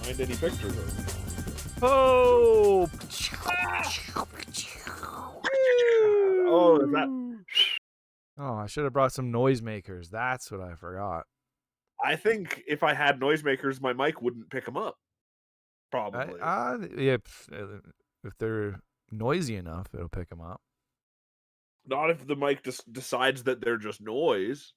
find any pictures of. Oh! Oh, is that? Oh, I should have brought some noisemakers. That's what I forgot. I think if I had noisemakers, my mic wouldn't pick them up. Probably. Yeah, if they're noisy enough, it'll pick them up. Not if the mic just decides that they're just noise.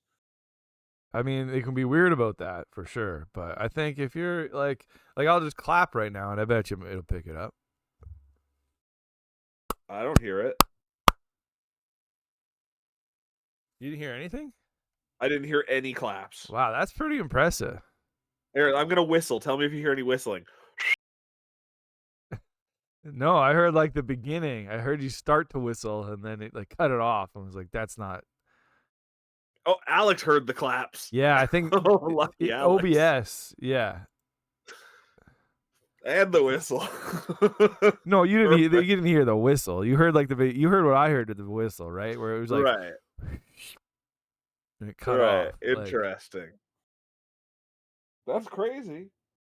I mean, it can be weird about that for sure, but I think if you're like I'll just clap right now, and I bet you it'll pick it up. I don't hear it. You didn't hear anything? I didn't hear any claps. Wow, that's pretty impressive. Aaron, I'm gonna whistle. Tell me if you hear any whistling. No, I heard like the beginning. I heard you start to whistle, and then it like cut it off. I was like, that's not. Oh, Alex heard the claps. Yeah, I think Lucky Alex. OBS. Yeah. And the whistle. No, you didn't. You didn't hear the whistle. You heard like you heard what I heard at the whistle, right? Where it was like, right. And it cut off. Interesting. That's crazy.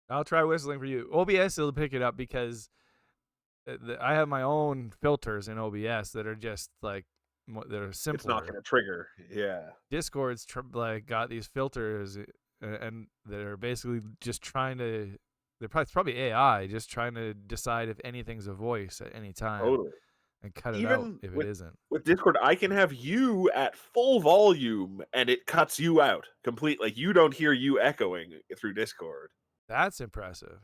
I'll try whistling for you. OBS will pick it up because I have my own filters in OBS that are just like that are simpler. It's not going to trigger. Yeah. Discord's like got these filters and they're basically just trying to. It's probably AI just trying to decide if anything's a voice at any time. Totally. And cut it out if it isn't. With Discord, I can have you at full volume and it cuts you out completely. Like you don't hear you echoing through Discord. That's impressive.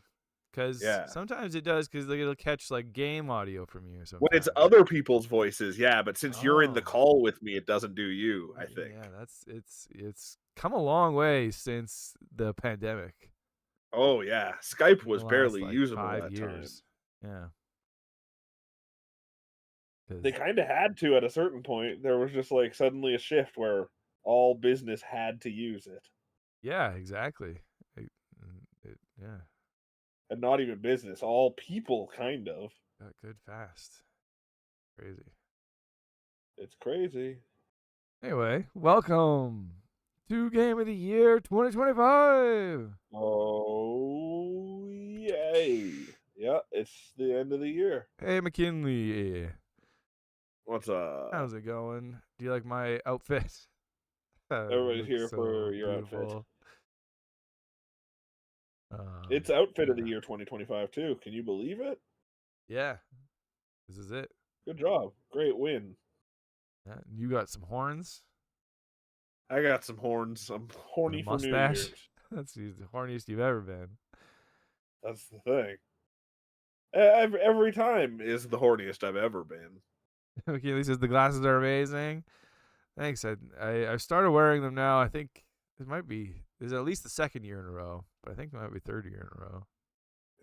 Because sometimes it does, because it'll catch like game audio from you. Sometimes. When it's other people's voices, yeah. But since you're in the call with me, it doesn't do you. I think. Yeah, it's come a long way since the pandemic. Oh yeah, Skype was barely usable 5 that years. time. Yeah. They kind of had to at a certain point. There was just like suddenly a shift where all business had to use it. Yeah, exactly. Yeah. And not even business, all people kind of. Got good fast. Crazy. It's crazy. Anyway, welcome to Game of the Year 2025. Oh, yay. Yeah, it's the end of the year. Hey, McKinley. What's up? How's it going? Do you like my outfit? Everybody's here for your beautiful. outfit. It's outfit of the year 2025 too. Can you believe it? Yeah. This is it. Good job. Great win. Yeah, you got some horns? I got some horns. I'm horny for New Year's. That's the horniest you've ever been. That's the thing. Every time is the horniest I've ever been. Okay, Lee says the glasses are amazing. Thanks. I started wearing them now. I think it might be. This is at least the second year in a row, but I think it might be third year in a row.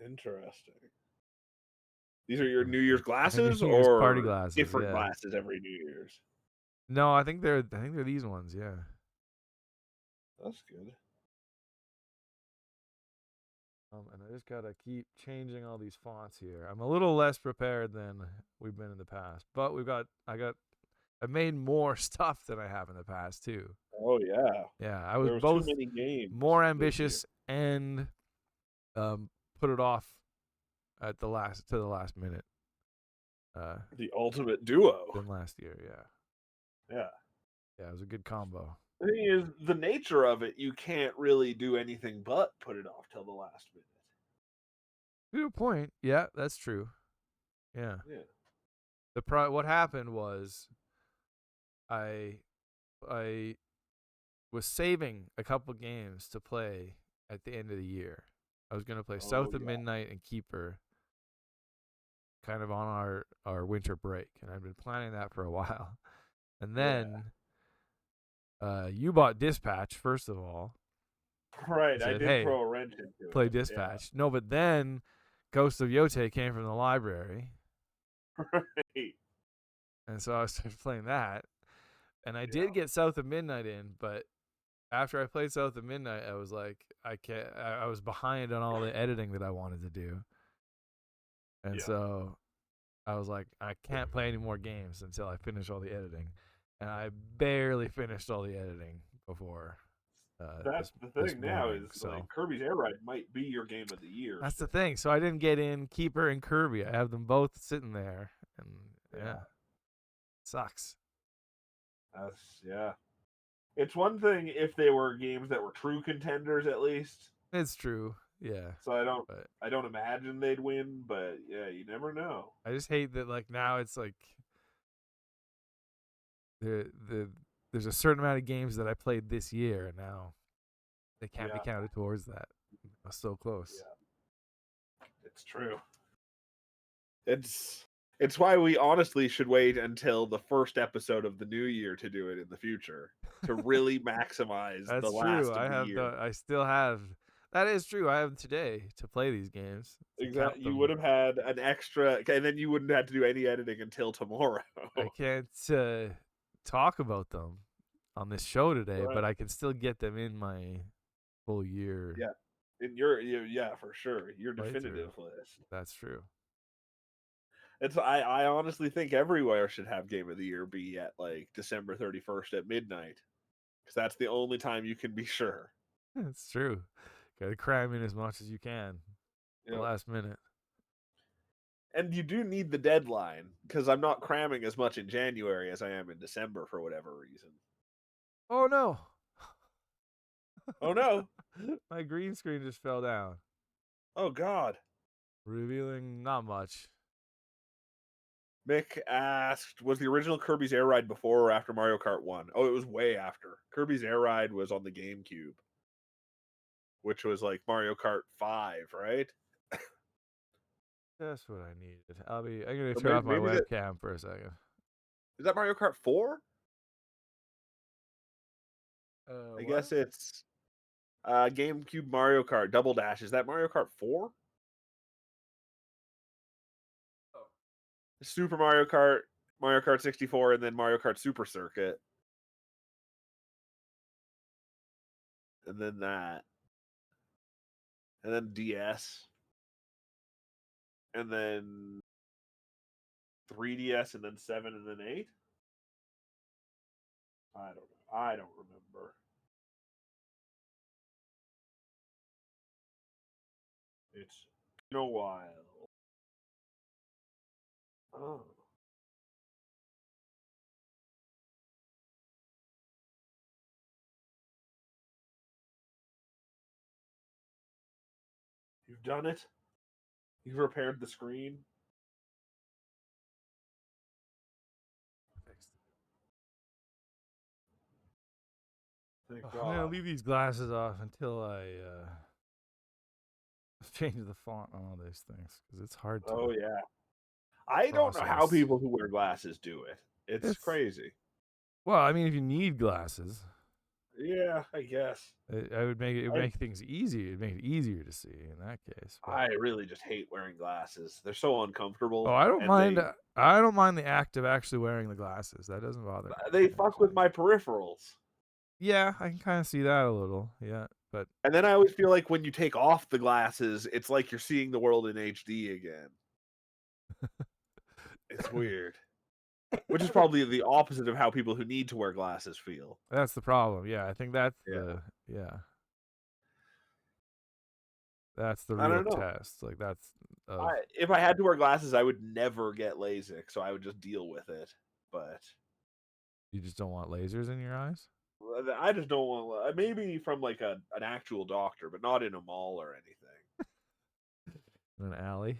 Interesting. These are your New Year's glasses, New Year's or party glasses, different glasses every New Year's? No, I think they're these ones. Yeah. That's good. And I just gotta keep changing all these fonts here. I'm a little less prepared than we've been in the past, but I made more stuff than I have in the past too. Oh yeah. Yeah, I was both too many games more ambitious and put it off at the last minute. The ultimate duo. Than last year, yeah. Yeah. Yeah, it was a good combo. The thing is, the nature of it, you can't really do anything but put it off till the last minute. Good point. Yeah, that's true. Yeah. Yeah. What happened was, I was saving a couple games to play at the end of the year. I was gonna play South of Midnight and Keeper, kind of on our winter break, and I've been planning that for a while. And then you bought Dispatch, first of all. Right, I did throw a wrench into it. Play Dispatch. Yeah. No, but then Ghost of Yote came from the library. Right. And so I started playing that. And I did get South of Midnight in, but after I played South of Midnight, I was like, I was behind on all the editing that I wanted to do. And so I was like, I can't play any more games until I finish all the editing. And I barely finished all the editing before That's this the this thing now morning. is like So Kirby's Air Ride might be your game of the year that's the still. thing. So I didn't get in Keeper and Kirby. I have them both sitting there, and yeah, Yeah, sucks. yeah. It's one thing if they were games that were true contenders at least. It's true. Yeah, So but I don't imagine they'd win, but yeah, you never know. I just hate that like now it's like the there's a certain amount of games that I played this year, and now they can't be Yeah, counted towards that. I was so close. yeah, it's true. It's it's why we honestly should wait until the first episode of the new year to do it in the future to really maximize the That's true. last of the year. I still have. That is true. I have today to play these games to count Exactly. You would them. have had an extra, and then you wouldn't have to do any editing until tomorrow. I can't talk about them on this show today, Right. but I can still get them in my full year Yeah. Yeah, for sure. Your playthrough. definitive list. That's true. I honestly think everywhere should have game of the year be at like December 31st at midnight. Because that's the only time you can be sure. It's true. Got to cram in as much as you can. The Yep. last minute. And you do need the deadline because I'm not cramming as much in January as I am in December for whatever reason. Oh no! Oh no! My green screen just fell down, Oh god! revealing not much. Mick asked, was the original Kirby's Air Ride before or after Mario Kart 1? Oh, it was way after. Kirby's Air Ride was on the GameCube, which was like Mario Kart 5, right? That's what I needed. I'm gonna Or turn off my maybe that webcam for a second. is that Mario Kart 4? I What? guess it's GameCube Mario Kart Double Dash. Is that Mario Kart 4? Oh. Super Mario Kart, Mario Kart 64, and then Mario Kart Super Circuit. And then that. And then DS. And then 3DS, and then 7, and then 8. I don't know. I don't remember. It's been a while. Oh. You've done it? You've repaired the screen? Thank I'm gonna God. leave these glasses off until I change the font on all these things because it's hard to Oh, yeah. I don't know how process. people who wear glasses do it. It's It's crazy. well, I mean, if you need glasses, Yeah, I guess. I would make it I make things easier. It'd make it easier to see in that case. But I really just hate wearing glasses. They're so oh, uncomfortable, I don't and mind. I don't mind the act of actually wearing the glasses. That doesn't bother they me fuck with actually. my peripherals. Yeah, I can kind of see that a little. Yeah, but And then I always feel like when you take off the glasses, it's like you're seeing the world in HD again. It's weird. Which is probably the opposite of how people who need to wear glasses feel. that's the problem. Yeah, I think that's Yeah. that's the I real don't know. test. Like that's of If I had to wear glasses, I would never get LASIK, so I would just deal with it. But you just don't want lasers in your eyes I just don't want maybe from like an actual doctor, but not in a mall or anything. in an alley.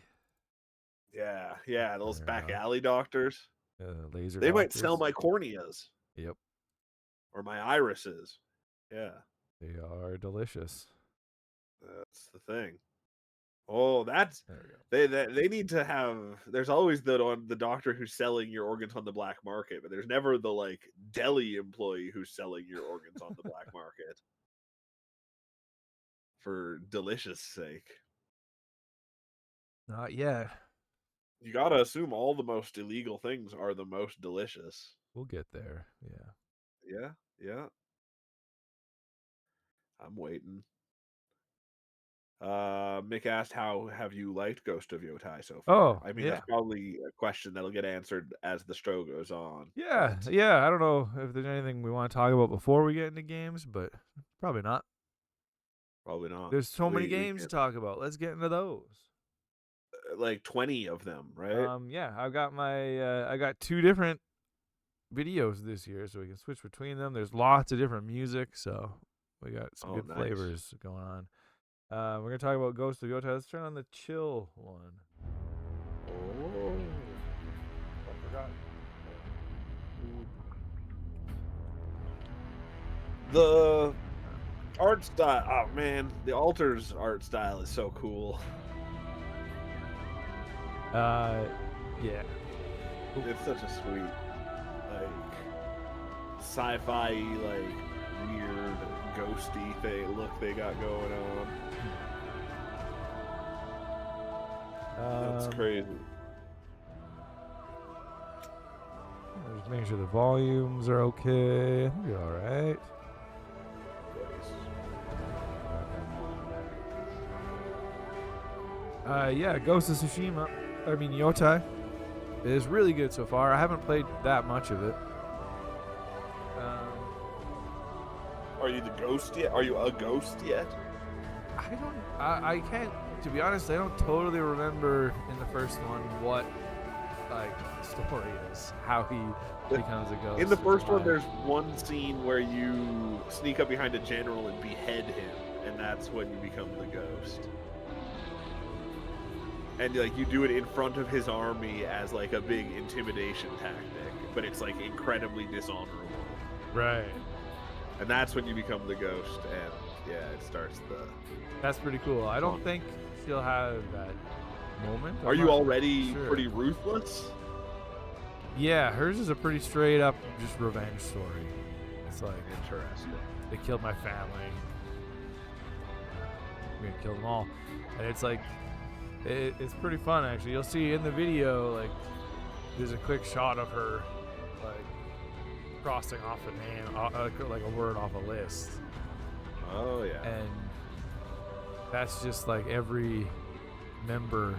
Yeah, yeah, those Fair back enough. alley doctors. Laser They might sell doctors. my corneas Yep, or my irises. Yeah, they are delicious. that's the thing. Oh, that's There we go. they need to have. There's always the doctor who's selling your organs on the black market, but there's never the like deli employee who's selling your organs on the black market for delicious sake. Not yet. You gotta assume all the most illegal things are the most delicious. We'll get there. Yeah. Yeah, yeah. I'm waiting. Mick asked, "How have you liked Ghost of Yotai so far?" Oh, I mean, yeah. that's probably a question that'll get answered as the show goes on. Yeah, but yeah. I don't know if there's anything we want to talk about before we get into games, but probably not. probably not. There's so many We games to talk about. Let's get into those. like 20 of them, right? Yeah, I got 2 different videos this year, so we can switch between them. There's lots of different music, so we got some good nice. flavors going on. We're gonna talk about Ghost of Yotai. Let's turn on the chill one. Oh, I forgot. the art style. Oh man, the Altar's art style is so cool. Yeah. It's such a sweet, like, sci-fi, like, weird, ghosty look they got going on. That's crazy. Just making sure the volumes are okay. I think you're all right. Yeah, Ghost of Tsushima. I mean, Yotai is really good so far. I haven't played that much of it. Are you the ghost yet? Are you a ghost yet? I can't, to be honest, I don't totally remember in the first one what, like, the story is, how he becomes a ghost. In the first one, there's one scene where you sneak up behind a general and behead him, and that's when you become the ghost. And, like, you do it in front of his army as, like, a big intimidation tactic, but it's, like, incredibly dishonorable. Right. And that's when you become the ghost, and, yeah, it starts the... That's pretty cool. I don't think she'll have that moment. Are you already pretty ruthless? Yeah, hers is a pretty straight up just revenge story. It's like, interesting. They killed my family. We're gonna kill them all. And it's like, it's pretty fun actually. You'll see in the video, like, there's a quick shot of her, like, crossing off a name, like a word off a list. Oh yeah. And that's just like every member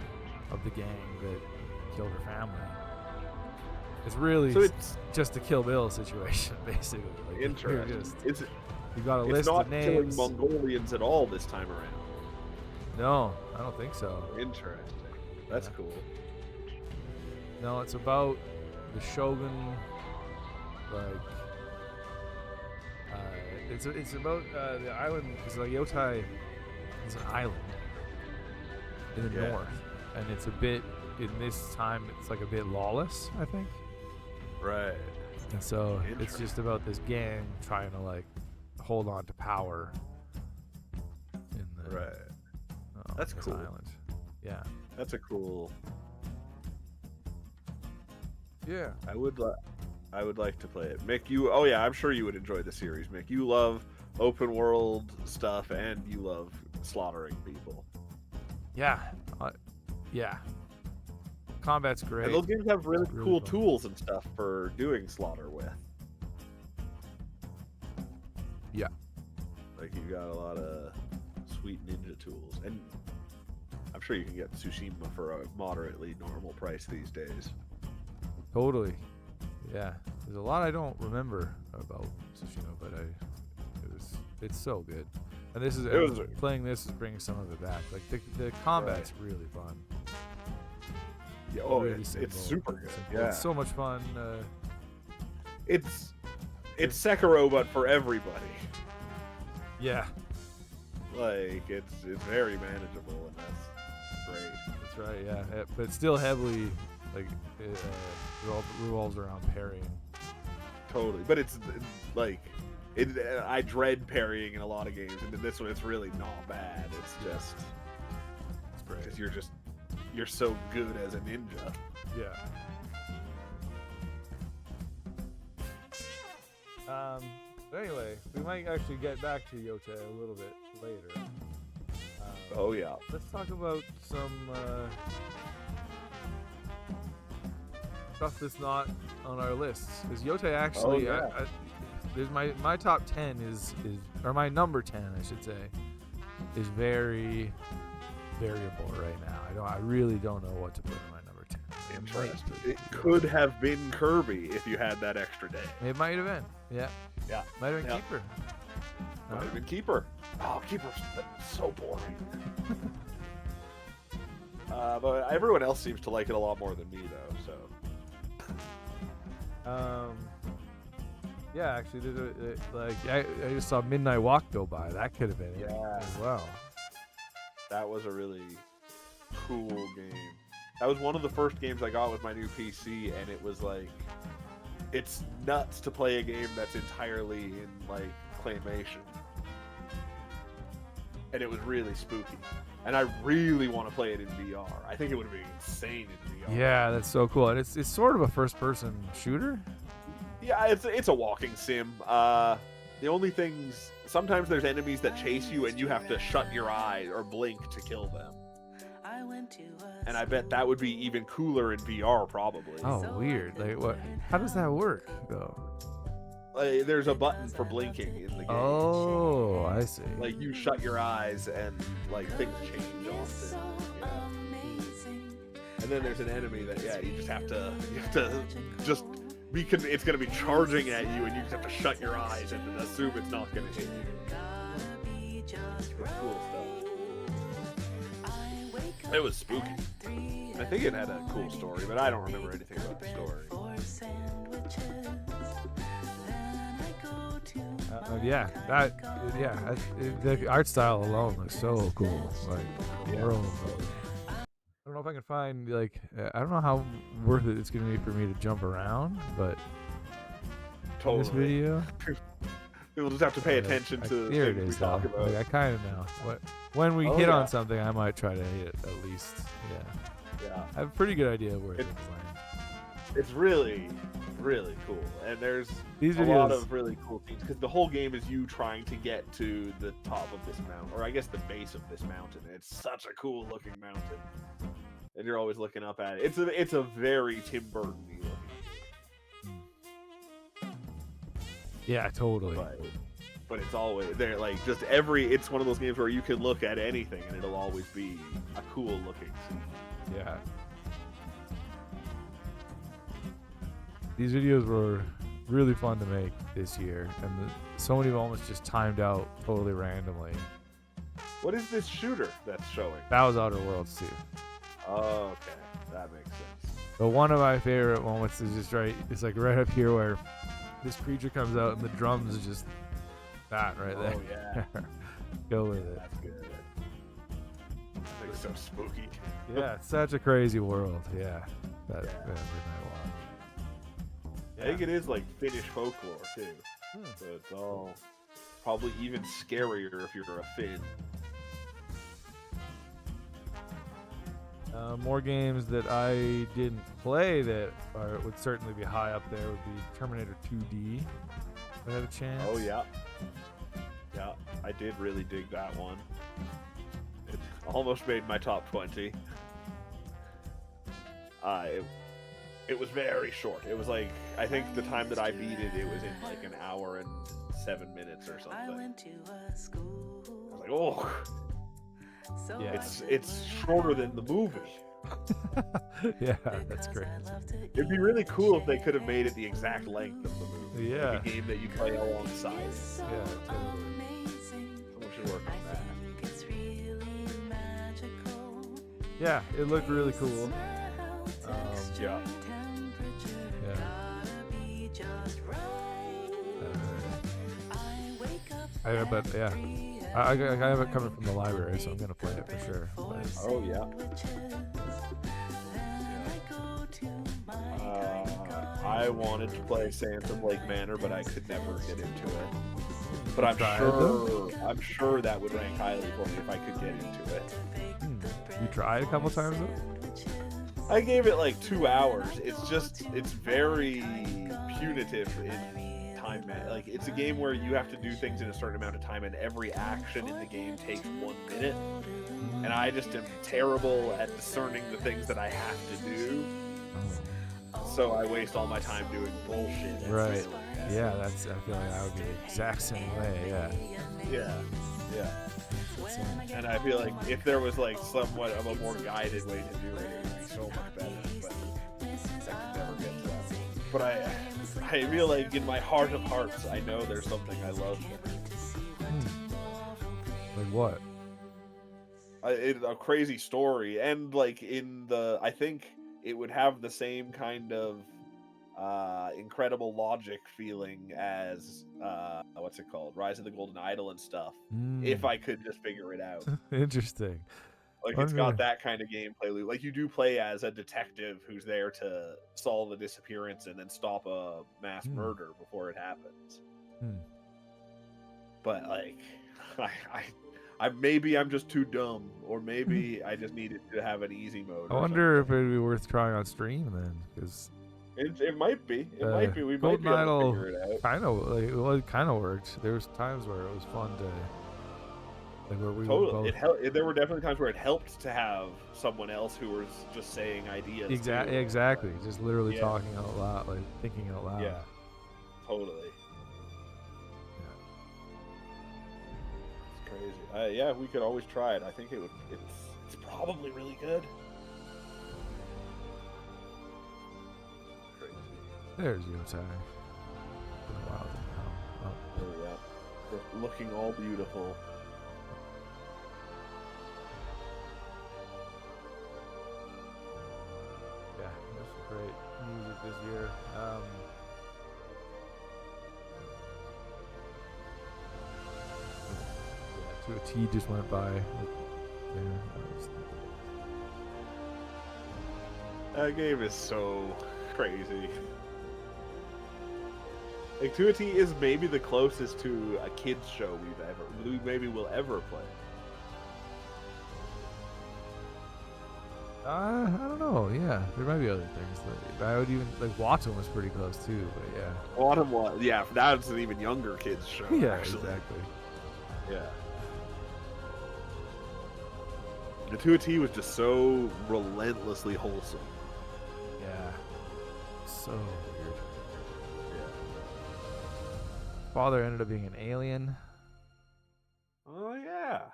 of the gang that killed her family. It's really just a Kill Bill situation, basically. Like, interesting. You got a list of names. It's not killing Mongolians at all this time around. No, I don't think so. Interesting. That's cool. No, it's about the shogun. Like, it's about the island. Because like Yotai is an island in the north, and it's a bit in this time. It's like a bit lawless, I think. Right. And so it's just about this gang trying to like hold on to power in the That's cool. island. Yeah. That's a cool. Yeah. I would like to play it. Mick, oh yeah, I'm sure you would enjoy the series, Mick. You love open world stuff and you love slaughtering people. Yeah. Yeah. Combat's great. And those games have really cool tools and stuff for doing slaughter with. Yeah. Like, you got a lot of sweet ninja tools. And I'm sure you can get Tsushima for a moderately normal price these days. Totally. Yeah. There's a lot I don't remember about Tsushima, but it's so good. And this is playing this is bringing some of it back. Like the combat's really fun. Yeah, really it's super good. Simple. Yeah, it's so much fun. It's Sekiro, but for everybody. Yeah, like it's very manageable, and that's great. That's right. Yeah, but still heavily like it revolves around parrying. Totally, but it's like I dread parrying in a lot of games, and in this one, it's really not bad. It's just it's great because you're so good as a ninja. Yeah. But anyway, we might actually get back to Yotai a little bit later. Oh yeah. Let's talk about some stuff that's not on our lists. Because Yotai actually, there's my top 10 is or my number 10, I should say, is very variable right now. I really don't know what to put in my number 10. Interesting. It could have been Kirby if you had that extra day. It might have been. Yeah. Yeah. Might have been Keeper. Might have been Keeper. Oh, Keeper's so boring. But everyone else seems to like it a lot more than me, though. So. Yeah, actually, I just saw Midnight Walk go by. That could have been it as well. That was a really cool game. That was one of the first games I got with my new PC, and it was like, it's nuts to play a game that's entirely in like claymation. And it was really spooky. And I really want to play it in VR. I think it would be insane in VR. Yeah, that's so cool. And it's sort of a first-person shooter. Yeah, it's a walking sim. The only things, sometimes there's enemies that chase you and you have to shut your eyes or blink to kill them. And I bet that would be even cooler in VR, probably. Oh, weird. Like, what? How does that work, though? There's a button for blinking in the game. Oh, I see. Like, you shut your eyes and like things change often. Yeah. And then there's an enemy that you have to just be. It's gonna be charging at you, and you just have to shut your eyes and assume it's not gonna hit you. It's cool stuff. It was spooky. I think it had a cool story, but I don't remember anything about the story. The art style alone looks so cool. Like, the world. I don't know if I can find, like, I don't know how worth it's going to be for me to jump around, but totally. This video. We'll just have to pay attention to here it is, though. Like, I kind of know. When we hit on something, I might try to hit it at least. Yeah. I have a pretty good idea of where it's land. It's really, really cool. And there's a lot of really cool things, because the whole game is you trying to get to the top of this mountain, or I guess the base of this mountain. It's such a cool looking mountain. And you're always looking up at it. It's a very Tim Burton-y looking. Yeah, totally. But it's always there, like, just it's one of those games where you can look at anything and it'll always be a cool looking scene. Yeah. These videos were really fun to make this year, and so many moments just timed out totally randomly. What is this shooter that's showing? That was Outer Worlds 2. Oh, okay. That makes sense. But one of my favorite moments is just it's like right up here where this creature comes out and the drums is just that right there. Oh, yeah. Go with it. That's good. It's so spooky. Yeah, it's such a crazy world. Yeah. Midnight Walk. I think it is like Finnish folklore too. So it's all probably even scarier if you're a Finn. More games that I didn't play that would certainly be high up there would be Terminator 2D. If I have a chance. Oh yeah. Yeah, I did really dig that one. It almost made my top 20. It was very short. It was like, I think the time that I beat it was in like an hour and 7 minutes or something. I was like, oh. Yeah. It's shorter than the movie. Yeah, that's great. It'd be really cool if they could have made it the exact length of the movie. Yeah. Like a game that you play alongside. Yeah, totally. Someone should work on that. Yeah, it looked really cool. Yeah. I have it coming from the library, so I'm gonna play it for sure. Oh yeah. I wanted to play Sands of Lake Manor, but I could never get into it. But I'm sure that would rank highly for me if I could get into it. You tried a couple times though? I gave it like 2 hours. It's very punitive in time. Like, it's a game where you have to do things in a certain amount of time, and every action in the game takes 1 minute. And I just am terrible at discerning the things that I have to do. So I waste all my time doing bullshit. Right. Yeah, I feel like I would be the exact same way. Yeah. Yeah. insane. And I feel like if there was like somewhat of a more guided way to do it, it would be so much better. But I could never get to that. But I feel like in my heart of hearts, I know there's something I love there. Like what? It's a crazy story, and like I think it would have the same kind of incredible logic feeling as what's it called, Rise of the Golden Idol and stuff. If I could just figure it out. Interesting. Like it's got that kind of gameplay loop. Like you do play as a detective who's there to solve a disappearance and then stop a mass murder before it happens. But like, maybe I'm just too dumb, or maybe I just needed to have an easy mode. I wonder if it'd be worth trying on stream then, because it might be. It might be. We might Golden be able Idol to figure it out. kind of it kind of worked. There was times where it was fun to. Like where we totally. There were definitely times where it helped to have someone else who was just saying ideas. Exactly. Just literally talking out loud, like thinking out loud. Yeah. Totally. Yeah. It's crazy. Yeah, we could always try it. I think it would. It's probably really good. Crazy. There's Yotai. Wow. Oh. There we go. Looking all beautiful. Great music this year. To a T just went by. That game is so crazy. Like, To a T is maybe the closest to a kids show we maybe will ever play. I don't know. Yeah, there might be other things. I would even like Watson was pretty close too, but yeah. Autumn was, yeah. That's an even younger kids show. Yeah, actually. Exactly. Yeah. The 2 T was just so relentlessly wholesome. Yeah. So weird. Yeah. Father ended up being an alien. Oh yeah.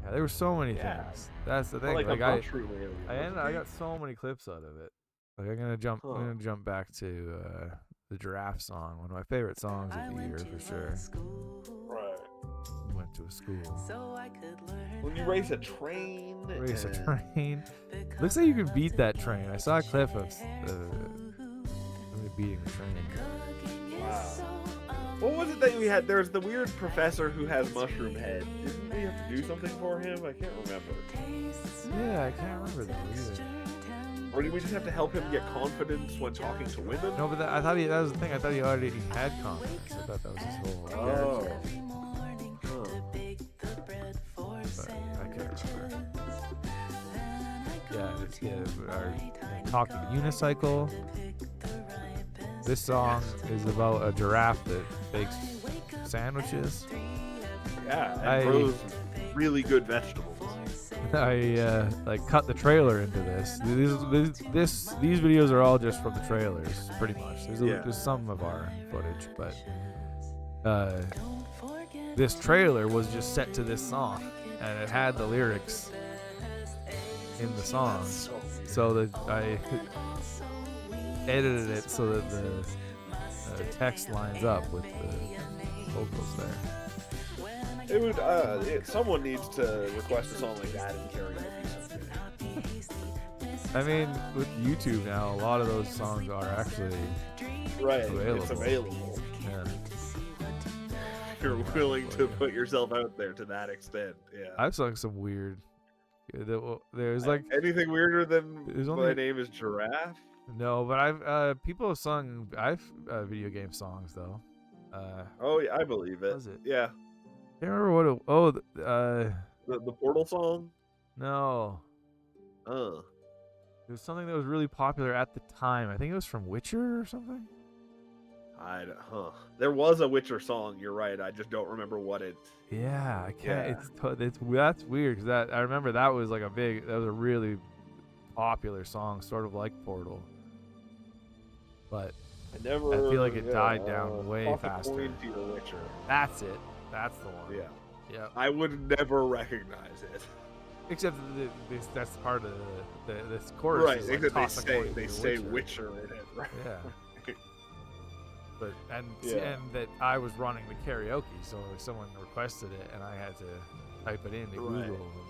Yeah, there were so many things. That's the thing. Like I got so so many clips out of it. Like I'm gonna jump back to the giraffe song, one of my favorite songs of the year for sure. Right. Went to a school. When you race a train. Looks like you could beat that train. I saw a clip of somebody beating the train. Wow. What was it that we had? There's the weird professor who has mushroom head. Didn't we have to do something for him? I can't remember. Yeah, I can't remember that either. Or did we just have to help him get confidence when talking to women? No, but I thought that was the thing. I thought he already had confidence. I thought that was his whole character. But I can't remember. Talking unicycle. This song is about a giraffe that bakes sandwiches. Yeah, and grows really good vegetables. I cut the trailer into this. These videos are all just from the trailers, pretty much. There's some of our footage, but this trailer was just set to this song, and it had the lyrics in the song, so that I edited it so that the text lines up with the vocals there. It would. Someone needs to request a song like that in karaoke someday. I mean, with YouTube now, a lot of those songs are actually available. It's available. Yeah. You're willing to put yourself out there to that extent. Yeah. I've sung some weird. There's like anything weirder than my name is Giraffe. No, but I've people have sung video game songs though. Oh yeah, I believe it. Was it? Yeah. I can't remember what it. The Portal song. No. It was something that was really popular at the time. I think it was from Witcher or something. There was a Witcher song. You're right. I just don't remember what it. Yeah, I can't. Yeah. That's weird because I remember that was like that was a really popular song, sort of like Portal. But I feel like it died down way faster. Coin to your Witcher. That's it. That's the one. Yeah. Yeah. I would never recognize it. Except that's part of this chorus. Right, Is like, except toss they say Witcher in it, right? Yeah. But and Yeah. that I was running the karaoke, so if someone requested it and I had to type it into Google, and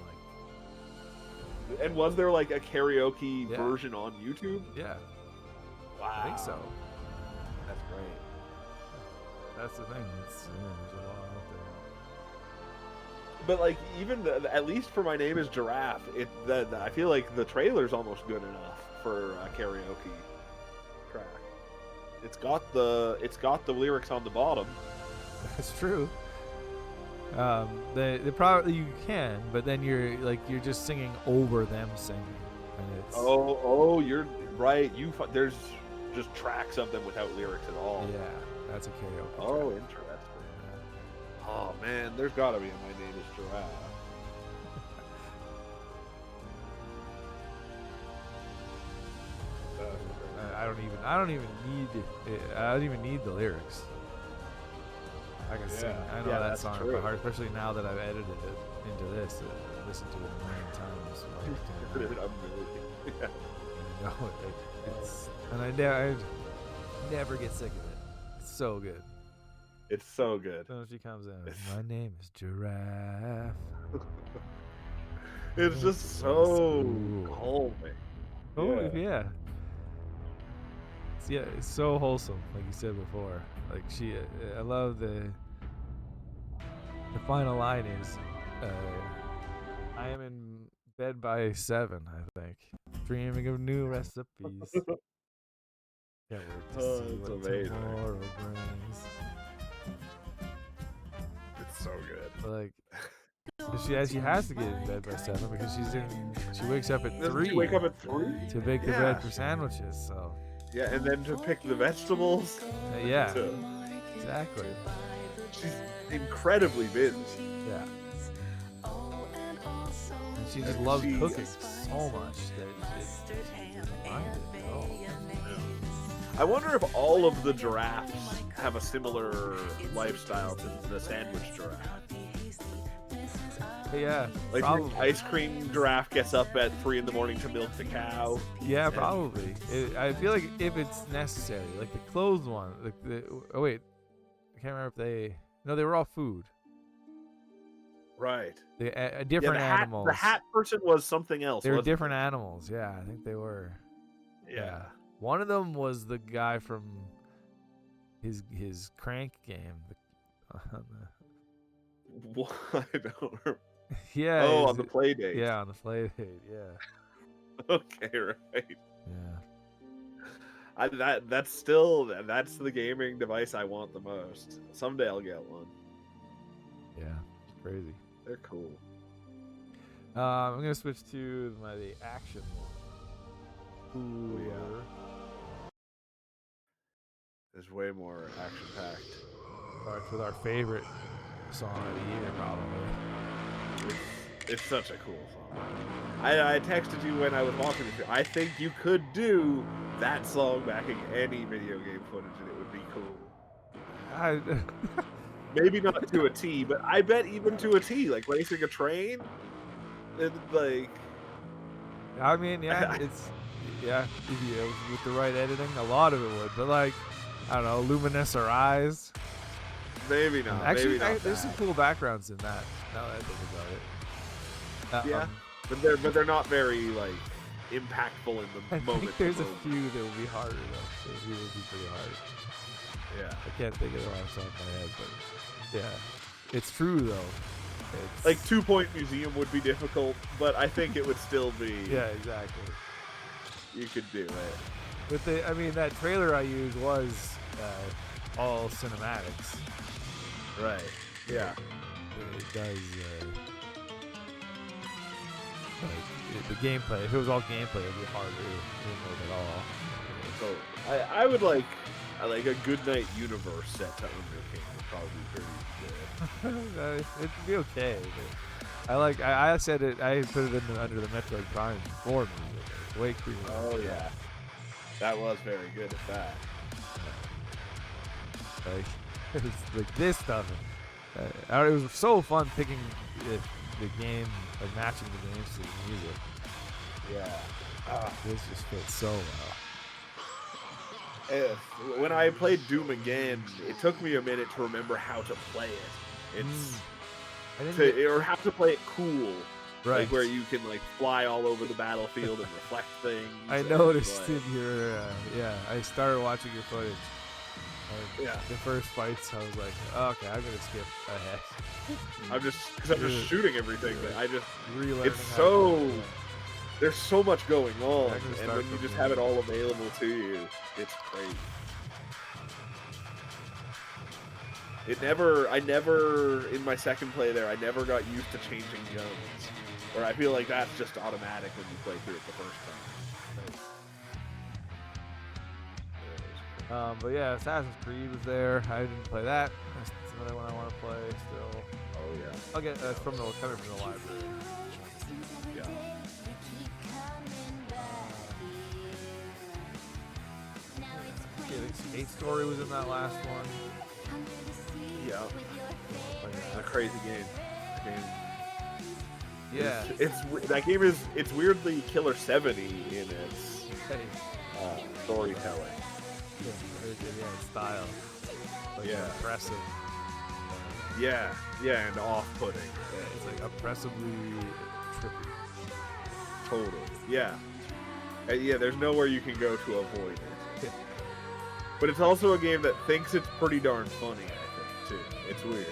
like. And was there like a karaoke Yeah. version on YouTube? Yeah. Wow. I think so. That's great. That's the thing. There's a lot out But like even at least for My Name Is Giraffe, I feel like the trailer's almost good enough for a karaoke track. It's got the lyrics on the bottom. That's true. The probably you can, but then you're just singing over them singing, and it's You're right. There's just tracks of them without lyrics at all. yeah, that's a karaoke. Oh, track. interesting. Oh man, there's got to be a My Name Is Giraffe. I don't even need the lyrics. I can sing. I know that song by heart, especially now that I've edited it into this. I listened to it a million times. Yeah. You know, and I never get sick of it. It's so good. It's so good. So she comes in. My name is Giraffe. It's just so calming. Oh yeah. It's so wholesome, like you said before. Like I love the final line is, I am in bed by 7, I think, dreaming of new recipes. Can't wait to see what tomorrow brings. It's so good. But like, she has to get in bed by 7 because she wakes up at 3. She wake up at 3 to make the bread for sandwiches. So yeah, and then to pick the vegetables. Yeah, exactly. She's incredibly busy. Yeah. And she just loves cooking so much that she doesn't mind it at all. I wonder if all of the giraffes have a similar lifestyle to the sandwich giraffe. Yeah, like probably. The ice cream giraffe gets up at 3 in the morning to milk the cow. Yeah, probably. I feel like if it's necessary, like the clothes one. Oh wait, I can't remember if they were all food. Right. Different animals. The hat person was something else. They were different animals. Yeah, I think they were. Yeah. One of them was the guy from his crank game. I don't remember. Yeah. Oh, on the play date. Yeah, on the play date. Yeah. Okay, right. Yeah. That's the gaming device I want the most. Someday I'll get one. Yeah, it's crazy. They're cool. I'm gonna switch to the action. Ooh, yeah. There's way more action packed. Starts with our favorite song of the year, probably. It's such a cool song. I texted you when I was watching this. I think you could do that song backing any video game footage, and it would be cool. Maybe not to a T, but I bet even to a T, like racing a train. And like, I mean, yeah, with the right editing, a lot of it would. But like, I don't know, luminous her eyes. Maybe not. Actually, maybe not there's some cool backgrounds in that. Now that I think about it. Yeah, but they're not very like impactful in the moment. I think there's a few that will be harder though. They will be pretty hard. Yeah, I can't think of it off the top of my head, but yeah, it's true though. It's like 2 Point Museum would be difficult, but I think it would still be. Yeah, exactly. You could do it. But that trailer I used was all cinematics. Right. Yeah. It does. The gameplay. If it was all gameplay, it'd be harder to move at all. So I would like a Goodnight Universe set to Under King would probably be pretty good. It'd be okay. I said it. I put it under the Metroid Prime 4 music. It's way creepier. Oh yeah, that was very good at that. It's like this stuff. It was so fun picking the game, like matching the games to the music. Yeah. This just fits so well. When I played Doom again, it took me a minute to remember how to play it. Or how to play it cool. Right. Like where you can like fly all over the battlefield and reflect things. I noticed in your I started watching your footage. The first fights, I was like, oh, okay, I'm gonna skip ahead. I'm just shooting everything. But I just relearning. It's so there's so much going on, and when you just have it all available to you, it's crazy. I never in my second play there, I never got used to changing guns. Or I feel like that's just automatic when you play through it the first time. But yeah, Assassin's Creed was there. I didn't play that. That's another one I want to play still. Oh yeah. I'll get that's coming from the library. Yeah. Skate Story was in that last one. Yeah. It's a crazy game. Yeah. It's weirdly Killer 70 in its storytelling. Style. Like impressive. And off-putting. It's like oppressively trippy. Totally. Yeah. There's nowhere you can go to avoid it. But it's also a game that thinks it's pretty darn funny, I think, too. It's weird.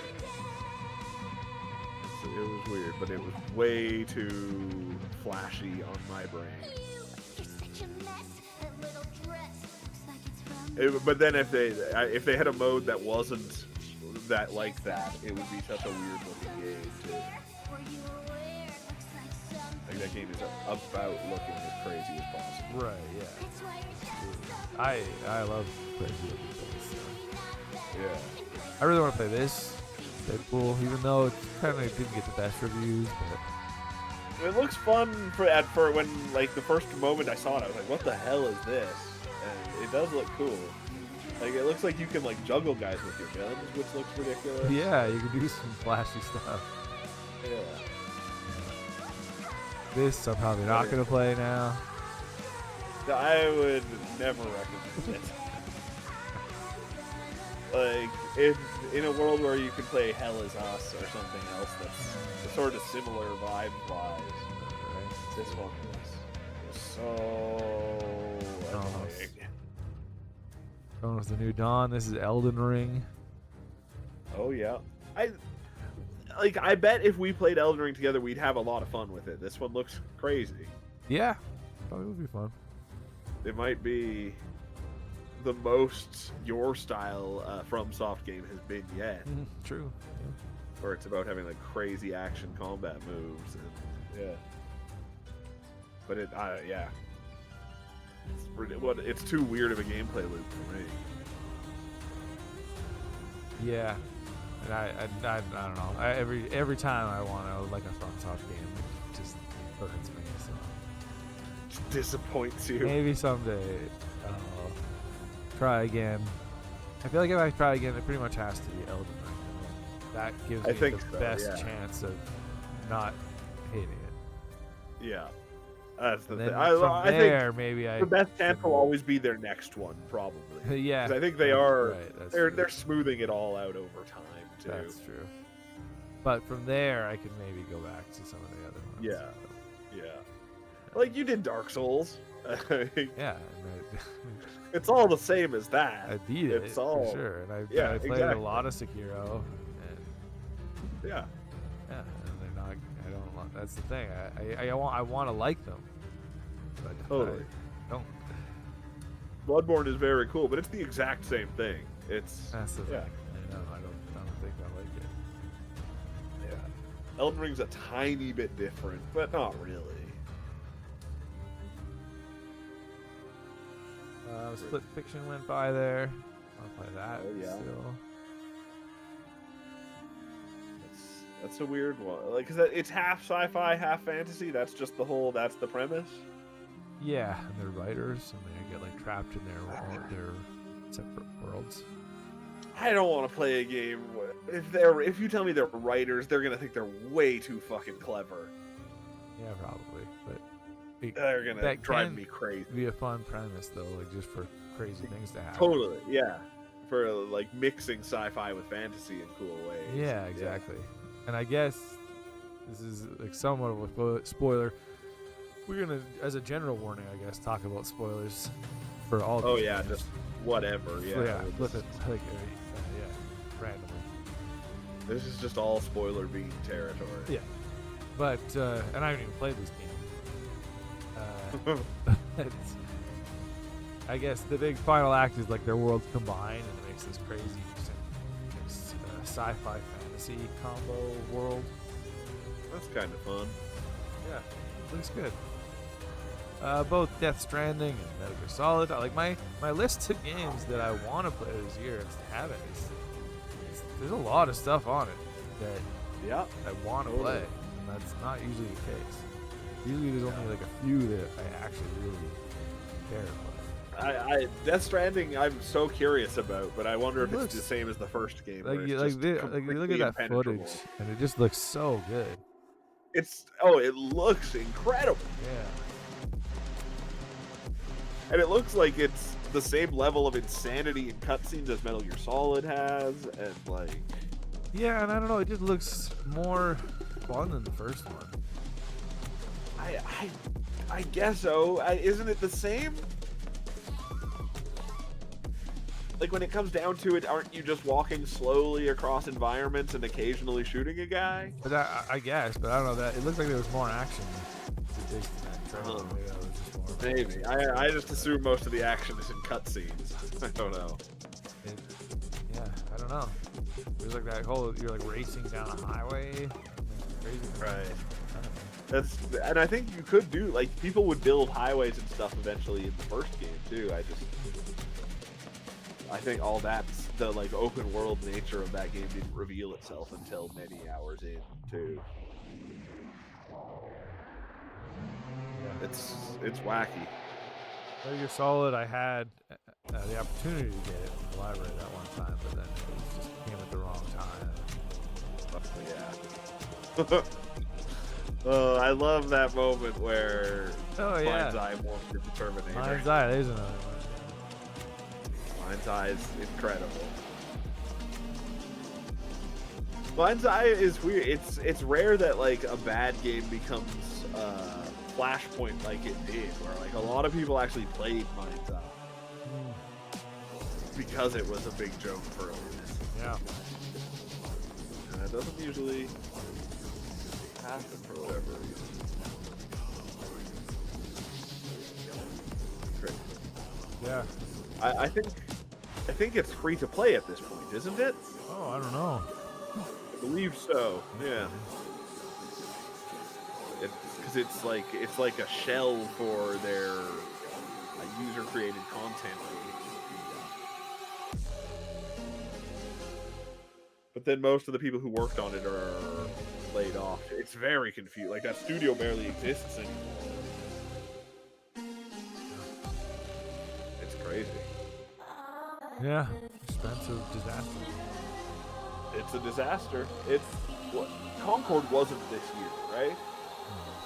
It was weird, but it was way too flashy on my brain. But then if they had a mode that wasn't that like that, it would be such a weird looking game too. Like that game is about looking as crazy as possible. Right, yeah. I love crazy looking things. So. Yeah. I really want to play this Deadpool, even though it kind of didn't get the best reviews, but it looks fun for when like the first moment I saw it, I was like, "What the hell is this?" And it does look cool. Like it looks like you can like juggle guys with your guns, which looks ridiculous. Yeah, you can do some flashy stuff. Yeah. This I'm probably not gonna play now. I would never recommend it. Like, if in a world where you can play Hell Is Us or something else that's sort of similar vibe-wise, this one was so annoying. Going with the new Dawn, this is Elden Ring. Oh yeah. I bet if we played Elden Ring together, we'd have a lot of fun with it. This one looks crazy. Yeah, probably would be fun. It might be the most your style FromSoft game has been yet. True. Yeah. Where it's about having like crazy action combat moves and But it's too weird of a gameplay loop for me. Yeah, and I don't know. Every time I want to like a FromSoft game, it just hurts me. So it disappoints you. Maybe someday I'll try again. I feel like if I try again, it pretty much has to be Elden Ring. That gives me the best chance of not hating it. Yeah. That's the thing. I think maybe the best chance will always be their next one, probably. Yeah, because I think they are. Right, they're smoothing it all out over time too. That's true. But from there, I could maybe go back to some of the other ones. Yeah. Like you did Dark Souls. Yeah. It's all the same as that. I beat it for sure, and I played a lot of Sekiro. And yeah. Yeah, and they're not. I don't. That's the thing. I want to like them. But totally. I don't. Bloodborne is very cool, but it's the exact same thing. That's the thing. I know. I don't think I like it. Yeah. Elden Ring's a tiny bit different, but not really. Split Fiction went by there. I'll play that still. That's a weird one. Like, cause it's half sci-fi, half fantasy. That's just that's the premise. Yeah, and they're writers, and they get like trapped in their separate worlds. I don't want to play a game if you tell me they're writers, they're gonna think they're way too fucking clever. Yeah, probably. But They're gonna that drive can me crazy. be a fun premise though, like just for crazy things to happen. Totally, yeah. For like mixing sci-fi with fantasy in cool ways. Yeah, exactly. And I guess this is like somewhat of a spoiler. We're gonna, as a general warning, I guess, talk about spoilers for all. Oh these yeah, games. just whatever. Yeah, Yeah, flip it, like, yeah, randomly. This is just all spoiler bean territory. Yeah, but and I haven't even played this game. I guess the big final act is like their worlds combine, and it makes this crazy sci-fi fantasy combo world. That's kind of fun. Yeah, looks good. Both Death Stranding and Metal Gear Solid. Like my list of games that I want to play this year and haven't. There's a lot of stuff on it that I want to play, and that's not usually the case. Usually there's only like a few that I actually really care about. Death Stranding, I'm so curious about, but I wonder if it's the same as the first game. Like, where you it's look at that footage, and it just looks so good. It looks incredible. Yeah. And it looks like it's the same level of insanity in cutscenes as Metal Gear Solid has, and like... Yeah, and I don't know, it just looks more fun than the first one. I guess so. Isn't it the same? Like, when it comes down to it, aren't you just walking slowly across environments and occasionally shooting a guy? But I guess, but I don't know, that it looked like there was more action in that trailer. Maybe. I just assume most of the action is in cutscenes. I don't know. Yeah, I don't know. There's like that whole, you're like racing down a highway. Crazy. Right. And I think you could do, like, people would build highways and stuff eventually in the first game too. I think all that's the like open world nature of that game didn't reveal itself until many hours in too. It's wacky. Metal Gear Solid, I had the opportunity to get it in the library that one time, but then it just came at the wrong time. Yeah. I love that moment where Mind's Eye morphs into Terminator. Mind's Eye, there's another one. Mind's Eye is incredible. Mind's Eye is weird. It's rare that like a bad game becomes Flashpoint like it did, where like a lot of people actually played Mind's Eye because it was a big joke for us. Yeah. And that doesn't usually happen for whatever reason. Crazy. Yeah. I think it's free to play at this point, isn't it? Oh, I don't know. I believe so. Yeah. Because it's like a shell for their user-created content. But then most of the people who worked on it are laid off. It's very confusing. Like, that studio barely exists anymore. It's crazy. Yeah, expensive disaster. It's a disaster. Concord wasn't this year, right? Okay.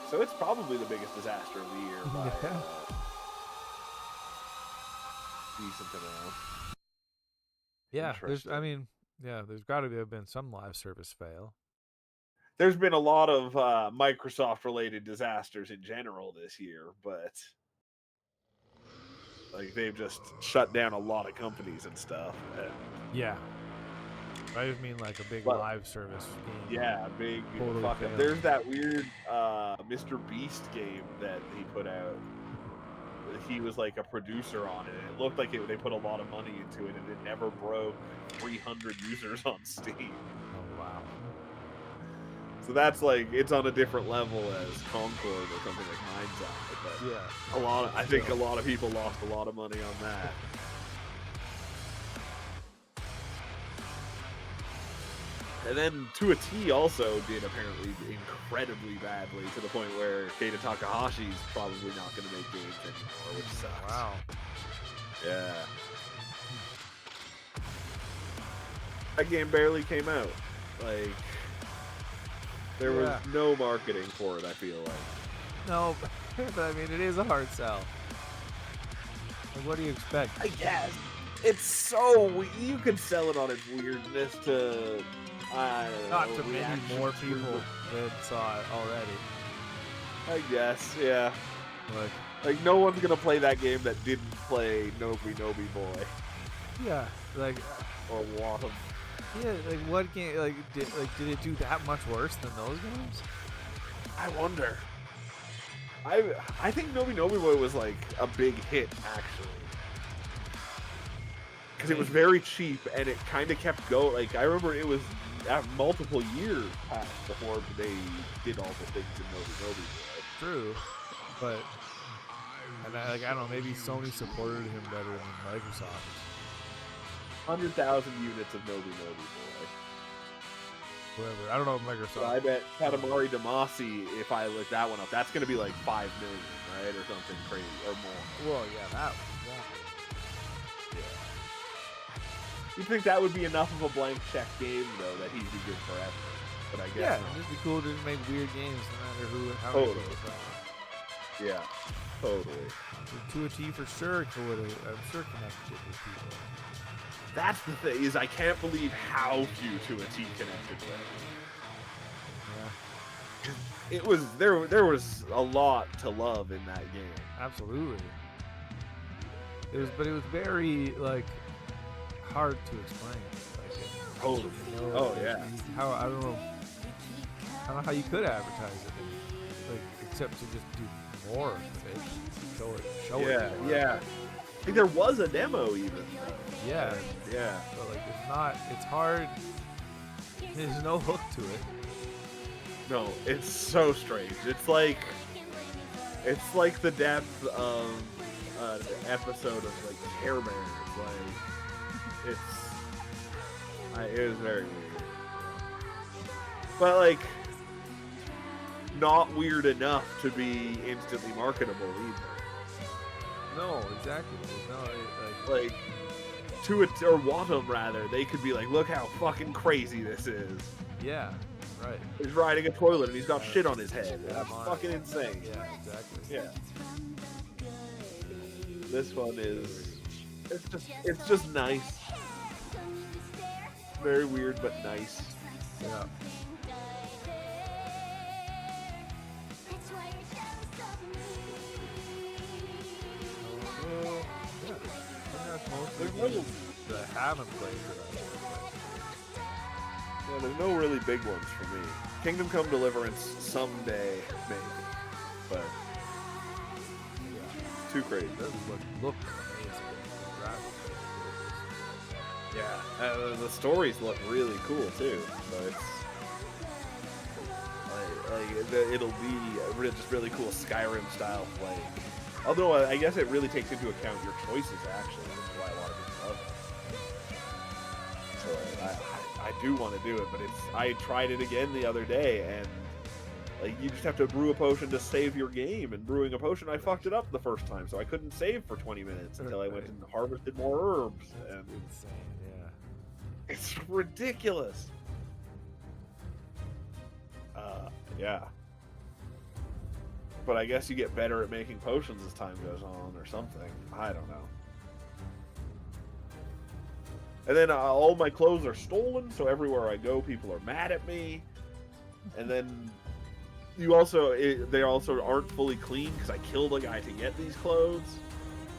So it's probably the biggest disaster of the year by decent amount. Yeah, there's got to have been some live service fail. There's been a lot of Microsoft-related disasters in general this year, but like they've just shut down a lot of companies and stuff. Yeah. I just mean like a big live service game. Yeah, big fucking. There's that weird Mr. Beast game that he put out. He was like a producer on it. It looked like they put a lot of money into it, and it never broke 300 users on Steam. Oh wow! So that's like it's on a different level as Concord or something like Mind's Eye. But yeah, I think a lot of people lost a lot of money on that. And then to a T also did apparently incredibly badly to the point where Keita Takahashi's probably not going to make games anymore, which sucks. Wow. Yeah. That game barely came out. Like, there was no marketing for it, I feel like. No, but I mean, it is a hard sell. Like, what do you expect? I guess. It's so... You could sell it on its weirdness to... I don't Not know, to many reaction more to people than saw it already. I guess, yeah. Like, no one's gonna play that game that didn't play Nobi Nobi Boy yeah, like, or Watum. yeah, like what game? Did it do that much worse than those games? I wonder. I think Nobi Nobi Boy was like a big hit actually, because it was very cheap and it kind of kept going. Like, I remember it was multiple years passed before they did all the things in Nobi Nobi Boy. True, but and I don't know, maybe Sony supported him better than Microsoft. 100,000 units of Nobi Nobi Boy. Whoever, I don't know if Microsoft. But I bet Katamari Damacy, if I look that one up, that's going to be like 5 million, right, or something crazy, or more. Well, yeah, that one, exactly. Yeah. You'd think that would be enough of a blank check game, though, that he'd be good forever. But I guess not. It'd be cool to just make weird games, no matter who and how Totally. many people play. Yeah, totally. To a T for sure, I'm sure connected with people. That's the thing, is I can't believe how few to a T connected with. Yeah. It was there was a lot to love in that game. Absolutely. But it was very like hard to explain. Like, Totally. you know, Oh yeah. How I don't know how you could advertise it, like except to just do more of it, show it. Yeah, more. yeah. I think there was a demo even. Yeah. Yeah. But like it's hard. There's no hook to it. No, it's so strange. It's like the depth of an episode of like Care Bears. Like it was very weird. But like not weird enough to be instantly marketable either. No, exactly. No, Like to it, or Watum rather, they could be like, look how fucking crazy this is. yeah, right. He's riding a toilet and he's got shit on his head. That's on fucking insane. Yeah, exactly. Yeah. This one is, it's just nice. Very weird but nice. Yeah. Well, yeah. I think that's most of the games that I haven't played Yeah, there's no really big ones for me. Kingdom Come Deliverance someday, maybe. But too crazy. It does look amazing. Yeah, the stories look really cool too. So it's it'll be just really cool Skyrim style play. Although I guess it really takes into account your choices actually, which is why a lot of people love it. So I do want to do it, but I tried it again the other day, and like you just have to brew a potion to save your game, and brewing a potion I fucked it up the first time, so I couldn't save for 20 minutes until I went and harvested more herbs, and insane, yeah. it's ridiculous. Yeah. But I guess you get better at making potions as time goes on or something. I don't know. And then all my clothes are stolen, so everywhere I go, people are mad at me. And then they also aren't fully clean because I killed a guy to get these clothes.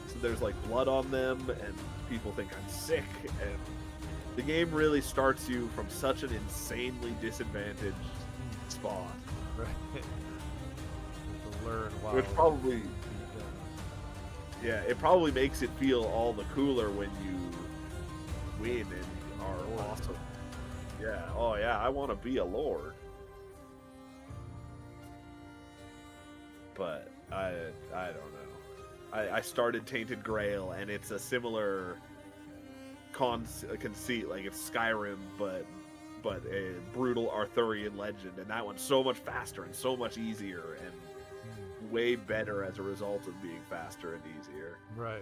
So there's like blood on them, and people think I'm sick. And the game really starts you from such an insanely disadvantaged spot. Right. To learn Which probably, yeah, it probably makes it feel all the cooler when you win and are awesome. Yeah, oh yeah, I want to be a lord. But I don't know. I started Tainted Grail, and it's a similar conceit, like it's Skyrim, but a brutal Arthurian legend, and that one's so much faster and so much easier and way better as a result of being faster and easier. Right.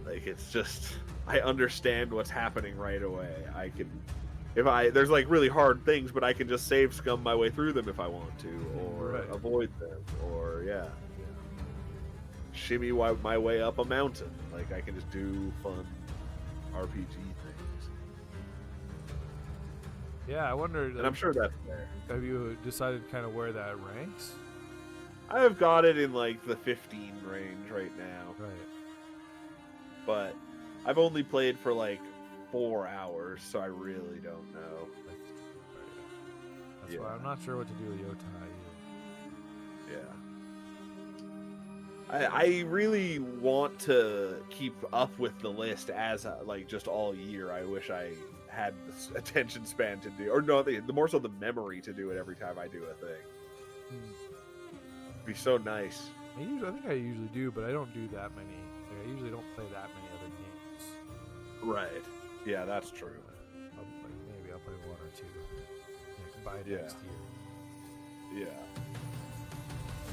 Like, it's just, I understand what's happening right away. I can, there's like really hard things, but I can just save scum my way through them if I want to, or avoid them, or shimmy my way up a mountain. Like, I can just do fun RPG things. Yeah, I wonder. And I'm sure that's fair. Have you decided kind of where that ranks? I have got it in like the 15 range right now. Right. But I've only played for like 4 hours, so I really don't know. That's why I'm not sure what to do with Yotai either. Yeah. I really want to keep up with the list as like just all year. I wish I had the attention span to do, or no, the more so the memory to do it every time I do a thing. It'd be so nice. I think I usually do, but I don't do that many. Like, I usually don't play that many other games. Right. Yeah, that's true. Maybe I'll play one or two. By next year. Yeah.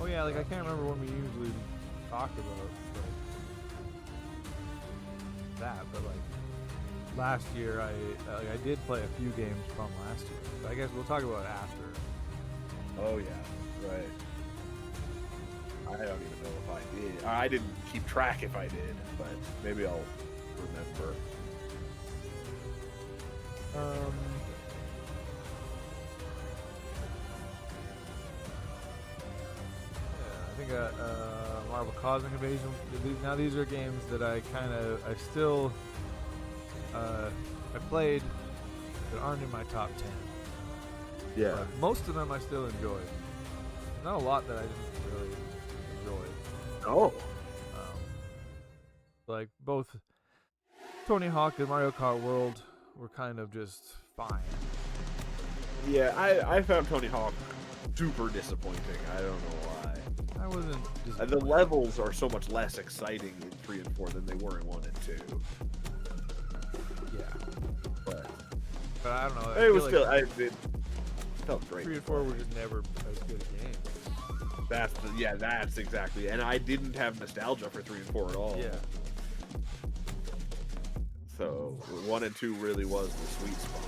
Oh yeah, like I can't remember when we usually talk about that, but like last year I did play a few games from last year. But I guess we'll talk about it after. Oh yeah, right. I don't even know if I did. I didn't keep track if I did, but maybe I'll remember. I think Marvel Cosmic Invasion. Now these are games that I played that aren't in my top 10. Yeah. But most of them I still enjoyed. Not a lot that I didn't really enjoy. Oh. Like both Tony Hawk and Mario Kart World were kind of just fine. Yeah, I found Tony Hawk super disappointing. I don't know why. I wasn't. The levels are so much less exciting in 3 and 4 than they were in 1 and 2. Yeah. But I don't know. It was still. It felt great. 3 and 4 were just never as good a game. That's exactly. And I didn't have nostalgia for 3 and 4 at all. Yeah. So 1 and 2 really was the sweet spot.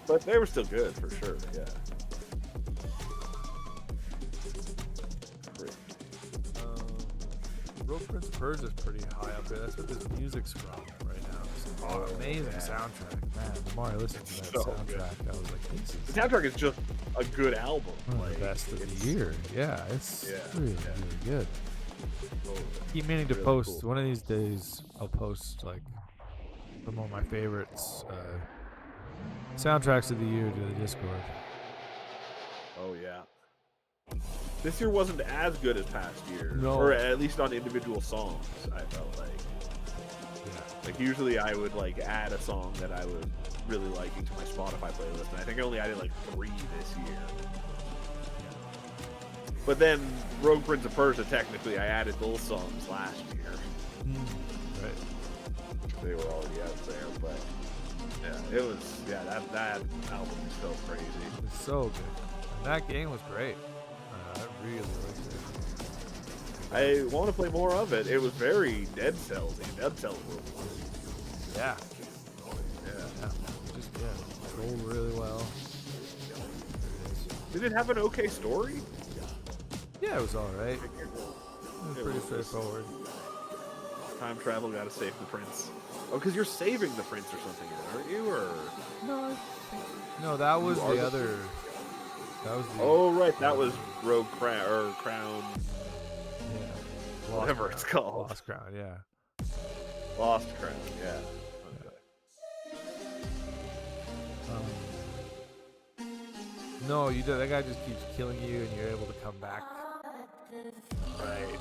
But they were still good for sure. Yeah. Rogue Prince of Persia is pretty high up there. That's what this music's from right now. Amazing soundtrack, man. The more I listened to that soundtrack, I was like, this is... The soundtrack is just a good album. One of the best of the year. Yeah, it's really good. Keep meaning to post. Cool. One of these days, I'll post like some of my favorites, soundtracks of the year to the Discord. Oh yeah. This year wasn't as good as past years, no. Or at least on individual songs. I felt like. Like usually I would like add a song that I was really liking to my Spotify playlist, and I think I only added like 3 this year. But then Rogue Prince of Persia, technically I added those songs last year. Right. They were already out there, but yeah, it was that album is so crazy. It's so good. And that game was great. I really liked it. I want to play more of it. It was very Dead Cells. Dead Cells were fun. Yeah. Yeah. Just rolled really well. Did it have an okay story? Yeah, it was alright. It was pretty straightforward. Time travel, gotta save the prince. Oh, because you're saving the prince or something, aren't you? Or no, that was the other. That was the. Oh right, that was Rogue Crown or Crown. Yeah. Whatever it's called. Lost Crown, yeah. Lost Crown, yeah. Okay. No, you do. That guy just keeps killing you, and you're able to come back. Right.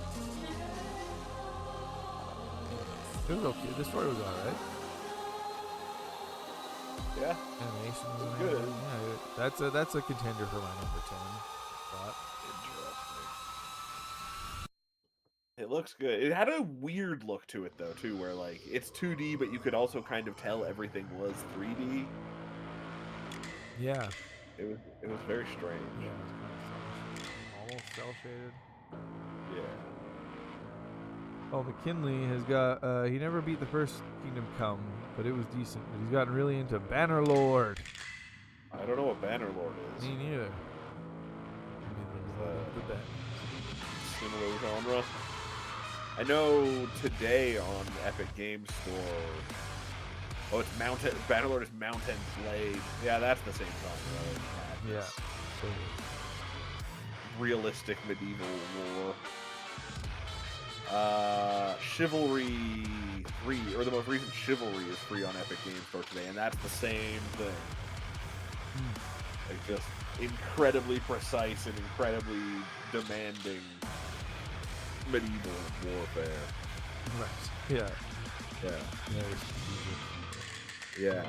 It was okay. The story was alright. Yeah. Animation was good. Yeah, that's a contender for my number 10 spot. Interesting. It looks good. It had a weird look to it though, too, where like it's 2D, but you could also kind of tell everything was 3D. Yeah. It was very strange. Yeah, it was kind of almost cel shaded. Yeah. Oh, McKinley has got. He never beat the first Kingdom Come, but it was decent. But he's gotten really into Bannerlord. I don't know what Bannerlord is. Me neither. Similar genre. I know today on Epic Games Store. Oh, it's Mountain. Bannerlord is Mountain Blade. Yeah, that's the same genre. Yeah. Realistic medieval war. Chivalry 3, or the most recent Chivalry, is free on Epic Games Store today, and that's the same thing. Like, just incredibly precise and incredibly demanding medieval warfare. Right. Yeah. Yeah.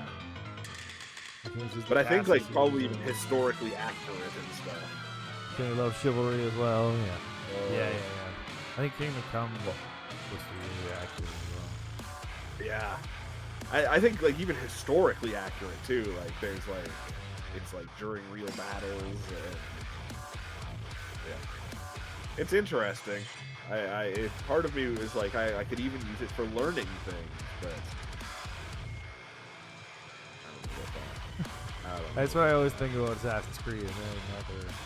But I think, like, probably even historically accurate and stuff. Can you love Chivalry as well? Yeah. Yeah. I think Kingdom Come was really accurate as well. Yeah. I think, like, even historically accurate, too. Like, there's, like, it's, like, during real battles. And, yeah. It's interesting. Part of me was, like, I could even use it for learning things, but... That's what I always think about Assassin's Creed.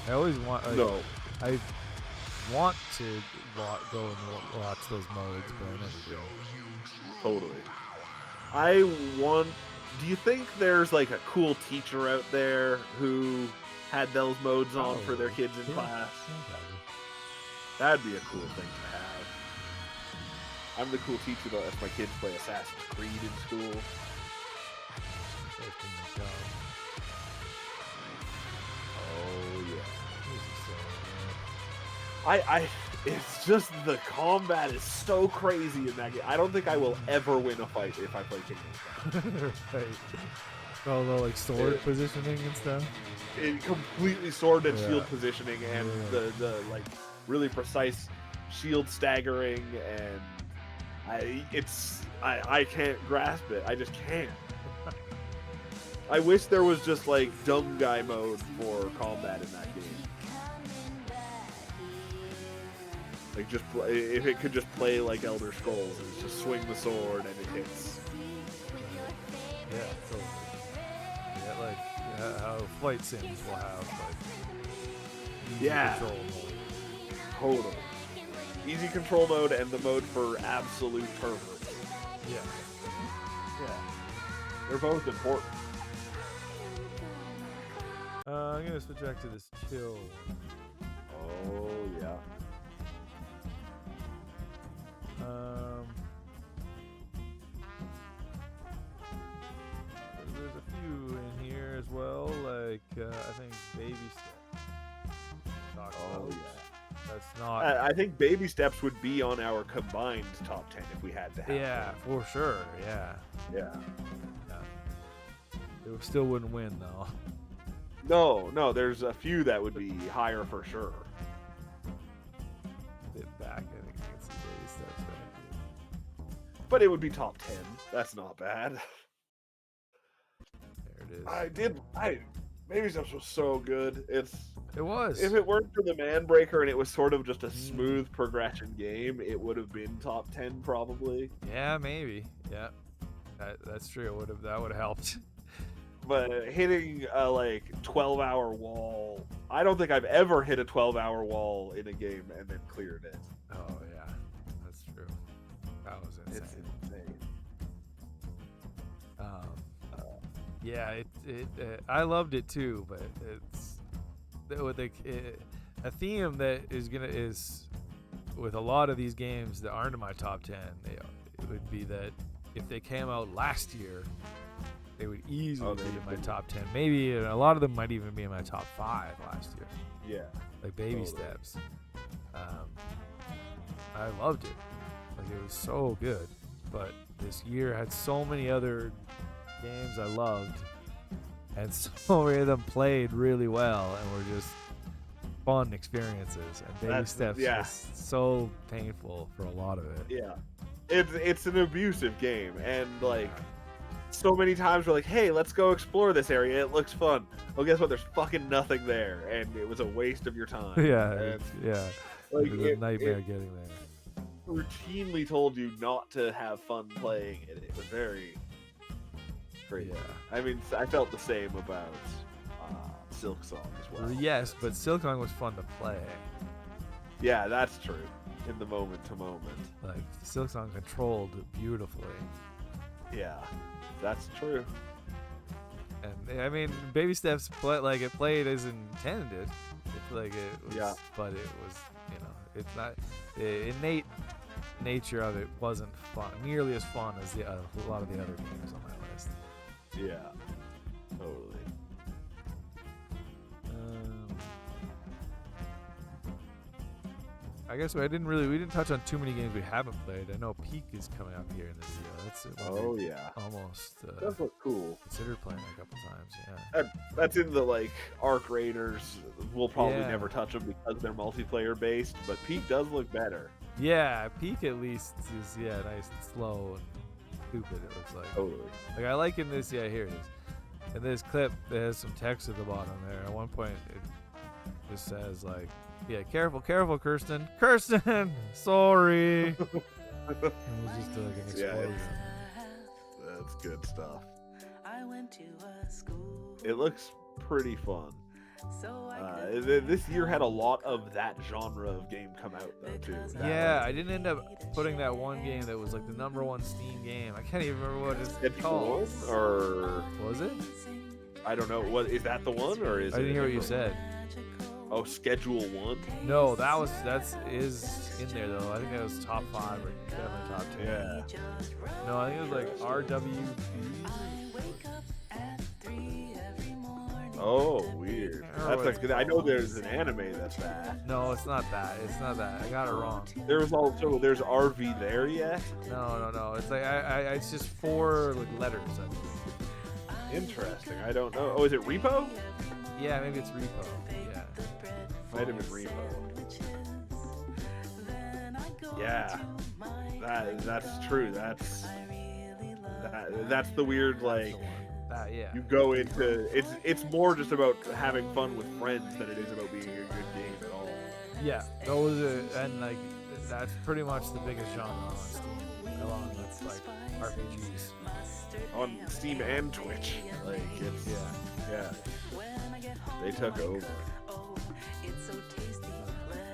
I always want... Like, no. I want to go and watch those modes, but I never do. Totally. Do you think there's like a cool teacher out there who had those modes on for their kids in class? That'd be a cool thing to have. I'm the cool teacher that lets my kids play Assassin's Creed in school. Oh yeah. It's just the combat is so crazy in that game. I don't think I will ever win a fight if I play Kingdom Come. Right. All the like sword positioning and stuff. Completely sword and shield positioning, and the like really precise shield staggering, and I can't grasp it. I just can't. I wish there was just like dumb guy mode for combat in that game. Like if it could just play like Elder Scrolls, and it's just swing the sword and it hits. Yeah, totally. Yeah, like how flight sims will have like easy control mode. Totally. Easy control mode and the mode for absolute pervert. Yeah. They're both important. I'm gonna switch back to this chill. Oh yeah. There's a few in here as well, like I think Baby Steps. That's not. I think Baby Steps would be on our combined top 10 if we had to have. Yeah, them. for sure. Yeah. It still wouldn't win though. No, there's a few that would be higher for sure. Bit back, I think you can see Baby Steps right. But it would be top 10. That's not bad. There it is. Baby Steps was so good. It was. If it weren't for the Man Breaker and it was sort of just a smooth progression game, it would have been top 10 probably. Yeah, maybe. Yeah, that's true. That would have helped. But hitting a like 12-hour wall, I don't think I've ever hit a 12-hour wall in a game and then cleared it. Oh yeah, that's true. That was insane. It's insane. Yeah, I loved it too, but it's a theme that is with a lot of these games that aren't in my top 10. It would be that if they came out last year, they would easily be in my top 10. Maybe a lot of them might even be in my top 5 last year. Yeah, like Baby Steps. I loved it. Like it was so good. But this year had so many other games I loved, and so many of them played really well and were just fun experiences. And Baby Steps was so painful for a lot of it. Yeah, it's an abusive game, and like so many times we're like, hey, let's go explore this area. It looks fun. Well, guess what? There's fucking nothing there, and it was a waste of your time. Yeah, Like, it was a nightmare getting there. routinely told you not to have fun playing it. It was very crazy. Yeah. I mean, I felt the same about Silk Song as well. Yes, but Silkong was fun to play. Yeah, that's true. In the moment to moment. Like Silksong controlled beautifully. Yeah, that's true. And I mean, Baby Steps it played as intended. It's like it was, Yeah. But it was, it's not the innate nature of it wasn't fun, nearly as fun as a lot of the other games on my list. Yeah, totally. I guess we didn't touch on too many games we haven't played. I know Peak is coming up here in this year. That's Oh yeah, almost that looks cool. considered playing a couple times. Yeah, That's in the like Arc Raiders. We'll probably Yeah. never touch them because they're multiplayer based, but Peak does look better. yeah. Peak at least is nice and slow and stupid. It looks like. Totally. Like I like in this. Yeah, here it is. In this clip, there's some text at the bottom there. At one point, it just says like, "Yeah, careful, Kirsten, sorry." It was just like an explosion. That's good stuff. It looks pretty fun. This year had a lot of that genre of game come out though too. Yeah, I didn't end up putting that one game that was like the #1 Steam game. I can't even remember what it's called. Or Was it? I don't know. What is that the one or is I didn't it hear what you different? said. Oh, Schedule 1. No, that's in there though. I think that was top 5 or definitely top 10. Yeah. No, I think it was like RWB. Oh, weird. I know there's an anime that's that. No, it's not that. I got it wrong. There's RV there yet. No. It's like it's just 4 like letters. I think. Interesting. I don't know. Oh, is it Repo? Yeah, maybe it's Repo. Yeah. Might have been Repo. Yeah. That's true. That's the weird like. Yeah. You go into it's more just about having fun with friends than it is about being a good game at all. Yeah, and like that's pretty much the biggest genre on Steam, along with like RPGs. On Steam and Twitch, like it's yeah. They took over,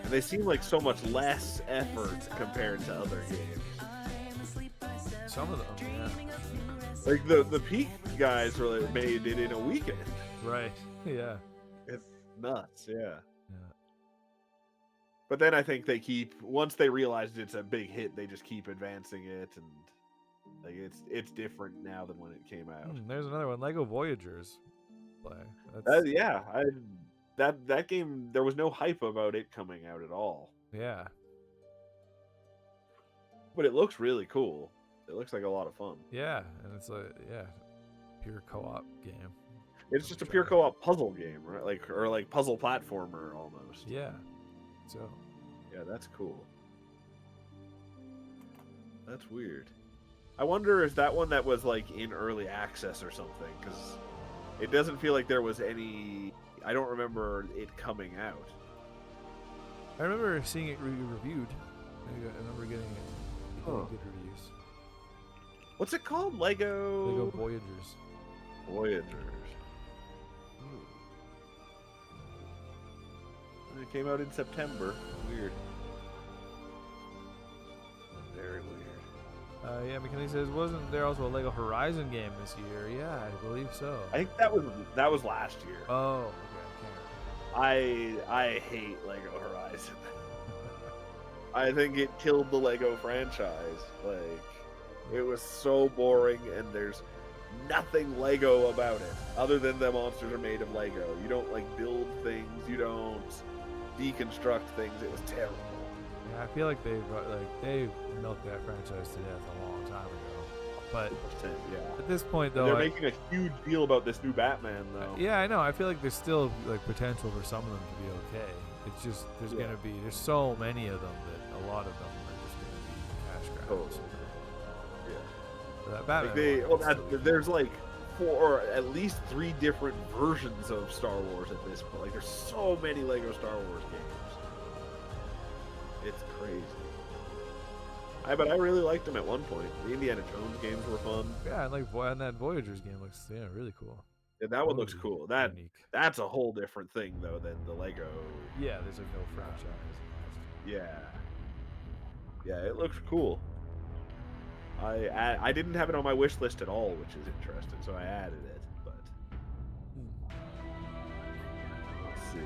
and they seem like so much less effort compared to other games. Some of them, yeah. Like the Peak guys made it in a weekend. Right. Yeah. It's nuts. Yeah. Yeah. But then I think once they realized it's a big hit, they just keep advancing it, and like it's different now than when it came out. There's another one, Lego Voyagers. Play. That game, there was no hype about it coming out at all. Yeah. But it looks really cool. It looks like a lot of fun. Yeah, and it's pure co-op game. It's just a pure co-op puzzle game, right? Or puzzle platformer almost. Yeah. So. Yeah, that's cool. That's weird. I wonder if that one that was like in early access or something, because it doesn't feel like there was any. I don't remember it coming out. I remember seeing it reviewed. I remember getting it. Good reviews. What's it called? Lego Voyagers. Voyagers. It came out in September. Weird. Very weird. Yeah, McKinney says, wasn't there also a Lego Horizon game this year? Yeah, I believe so. I think that was last year. Oh, okay. I hate Lego Horizon. I think it killed the Lego franchise. Like, it was so boring, and there's nothing Lego about it, other than the monsters are made of Lego. You don't like build things. You don't deconstruct things. It was terrible. Yeah, I feel like they milked that franchise to death a long time ago. But yeah. At this point, though, they're making a huge deal about this new Batman, though. Yeah, I know. I feel like there's still like potential for some of them to be okay. It's just there's so many of them that a lot of them are just gonna be cash grabs. Yeah. So that Batman. There's like 4 or at least 3 different versions of Star Wars at this point. Like, there's so many Lego Star Wars games. It's crazy. But I really liked them at one point. The Indiana Jones games were fun. Yeah, and that Voyagers game looks really cool. And that one looks cool. Unique. That's a whole different thing though than the Lego. Yeah, there's like no franchise. Yeah, it looks cool. I didn't have it on my wish list at all, which is interesting, so I added it. But let's see.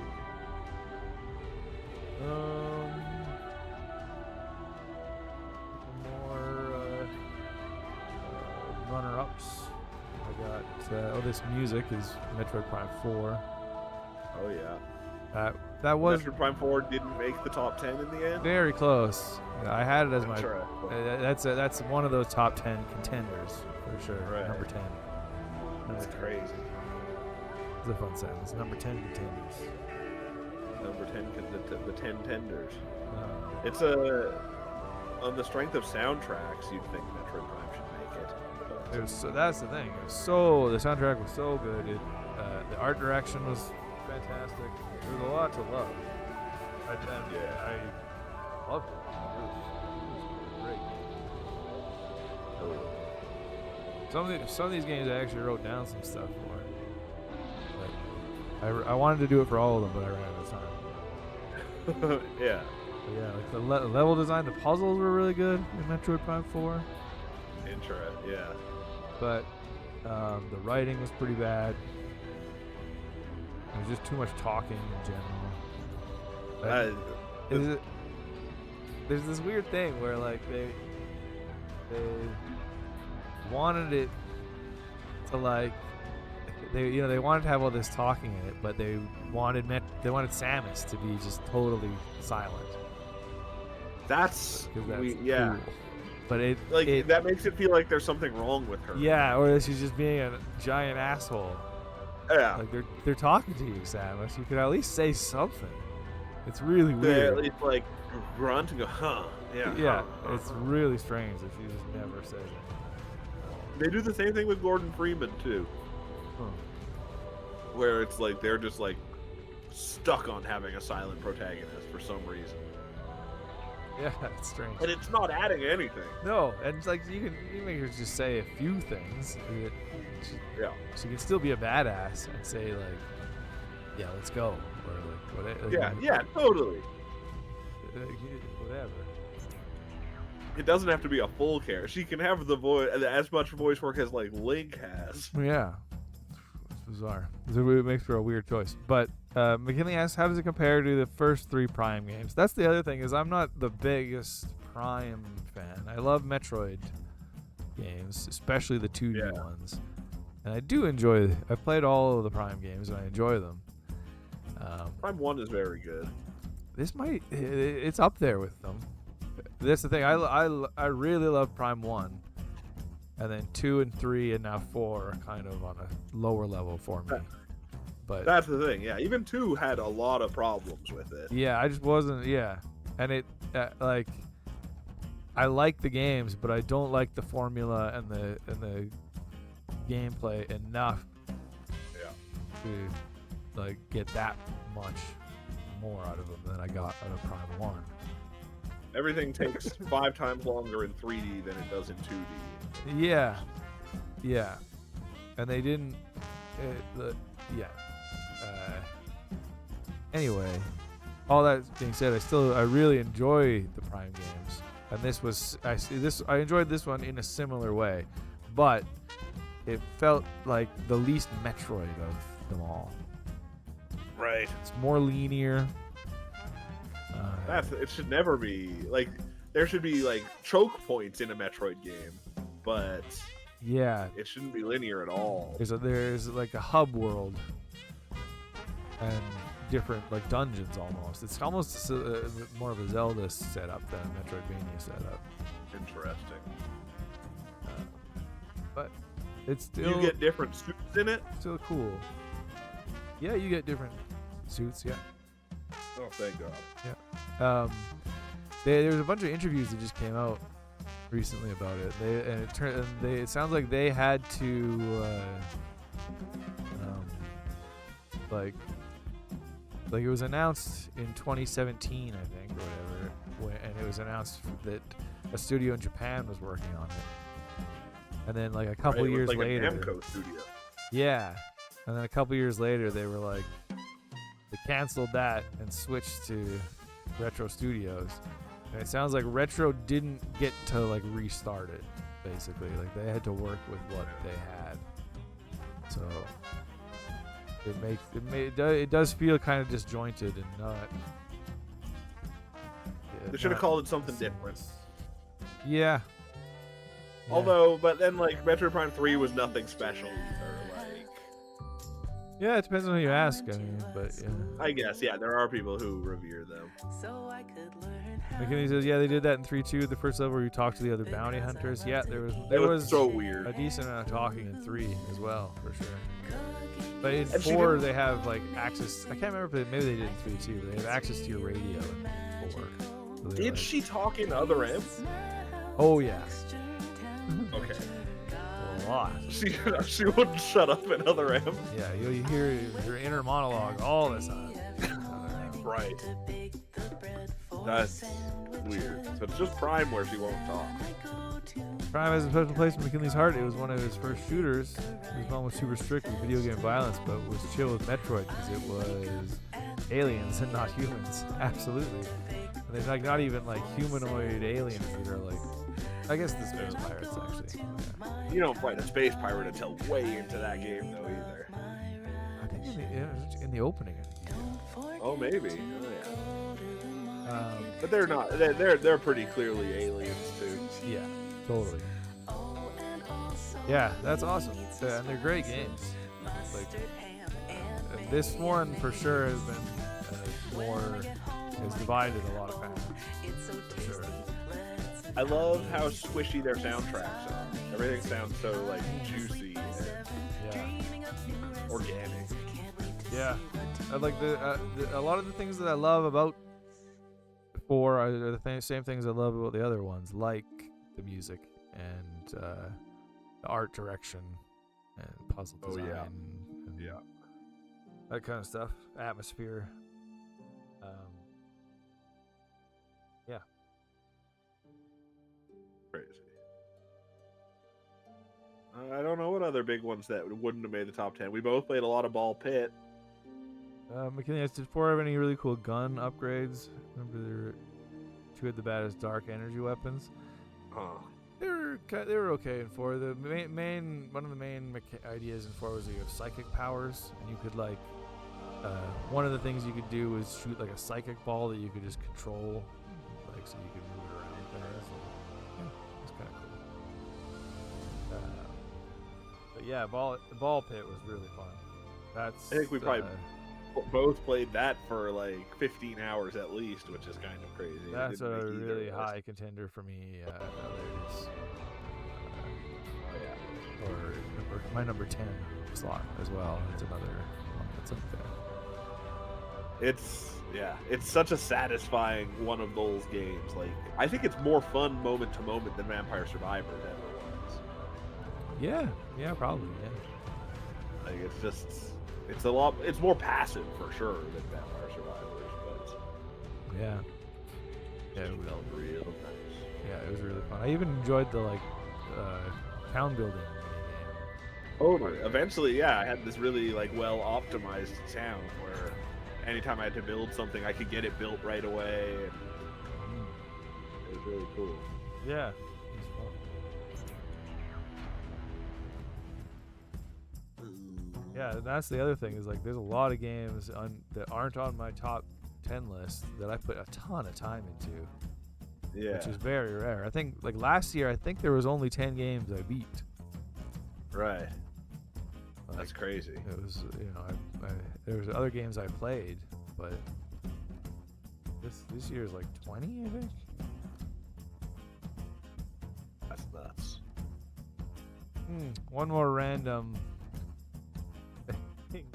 More runner-ups. I got this music is Metroid Prime 4. Oh yeah. That was Metroid Prime 4 didn't make the top 10 in the end. very close. Yeah, I had it as my. Sure. That's one of those top 10 contenders for sure. Right. Number 10. That's crazy. It's a fun sentence. Number 10 contenders. Number 10, the 10 tenders. Uh, It's on the strength of soundtracks, you'd think Metroid Prime should make it. But It was that's the thing. The soundtrack was so good. The art direction was fantastic. There was a lot to love. I loved it. It was great. Some of these games I actually wrote down some stuff for. But I wanted to do it for all of them, but I ran out of time. yeah. But yeah, like the level design, the puzzles were really good in Metroid Prime 4. Yeah. But the writing was pretty bad. There's just too much talking in general. There's this weird thing where like they wanted it to like they wanted to have all this talking in it, but they wanted Samus to be just totally silent. That's cool. But that makes it feel like there's something wrong with her. Yeah, or that she's just being a giant asshole. Yeah. Like they're talking to you, Samus. You could at least say something. It's really weird. They at least like grunt and go, huh? Yeah. Yeah, it's really strange that she just never says it. They do the same thing with Gordon Freeman too. Huh. Where it's like they're just like stuck on having a silent protagonist for some reason. Yeah, it's strange. And it's not adding anything. No, and it's like you can make her just say a few things. She can still be a badass and say like, "Yeah, let's go," or like whatever. Yeah, totally. Whatever. It doesn't have to be a full character. She can have the voice, as much voice work as like Link has. Yeah, it's bizarre. It makes for a weird choice. But McKinley asks, how does it compare to the first 3 Prime games? That's the other thing, is I'm not the biggest Prime fan. I love Metroid games, especially the 2D ones, and I do enjoy. I've played all of the Prime games and I enjoy them. Prime 1 is very good. It's up there with them. That's the thing. I really love Prime 1, and then 2 and 3 and now 4 are kind of on a lower level for me. But that's the thing. Yeah, even 2 had a lot of problems with it. Yeah, I just wasn't. Yeah, and it like I like the games, but I don't like the formula and the gameplay enough. Yeah. To like get that much more out of them than I got out of Prime 1. Everything takes 5 times longer in 3D than it does in 2D. Yeah, and they didn't. Anyway, all that being said, I really enjoy the Prime games, and I enjoyed this one in a similar way, but it felt like the least Metroid of them all. Right. It's more linear. It should never be like there should be like choke points in a Metroid game, but it shouldn't be linear at all. There's like a hub world and different like dungeons almost. It's almost more of a Zelda setup than a Metroidvania setup. Interesting. But it's still you get different suits in it. Still cool. Yeah, you get different suits. Yeah. Oh, thank God. Yeah. There's a bunch of interviews that just came out recently about it. It sounds like they had to like it was announced in 2017, I think, or whatever, and it was announced that a studio in Japan was working on it. And then like a couple Right, it was years like later, a Namco studio. yeah, and then a couple years later, they were like, they canceled that and switched to Retro Studios. And it sounds like Retro didn't get to like restart it. Basically, like they had to work with what they had. So it does feel kind of disjointed and not. They should have called it something different. Yeah. Although, but then like Metroid Prime 3 was nothing special either. Like, yeah, it depends on who you ask. I mean, but yeah. I guess there are people who revere them. McKinney says, yeah, they did that in 3-2. The first level where you talk to the other bounty hunters. Yeah, there It was so weird. a decent amount of talking in 3 as well, for sure. But in And 4, they have like access. I can't remember, but maybe they did in 3 too. They have access to your radio in 4. So Did she talk in other imps? Oh yeah. Okay. A lot. She wouldn't shut up in other amps. Yeah, you hear your inner monologue all the time. Right. That's weird. So it's just Prime where she won't talk. Prime has a special place in McKinley's heart. It was one of his first shooters. His mom was super strict with video game violence, but was chill with Metroid because it was aliens and not humans. Absolutely. And there's like not even like humanoid aliens that are like, I guess the space pirates actually. Yeah. You don't fight a space pirate until way into that game though either. I think in the opening. Oh maybe. Oh yeah. But they're not. They're pretty clearly aliens too. Yeah, totally. Yeah, that's awesome. And they're great games. Like this one for sure has been has divided a lot of fans. For sure. I love how squishy their soundtracks are. Everything sounds so like juicy and organic. Yeah, I like a lot of the things that I love about 4 are the same things I love about the other ones, like the music and the art direction and puzzle design. And that kind of stuff. Atmosphere. Yeah. Crazy. I don't know what other big ones that wouldn't have made the top 10. We both played a lot of Ball Pit. McKinney asked, did 4 have any really cool gun upgrades? Remember, 2 had the baddest dark energy weapons. They were okay in 4. The main one of the main ideas in 4 was that you have psychic powers, and you could like one of the things you could do was shoot like a psychic ball that you could just control, like so you could move it around there. So yeah, it's kind of cool. But yeah, the ball pit was really fun. I think we probably both played that for like 15 hours at least, which is kind of crazy. That's a really high contender for me. Or my number 10 slot as well. It's another one that's up there. It's such a satisfying one of those games. Like I think it's more fun moment to moment than Vampire Survivors ever was. Yeah, probably. Yeah. Like it's more passive for sure than Vampire Survivors, but it felt real nice. Yeah, it was really fun. I even enjoyed the town building game. Totally. Eventually, I had this really like well optimized town where anytime I had to build something, I could get it built right away. And it was really cool. Yeah, it was fun. Yeah, that's the other thing is like there's a lot of games that aren't on my top 10 list that I put a ton of time into. Yeah. Which is very rare. I think like last year, I think there was only 10 games I beat. Right. Like, that's crazy. It was, there was other games I played, but this year's like 20, I think. That's nuts. One more random thing.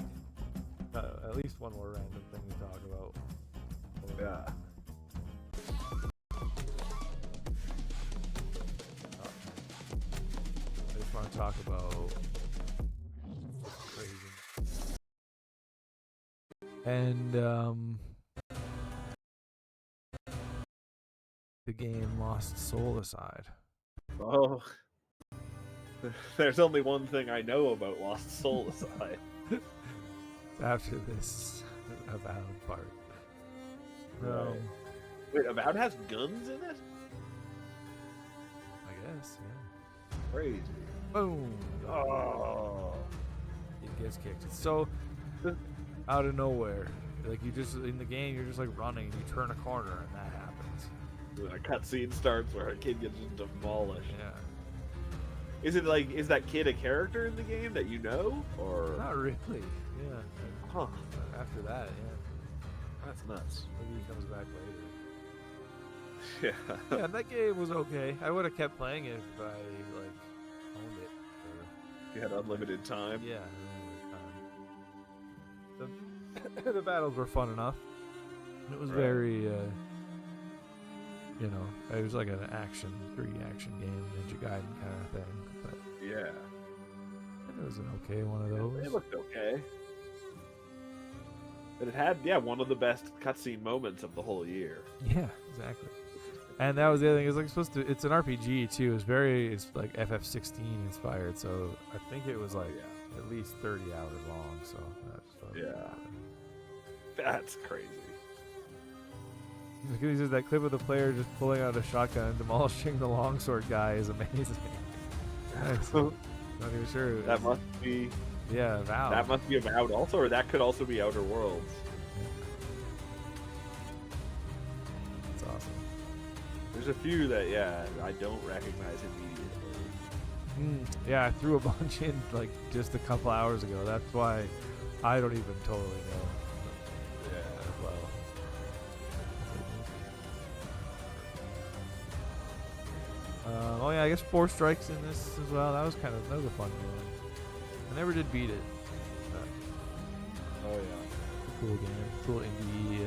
At least one more random thing to talk about. Yeah. I just want to talk about crazy. And the game Lost Soul aside. Oh, there's only one thing I know about Lost Soul aside. After this Avowed part. Right. Wait, Avowed has guns in it? I guess, yeah. Crazy. Boom. Oh. It gets kicked. It's so out of nowhere. Like you just in the game, you're just like running. You turn a corner, and that happens. A cutscene starts where a kid gets demolished. Yeah. Is that kid a character in the game that you know, or Not really. Yeah. huh? After that, yeah. That's nuts. Maybe he comes back later. Yeah. Yeah, that game was okay. I would have kept playing it if I like owned it. You had unlimited time. Yeah. The battles were fun enough. It was Right. very, it was like an action, 3D action game, Ninja Gaiden kind of thing. But Yeah. it was an okay one of those. It looked okay. But it had, one of the best cutscene moments of the whole year. Yeah, exactly. And that was the other thing. It's an RPG too. It's like FF16 inspired. So I think it was like at least 30 hours long. So that's That's crazy. Because there's that clip of the player just pulling out a shotgun and demolishing the longsword guy is amazing. Not even sure. That must be Avowed. That must be Avowed also, or that could also be Outer Worlds. That's awesome. There's a few that I don't recognize immediately. Yeah, I threw a bunch in like just a couple hours ago. That's why I don't even totally know. Yeah. Well. I guess 4 strikes in this as well. That was a fun game. I never did beat it. Oh yeah. Cool game. Cool indie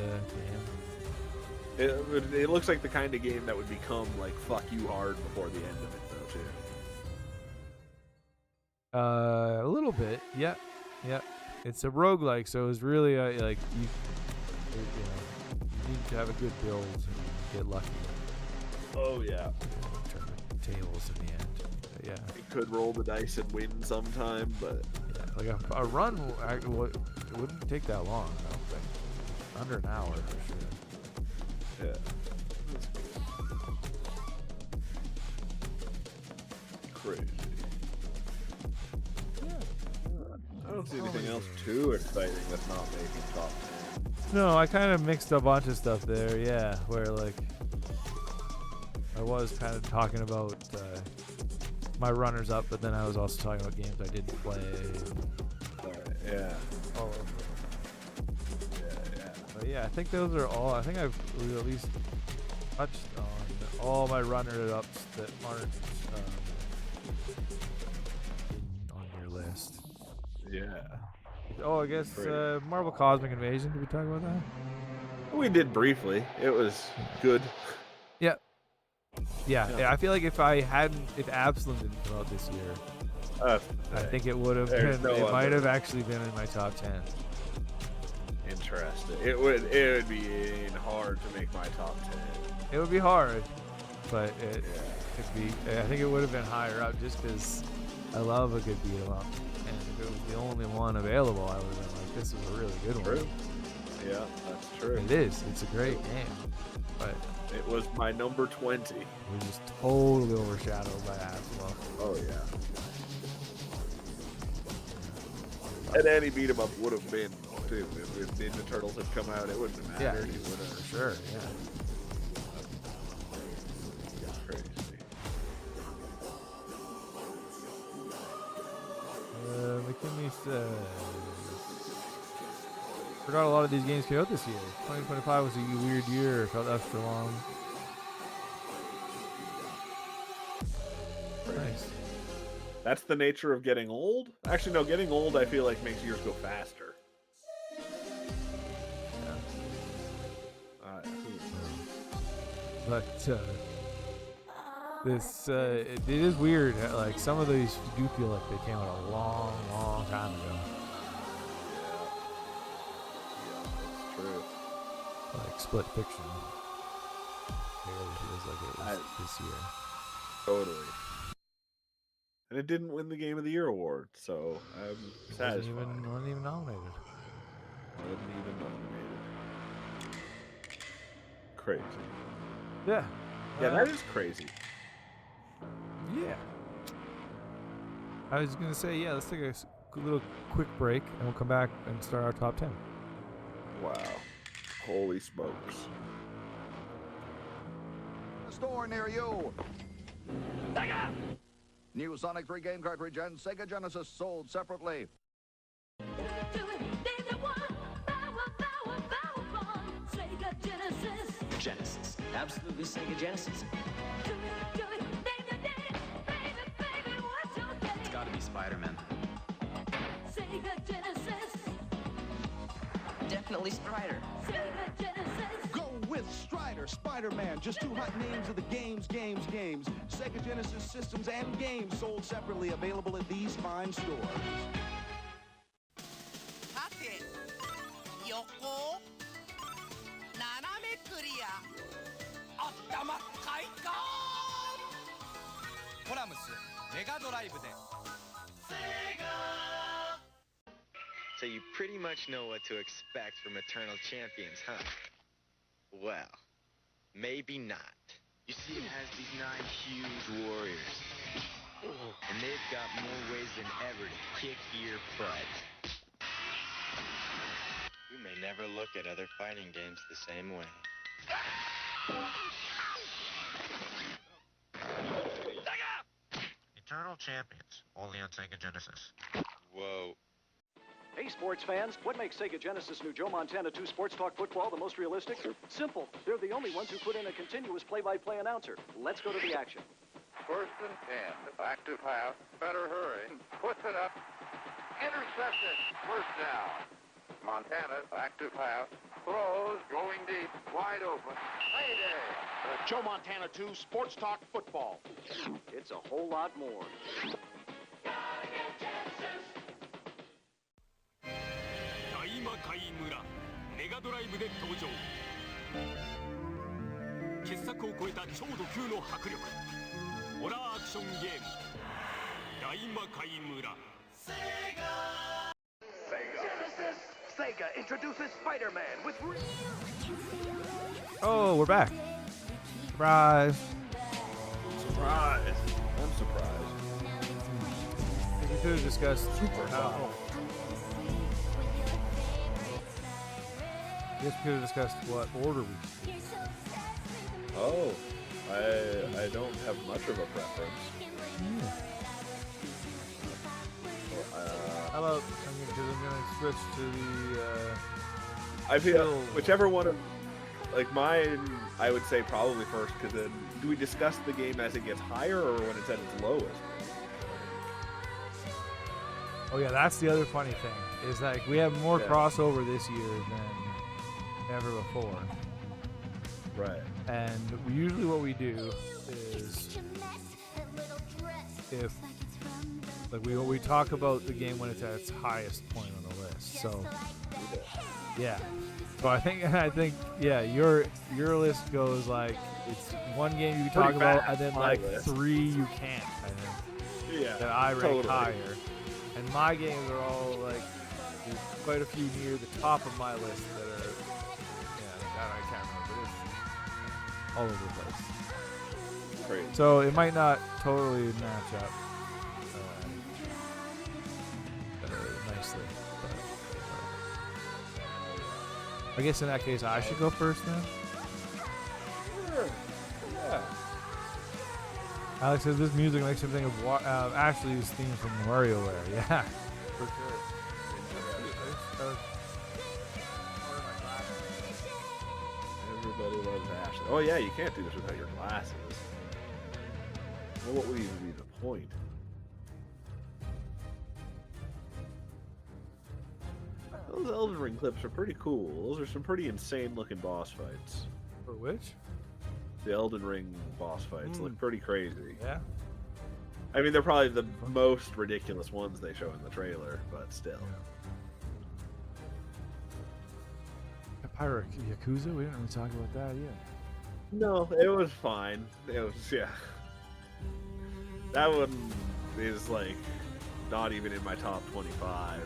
game. It looks like the kind of game that would become like fuck you hard before the end of it though too. A little bit. Yeah. It's a roguelike, so it's really like you need to have a good build and get lucky. Oh yeah. Turn the tables in the end. But yeah. You could roll the dice and win sometime, but Like a run it wouldn't take that long, I don't think. Under an hour for sure. yeah. Crazy. I don't see anything else too exciting that's not making top 10. No, I kind of mixed a bunch of stuff there, yeah, where like I was kind of talking about my runners up, but then I was also talking about games I didn't play. Yeah. All over. Yeah. But yeah, I think those are all. I think I've at least touched on all my runner-ups that aren't on your list. Yeah. Oh, I guess Marvel Cosmic Invasion. Did we talk about that? We did briefly. It was good. Yeah. I feel like if Absalom didn't come out this year, I think it would have been. It might have actually been in my top 10. Interesting. It would be hard to make my top 10. It would be hard, but it could be. I think it would have been higher up just because I love a good beat 'em up, and if it was the only one available, I would have been like, "This is a really good one." Yeah, that's true. It is. It's a great game, but it was my number 20. It was just totally overshadowed by Absalom. Oh yeah. And any beat 'em up would have been too. If Ninja Turtles had come out, it wouldn't have mattered. Yeah, for sure. Yeah. Crazy. McKinley says, forgot a lot of these games came out this year. 2025 was a weird year. Felt extra long. Nice. That's the nature of getting old. Actually, no, getting old I feel like makes years go faster. But it is weird. Like some of these do feel like they came out a long, long time ago. Yeah, that's true. Like Split Fiction. totally feels like it was this year. Totally. And it didn't win the Game of the Year award, so I'm satisfied. Wasn't even nominated. Wasn't even nominated. Crazy. Yeah. Yeah, that is crazy. Yeah. I was gonna say, yeah, let's take a little quick break, and we'll come back and start our top 10. Wow. Holy smokes. A store near you. Sega! New Sonic 3 game cartridge and Sega Genesis sold separately. Genesis. Absolutely Sega Genesis. It's gotta be Spider-Man. Sega Genesis. Definitely Strider. Sega Genesis. Go with Strider, Spider-Man, just two hot names of the games. Sega Genesis systems and games sold separately, available at these fine stores. 縦横斜めクリア頭開花コラムスメガドライブで So you pretty much know what to expect from Eternal Champions, huh? Well, maybe not. You see, it has these 9 huge warriors. And they've got more ways than ever to kick your butt. You may never look at other fighting games the same way. Eternal Champions, only on Sega Genesis. Whoa. Hey, sports fans, what makes Sega Genesis New Joe Montana 2 Sports Talk Football the most realistic? Simple. They're the only ones who put in a continuous play-by-play announcer. Let's go to the action. First and 10. Active half. Better hurry. Puts it up. Intercepted. First down. Montana, active half. Throws. Going deep. Wide open. Payday. Joe Montana 2 Sports Talk Football. It's a whole lot more. 大魔界村メガドライブで登場傑作を超えた超ド級の迫力ホラーアクションゲーム大魔界村 Sega introduces Spider-Man with... Oh, we're back. Surprise. Surprise. I'm surprised. I think we could have discussed Super how. I guess we could have discussed what order we should. Oh, I don't have much of a preference. How about, because I'm going to switch to the, I feel whichever one of, like mine, I would say probably first, because then do we discuss the game as it gets higher or when it's at its lowest? oh yeah, that's the other funny thing, is like we have more crossover this year than ever before. Right. And usually what we do is, if like we talk about the game when it's at its highest point on the list. So yeah. So I think yeah, your list goes like it's one game you can talk about and then like three you can't. I think. Yeah. That I rank higher. And my games are all like there's quite a few near the top of my list that are I can't remember. It's all over the place. Great. So it might not totally match up nicely. But, I guess in that case, I should go first then. Sure. Yeah. Alex says this music makes him think of Ashley's theme from WarioWare. Yeah, for sure. Everybody loves Ashley. Oh yeah, you can't do this without your glasses. Well, what would even be the point? Those Elden Ring clips are pretty cool. Those are some pretty insane looking boss fights. For which? The Elden Ring boss fights look pretty crazy. Yeah. I mean, they're probably the most ridiculous ones they show in the trailer, but still. Pirate Yakuza? We didn't really talk about that yet. No, it was fine. It was, yeah. That one is like not even in my top 25.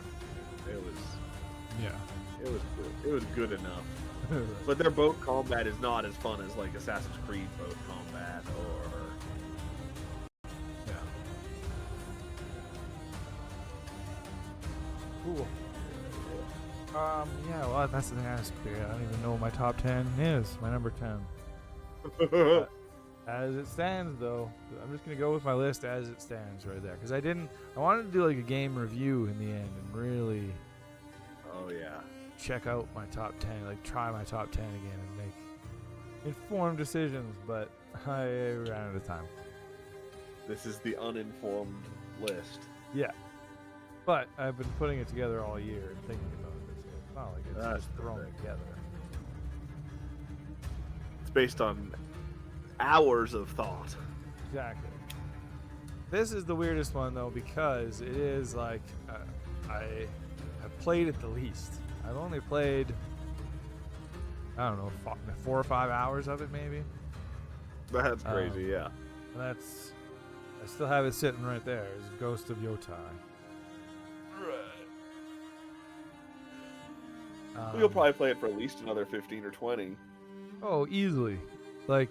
It was, Yeah. it was good. It was good enough. But their boat combat is not as fun as like Assassin's Creed boat combat or. Yeah. Cool. Yeah, well, that's the thing I I don't even know what my top 10 is. My number 10. As it stands, though, I'm just gonna go with my list as it stands right there, because I wanted to do like a game review in the end and really Oh yeah. check out my top 10, like try my top 10 again and make informed decisions, but I ran out of time. This is the uninformed list. Yeah, but I've been putting it together all year and thinking about it, so it's not like it's That's just thrown perfect. together. It's based on hours of thought. Exactly. This is the weirdest one though, because it is like I have played it the least. I've only played, I don't know, 4 or 5 hours of it maybe. That's crazy, yeah. And I still have it sitting right there. It's Ghost of Yotai. You'll probably play it for at least another 15 or 20. Oh, easily. Like,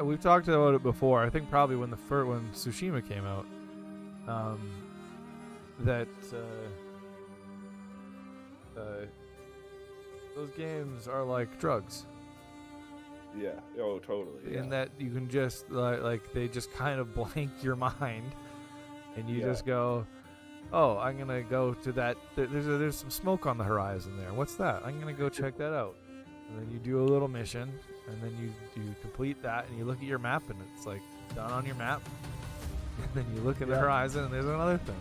we've talked about it before. I think probably when when Tsushima came out, that those games are like drugs. Yeah. Oh, totally. In that you can just like they just kind of blank your mind, and you just go, "Oh, I'm gonna go to that. There's some smoke on the horizon there. What's that? I'm gonna go check that out." And then you do a little mission, and then you complete that, and you look at your map, and it's like done on your map. And then you look at the horizon, and there's another thing,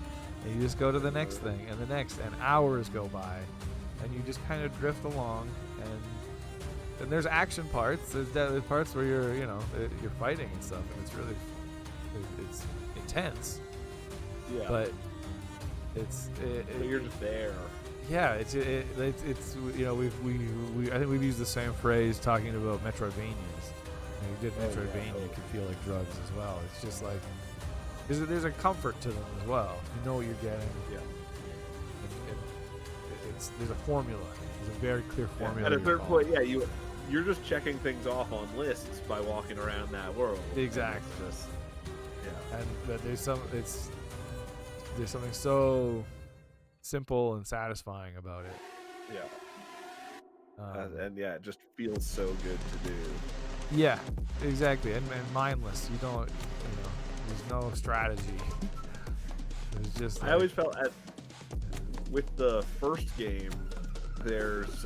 and you just go to the next thing, and the next, and hours go by, and you just kind of drift along, and there's action parts. There's parts where you're fighting and stuff, and it's really it's intense. Yeah. But it's you're just there. Yeah, it's we I think we've used the same phrase talking about Metroidvanias. When you did Metroidvania, you could feel like drugs as well. It's just like there's a comfort to them as well. You know what you're getting. Yeah. There's a formula. There's a very clear formula. At a certain point, you're just checking things off on lists by walking around that world. Exactly. Just, And that there's something so simple and satisfying about it. Yeah. And yeah, it just feels so good to do. Yeah, exactly. And mindless. You don't, there's no strategy. It's just. I always felt with the first game,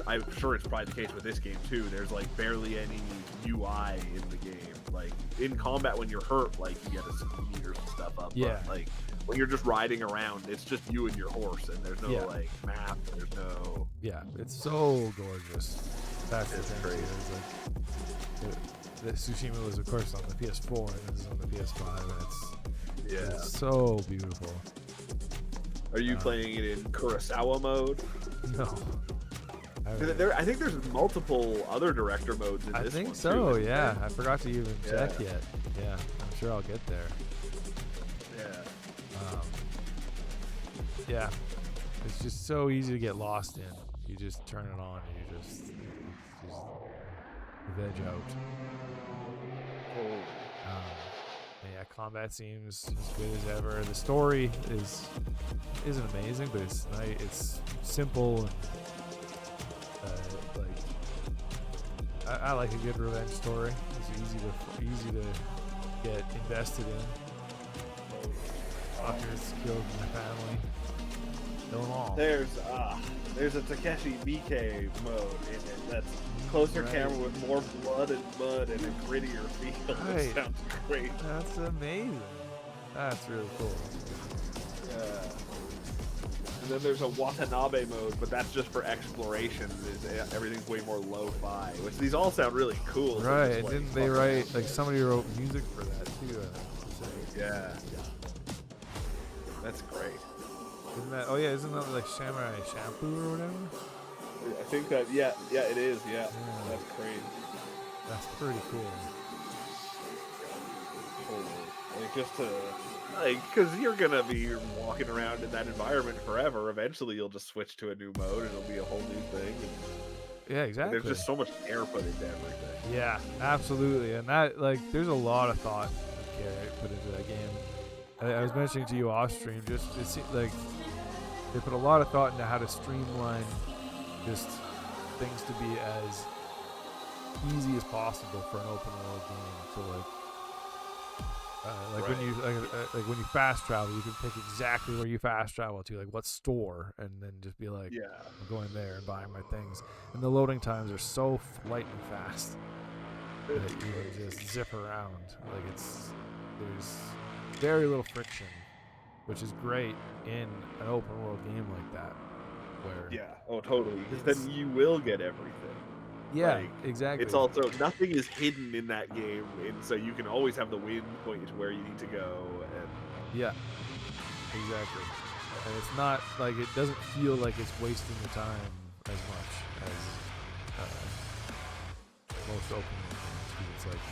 I'm sure it's probably the case with this game too. There's like barely any UI in the game. Like in combat, when you're hurt, like you get meters and stuff up. Yeah. But, like when you're just riding around, it's just you and your horse, and there's no like map. There's no. Yeah, it's so gorgeous. That's the thing. Crazy. The Tsushima was, of course, on the PS4, and this is on the PS5, and it's so beautiful. Are you playing it in Kurosawa mode? No. I think there's multiple other director modes in this one. I think so, too, yeah. I forgot to even check Yeah. yet. Yeah, I'm sure I'll get there. Yeah. Yeah. It's just so easy to get lost in. You just turn it on and you just veg out. Yeah, combat seems as good as ever. The story isn't amazing, but it's nice. It's simple and I like a good revenge story. It's easy to get invested in. Fuckers killed my family. Kill them all. There's a Takeshi Miike mode in it that's closer camera with more blood and mud and a grittier feel. Right. It sounds great. That's amazing. That's really cool. And then there's a Watanabe mode, but that's just for exploration. Everything's way more lo-fi, which these all sound really cool. Right, So and just, didn't they write, like somebody wrote music for that too? Yeah. That's great. Isn't that like Samurai Shampoo or whatever? I think that, yeah, it is, yeah. That's great. That's pretty cool. Like just to, like, because you're gonna be walking around in that environment forever. Eventually, you'll just switch to a new mode, and it'll be a whole new thing. Yeah, exactly. There's just so much care put into everything. Yeah, absolutely. And that, like, there's a lot of thought and care put into that game. I was mentioning to you off stream, just it seems like they put a lot of thought into how to streamline just things to be as easy as possible for an open world game. So like when you like when you fast travel, you can pick exactly where you fast travel to, like what store, and then just be like, Yeah. I'm going there and buying my things. And the loading times are so lightning fast that you can just zip around. Like there's very little friction, which is great in an open world game like that. Where Yeah. Oh, totally. Because then you will get everything. Yeah, Like, exactly. It's also nothing is hidden in that game, and so you can always have the wind point you to where you need to go. And yeah, exactly. And it's not like it doesn't feel like it's wasting your time as much as most open world games. It's like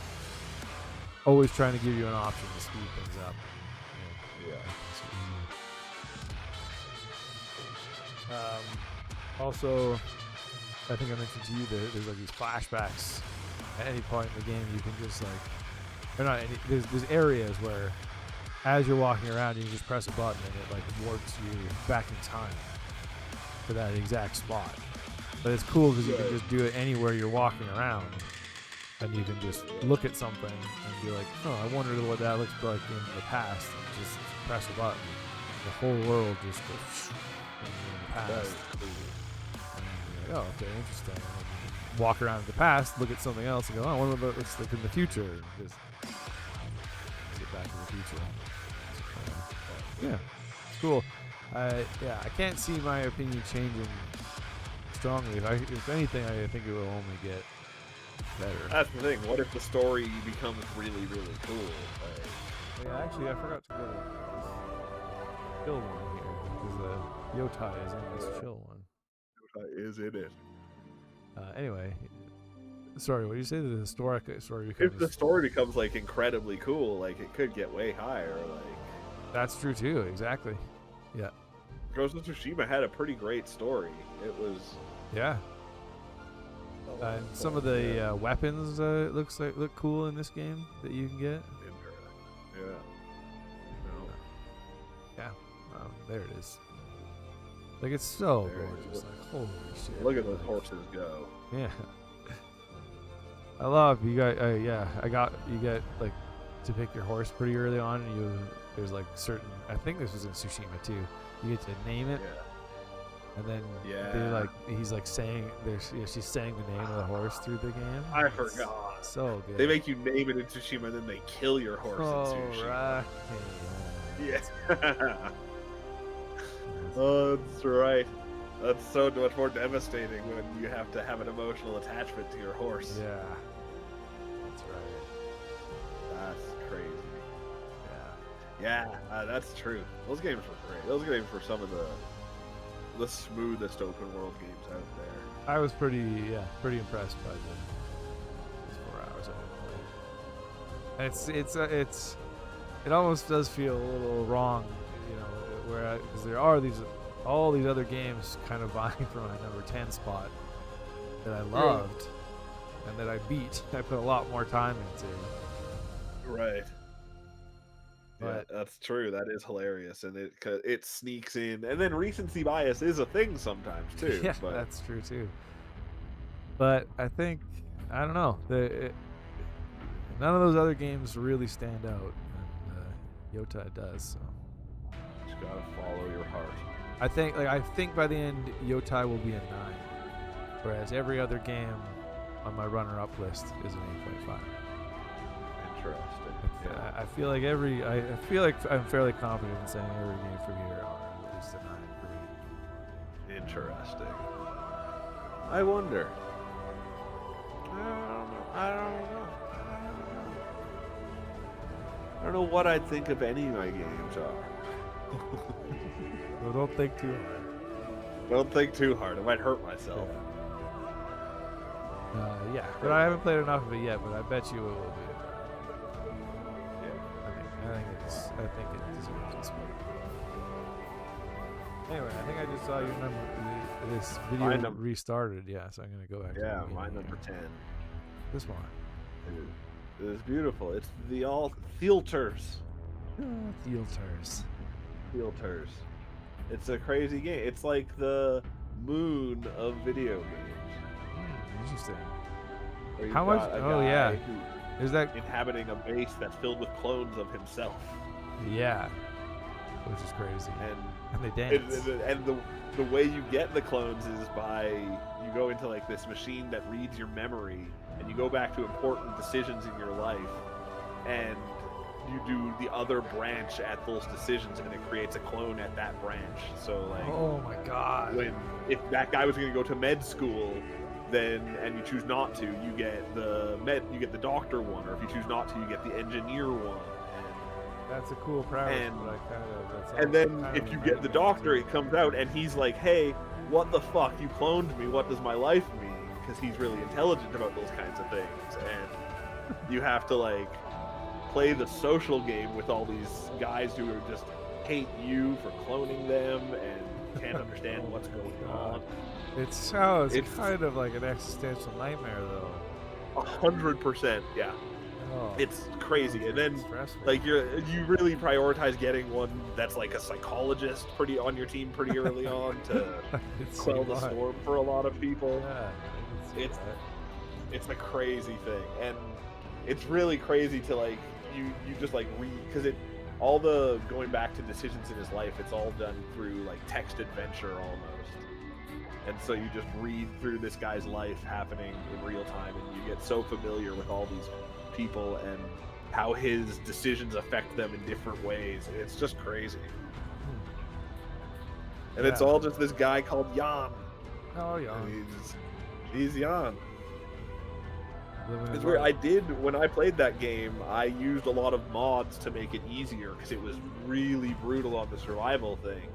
always trying to give you an option to speed things up. Also, I think I mentioned to you that there's like these flashbacks at any point in the game. You can just like, or not any, there's areas where as you're walking around, you can just press a button and it like warps you back in time to that exact spot. But it's cool because you can just do it anywhere you're walking around, and you can just look at something and be like, oh, I wonder what that looks like in the past, and just press a button. The whole world just goes in the past. Oh, okay, interesting. And walk around in the past, look at something else, and go, oh, I wonder what it looks like in the future. And just get back to the future. Yeah, it's cool. Yeah, I can't see my opinion changing strongly. If anything, I think it will only get better. That's the thing. What if the story becomes really, really cool? Yeah, actually, I forgot to go to this chill one here because Yotai is in this chill one. Is in it. Anyway, sorry, what did you say? The historic story If becomes... the story becomes like incredibly cool, like it could get way higher. Like that's true too. Exactly. Yeah. Ghost of Tsushima had a pretty great story. It was. Yeah. And some of the weapons look cool in this game that you can get. Yeah. Yeah. There it is. Like it's so gorgeous. Like holy shit. Look at those horses go. Yeah. I love you got you get like to pick your horse pretty early on, and there's like certain, I think this was in Tsushima too. You get to name it. Yeah. And then they like he's like saying she's saying the name of the horse through the game. I forgot. So good. They make you name it in Tsushima, and then they kill your horse in Tsushima. Right. Yeah. Oh, that's right. That's so much more devastating when you have to have an emotional attachment to your horse. Yeah. That's right. That's crazy. Yeah. Yeah, that's true. Those games were great. Those games were some of the smoothest open world games out there. I was pretty impressed by these 4 hours I played. And it almost does feel a little wrong, you know, because there are all these other games kind of vying for my number 10 spot that I loved and that I beat. I put a lot more time into. Right. But yeah, that's true. That is hilarious, and it sneaks in, and then recency bias is a thing sometimes too. Yeah, but that's true too. But I think I don't know. None of those other games really stand out, and Yotai does. So just gotta follow your heart. I think by the end, Yotai will be a 9, whereas every other game on my runner-up list is an 8.5. Interesting. Yeah. I feel like I'm fairly confident in saying every game from here on at least a 9 for me. Interesting. I wonder. I don't know what I'd think if any of my games are. Well, don't think too hard. Don't think too hard. I might hurt myself. Yeah, but I haven't played enough of it yet. But I bet you it will be. I think it deserves this one. Anyway, I think I just saw your number. This video restarted. Yeah, so I'm gonna go back. Yeah, to the my beginning number here. 10. This one. It is beautiful. It's the all filters. Filters. It's a crazy game. It's like the moon of video games. Interesting. Where you've How much? got a Oh yeah. guy who Is that? inhabiting a base that's filled with clones of himself. Yeah. Which is crazy. And they dance. And the way you get the clones is by you go into like this machine that reads your memory, and you go back to important decisions in your life, and you do the other branch at those decisions, and it creates a clone at that branch. So like, oh my god! If that guy was going to go to med school, then and you choose not to, you get the doctor one, or if you choose not to, you get the engineer one. That's a cool premise, And, but that's and then if you get the doctor, it comes out and he's like, "Hey, what the fuck? You cloned me. What does my life mean?" Because he's really intelligent about those kinds of things, and you have to like play the social game with all these guys who are just hate you for cloning them and can't understand what's going on. It sounds kind of like an existential nightmare, though. 100%, yeah. Oh, it's crazy, and then stressful. like you really prioritize getting one that's like a psychologist pretty on your team pretty early on to quell the storm for a lot of people. Yeah, it's a crazy thing, and it's really crazy to like you just like read because all the going back to decisions in his life, it's all done through like text adventure almost. And so you just read through this guy's life happening in real time, and you get so familiar with all these people and how his decisions affect them in different ways. It's just crazy. And it's all just this guy called Jan. Oh, Jan. He's Jan. It's weird. When I played that game, I used a lot of mods to make it easier because it was really brutal on the survival thing.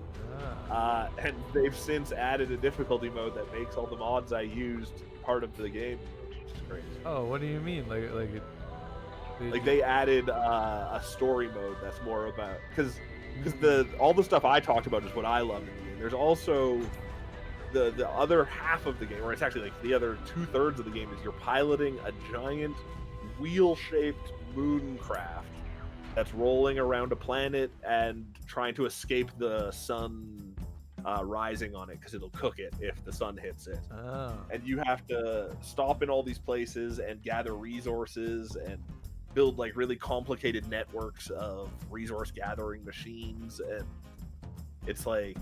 And they've since added a difficulty mode that makes all the mods I used part of the game, which is crazy. Oh, what do you mean? Like they added a story mode that's more about because all the stuff I talked about is what I love in the game. There's also the other half of the game, or it's actually like the other 2/3 of the game, is you're piloting a giant wheel-shaped moon craft that's rolling around a planet and trying to escape the sun rising on it because it'll cook it if the sun hits it. Oh. And you have to stop in all these places and gather resources and build like really complicated networks of resource gathering machines, and it's like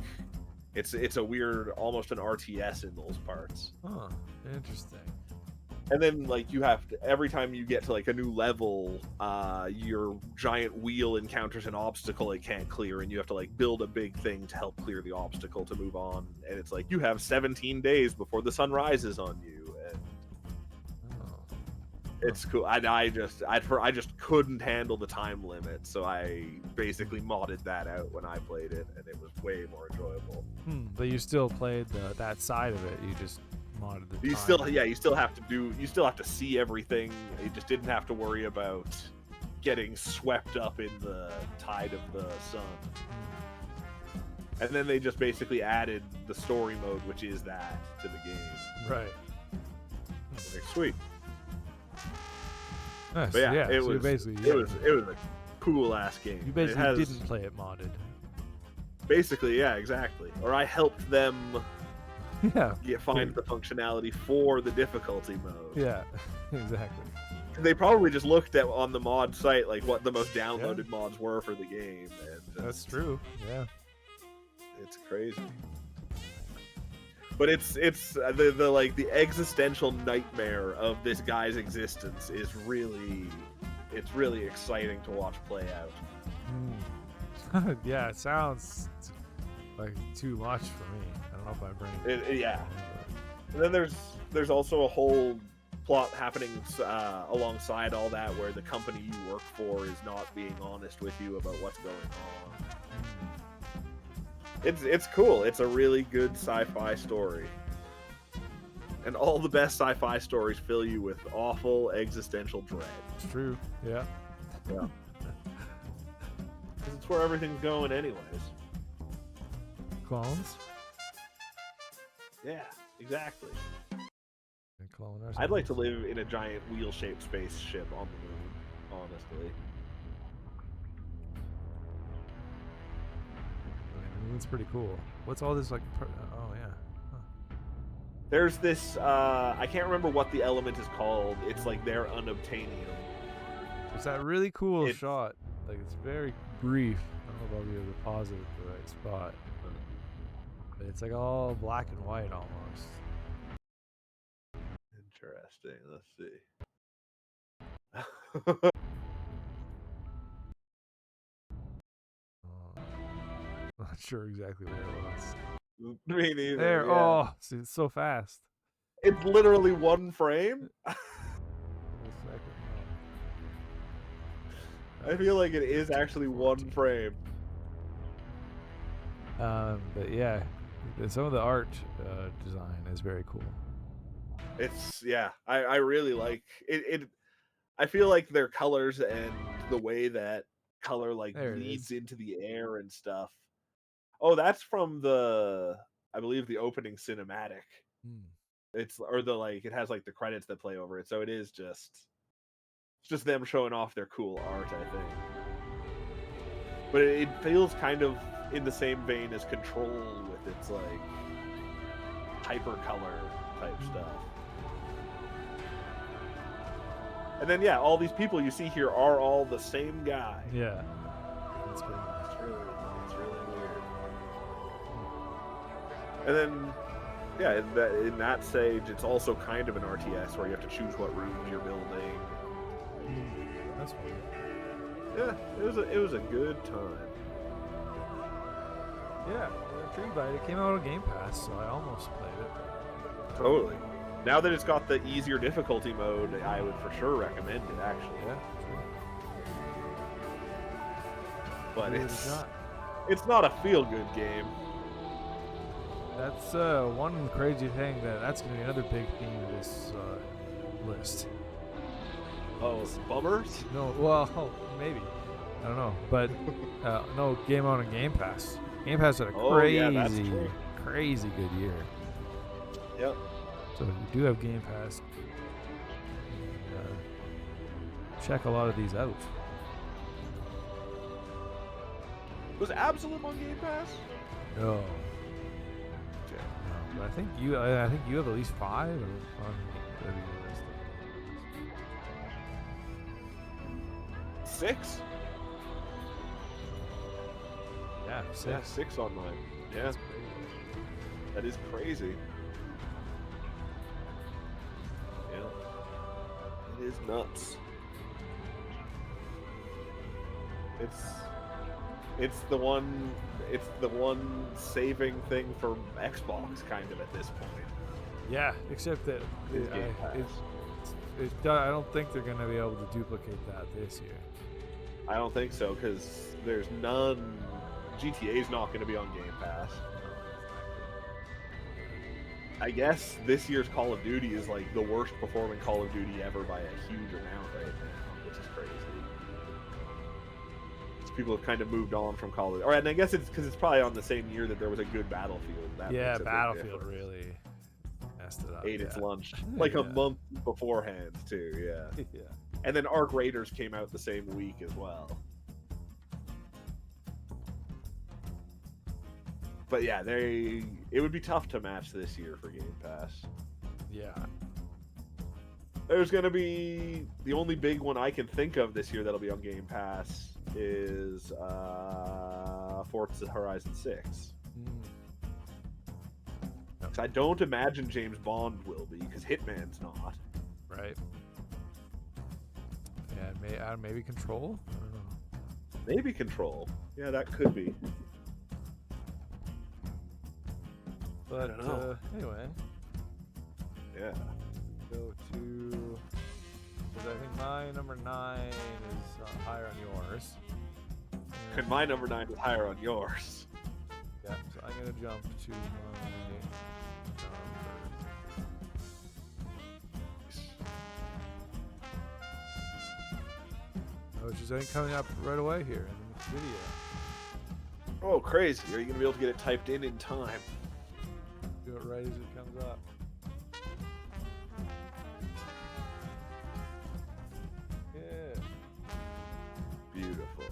it's a weird, almost an RTS in those parts. Huh, interesting. And then like you have to, every time you get to like a new level, your giant wheel encounters an obstacle it can't clear, and you have to like build a big thing to help clear the obstacle to move on. And it's like you have 17 days before the sun rises on you, and it's cool. I just couldn't handle the time limit, so I basically modded that out when I played it, and it was way more enjoyable. But you still played that side of it. You just modded the. You still have to see everything. You just didn't have to worry about getting swept up in the tide of the sun. And then they just basically added the story mode, which is that, to the game. Right. Like, sweet. Nice. But yeah, it so was basically it was a cool ass game. You basically didn't play it modded. Basically, yeah, exactly. Or I helped them find the functionality for the difficulty mode. Yeah, exactly. They probably just looked at on the mod site like what the most downloaded mods were for the game. And that's true. Yeah, it's crazy. But it's the existential nightmare of this guy's existence is really exciting to watch play out. Yeah, it sounds like too much for me. I don't know if my brain. Yeah. And then there's also a whole plot happening alongside all that, where the company you work for is not being honest with you about what's going on. It's cool. It's a really good sci-fi story. And all the best sci-fi stories fill you with awful existential dread. It's true. Yeah. Yeah. Because it's where everything's going anyways. Clones. Yeah, exactly. And clone I'd like to live in a giant wheel-shaped spaceship on the moon, honestly. It's pretty cool. What's all this like? Oh yeah. There's this, I can't remember what the element is called. It's like their unobtainium. It's that really cool shot. Like, it's very brief. I don't know if I'll be able to pause it at the right spot. But it's like all black and white almost. Interesting. Let's see. Not sure exactly where it was. Me neither. There. Yeah. Oh, it's so fast. It's literally one frame. I feel like it is actually one frame. But yeah, some of the art design is very cool. It's I really like it. I feel like their colors and the way that color like leads into the air and stuff. Oh, that's from I believe the opening cinematic. It's it has like the credits that play over it, so it's just them showing off their cool art, I think. But it feels kind of in the same vein as Control with its like hypercolor type stuff. And then all these people you see here are all the same guy. Yeah, that's pretty nice. It's really weird. And then in that stage, it's also kind of an RTS where you have to choose what rooms you're building. That's fun. Yeah, it was a good time. Yeah, I'm intrigued by it. It came out on Game Pass, so I almost played it. Totally. Now that it's got the easier difficulty mode, I would for sure recommend it, actually. Yeah. But it's not a feel-good game. That's one crazy thing that's going to be another big theme of this list. Oh, bummers? No, well, maybe. I don't know. But no, game on Game Pass. Game Pass had a crazy good year. Yep. So if you do have Game Pass, check a lot of these out. Was Absolute on Game Pass? No. Okay. No, but I think you have at least 5 on your list. 6? Yeah, 6. Yeah, 6 on mine. Yeah. That is crazy. Yeah. It is nuts. It's the one saving thing for Xbox kind of at this point. Yeah, except that I don't think they're going to be able to duplicate that this year. I don't think so, because there's none. GTA's not going to be on Game Pass. I guess this year's Call of Duty is like the worst performing Call of Duty ever by a huge amount right now, which is crazy. So people have kind of moved on from Call of Duty. All right, and I guess it's because it's probably on the same year that there was a good Battlefield. Yeah, Battlefield really messed it up. Ate its lunch like a month beforehand too. Yeah. Yeah. And then Arc Raiders came out the same week as well. But yeah, it would be tough to match this year for Game Pass. Yeah. There's going to be the only big one I can think of this year that'll be on Game Pass is Forza Horizon 6. I don't imagine James Bond will be, because Hitman's not. Right. Yeah, maybe Control? I don't know. Maybe Control. Yeah, that could be. But I don't know. Anyway. Yeah. Go to... Because I think my number 9 is higher on yours. And my number 9 is higher on yours. Yeah, so I'm going to jump to my number which is I think coming up right away here in the video. Oh, crazy! Are you gonna be able to get it typed in time? Do it right as it comes up. Yeah. Beautiful.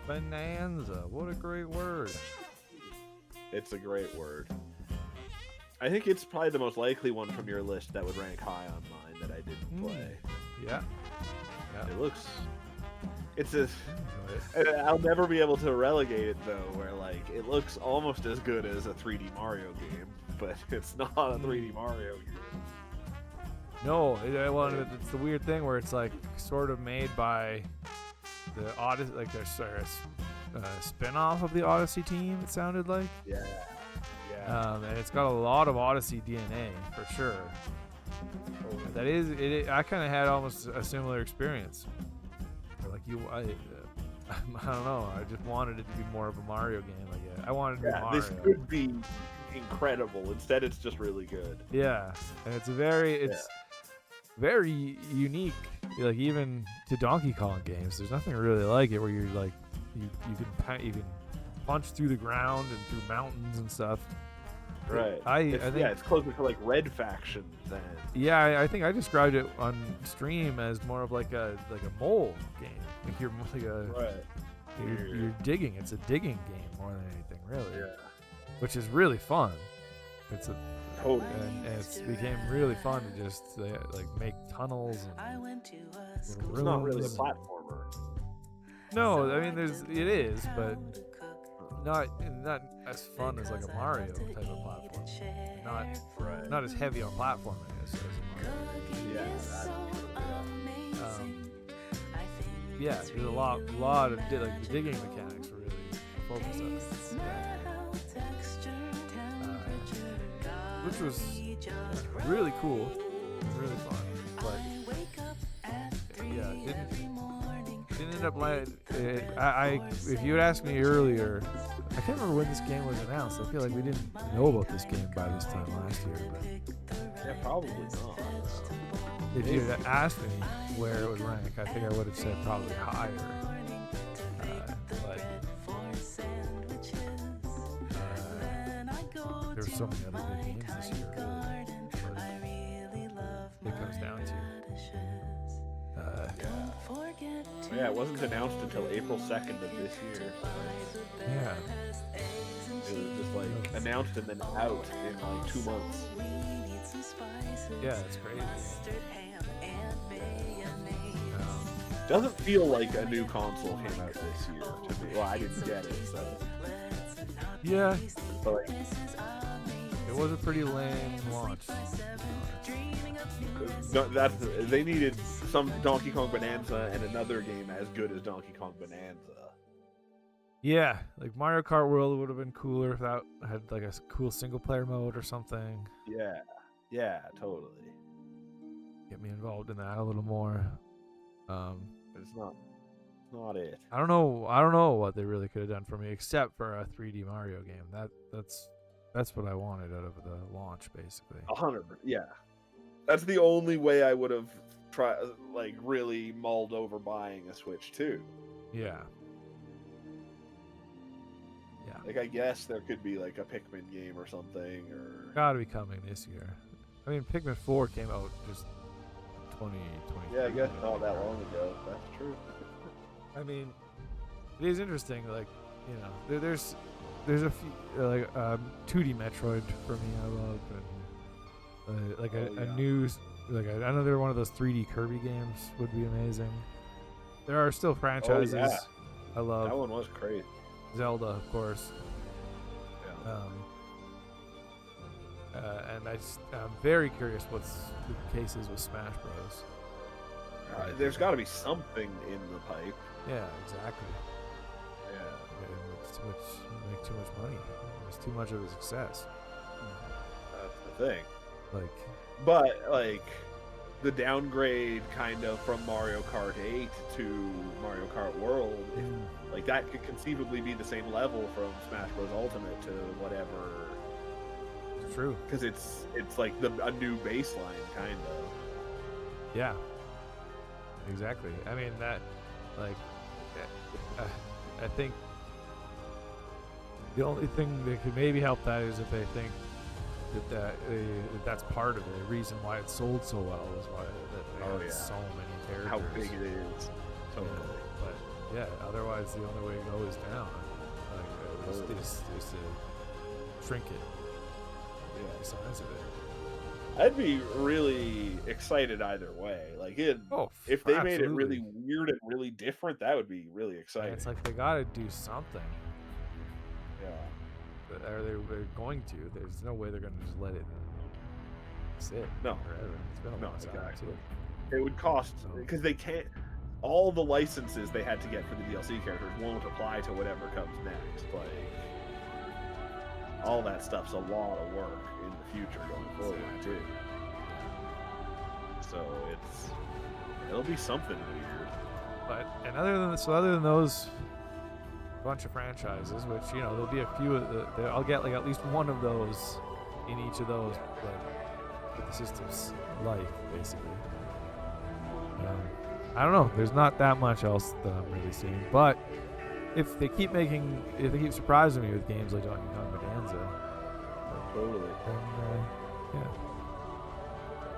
Bonanza. What a great word. It's a great word. I think it's probably the most likely one from your list that would rank high on mine that I didn't play. Yeah. It looks. It's a. I'll never be able to relegate it though, where like it looks almost as good as a 3D Mario game, but it's not a 3D Mario game. No, it's the weird thing where it's like sort of made by the Odyssey, like there's a spin-off of the Odyssey team. It sounded like. Yeah. And it's got a lot of Odyssey DNA for sure. That is it. I kind of had almost a similar experience. Like I don't know. I just wanted it to be more of a Mario game. I wanted to be Mario. This could be incredible. Instead, it's just really good. Yeah, and it's very unique. Like even to Donkey Kong games, there's nothing really like it where you're like you can punch through the ground and through mountains and stuff. Right. I think it's closer to like Red Faction than. Yeah, I think I described it on stream as more of like a mole game. Like you're like you're digging. It's a digging game more than anything, really. Yeah. Which is really fun. It's totally. And it's became really fun to just like make tunnels and it's not really a platformer. No, I mean it is, but not as fun as like a Mario type of platform. Not as heavy on platforming as a Mario. Yeah, there's a lot of the digging mechanics were really focused on it. Which was really cool, really fun, but yeah, didn't end up like if you had asked me earlier, I can't remember when this game was announced. I feel like we didn't know about this game by this time last year. But yeah, probably not. If you had asked me where it would rank, I think I would have said probably higher. But there were so many other good games this year. It comes down to. Yeah, it wasn't announced until April 2nd of this year. So yeah. It was just like announced and then out in like 2 months. Yeah, it's crazy. Doesn't feel like a new console came out this year to me. Well, I didn't get it, so. Yeah. But like, it was a pretty lame launch. They needed some Donkey Kong Bonanza and another game as good as Donkey Kong Bonanza. Yeah, like Mario Kart World would have been cooler if that had like a cool single player mode or something. Yeah, totally. Get me involved in that a little more. But it's not it. I don't know what they really could have done for me except for a 3D Mario game. That's what I wanted out of the launch, basically. 100%. Yeah, that's the only way I would have really mulled over buying a Switch 2. Yeah. Like, I guess there could be like a Pikmin game or something, or gotta be coming this year. I mean, Pikmin 4 came out just 2020. Yeah, I guess not that long ago. That's true. I mean, it is interesting. Like, you know, there's a few 2D Metroid for me I love, and a new another one of those 3D Kirby games would be amazing. There are still franchises I love. That one was crazy. Zelda, of course. Yeah. And I'm very curious what's the case is with Smash Bros. There's got to be something in the pipe. Yeah, exactly. Yeah. It's make too much money. It's too much of a success. That's the thing. Like, but the downgrade kind of from Mario Kart 8 to Mario Kart World, like that could conceivably be the same level from Smash Bros. Ultimate to whatever. It's true. Because it's like a new baseline, kind of. Yeah. exactly. I mean that, like, I think the only thing that could maybe help that is if they think that that's part of it. The reason why it sold so well is why that they had so many characters. How big it is. Totally. But yeah, otherwise the only way to go is down. Like is to shrink it. Yeah. The size of it. I'd be really excited either way. Like if they made it really weird and really different, that would be really exciting. Yeah, it's like they gotta do something. Yeah. But they're going to. There's no way they're gonna just let it sit forever. It's been a long time too. It would cost because they can't. All the licenses they had to get for the DLC characters won't apply to whatever comes next. Like all that stuff's a lot of work in the future going forward too. So it'll be something weird. But other than those bunch of franchises, which there'll be a few I'll get like at least one of those in each of those, like with the system's life basically. I don't know. There's not that much else that I'm really seeing, but if they keep surprising me with games like Donkey Kong Bonanza, totally.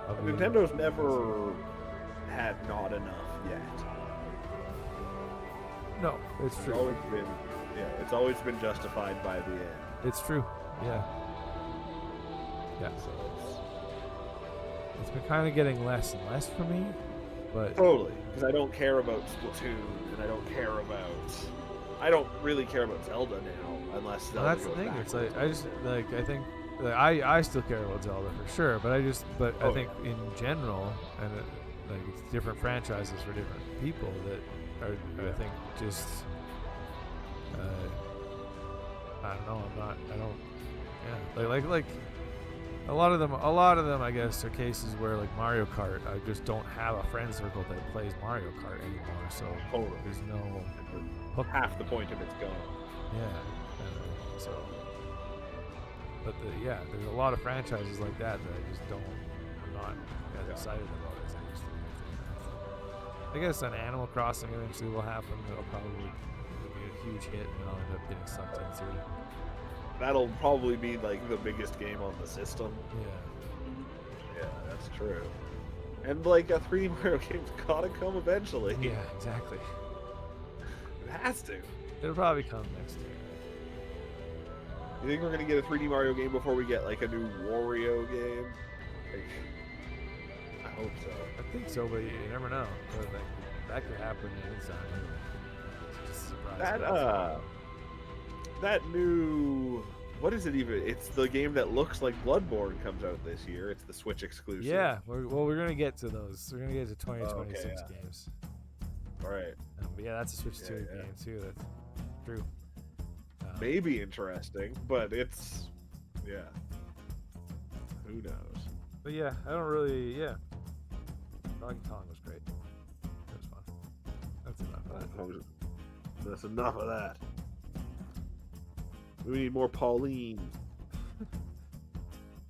Then Nintendo's never had not enough yet. No, it's true. It's always been justified by the end. It's true. Yeah. Yeah. So it's been kind of getting less and less for me, but totally, because I don't care about Splatoon, and I don't really care about Zelda now, unless Zelda that's the thing. It's like I think I still care about Zelda for sure, but I think in general, and it's different franchises for different people that are I think just I don't know. Like a lot of them I guess are cases where like Mario Kart, I just don't have a friend circle that plays Mario Kart anymore, so there's no hook. Half the point of it's gone. Yeah. So but there's a lot of franchises like that I just don't. I'm not as excited about as I used to be. I guess an Animal Crossing eventually will happen. It'll probably be a huge hit, and I'll end up getting sucked into it. That'll probably be like the biggest game on the system. Yeah. Yeah, that's true. And like a 3D Mario game's gotta come eventually. Yeah, exactly. It has to. It'll probably come next year. You think we're gonna get a 3D Mario game before we get like a new Wario game? Like, I hope so. I think so, but you never know. But that could happen anytime. It's just a surprise. That new, what is it even? It's the game that looks like Bloodborne comes out this year. It's the Switch exclusive. Yeah, we're gonna get to those. We're gonna get to 2026 games. All right. But yeah, that's a Switch 2 game too. That's true. Maybe interesting, but it's who knows? But yeah, I don't really. Yeah, Donkey Kong was great. It was fun. That's enough of that. That's enough of that. We need more Pauline.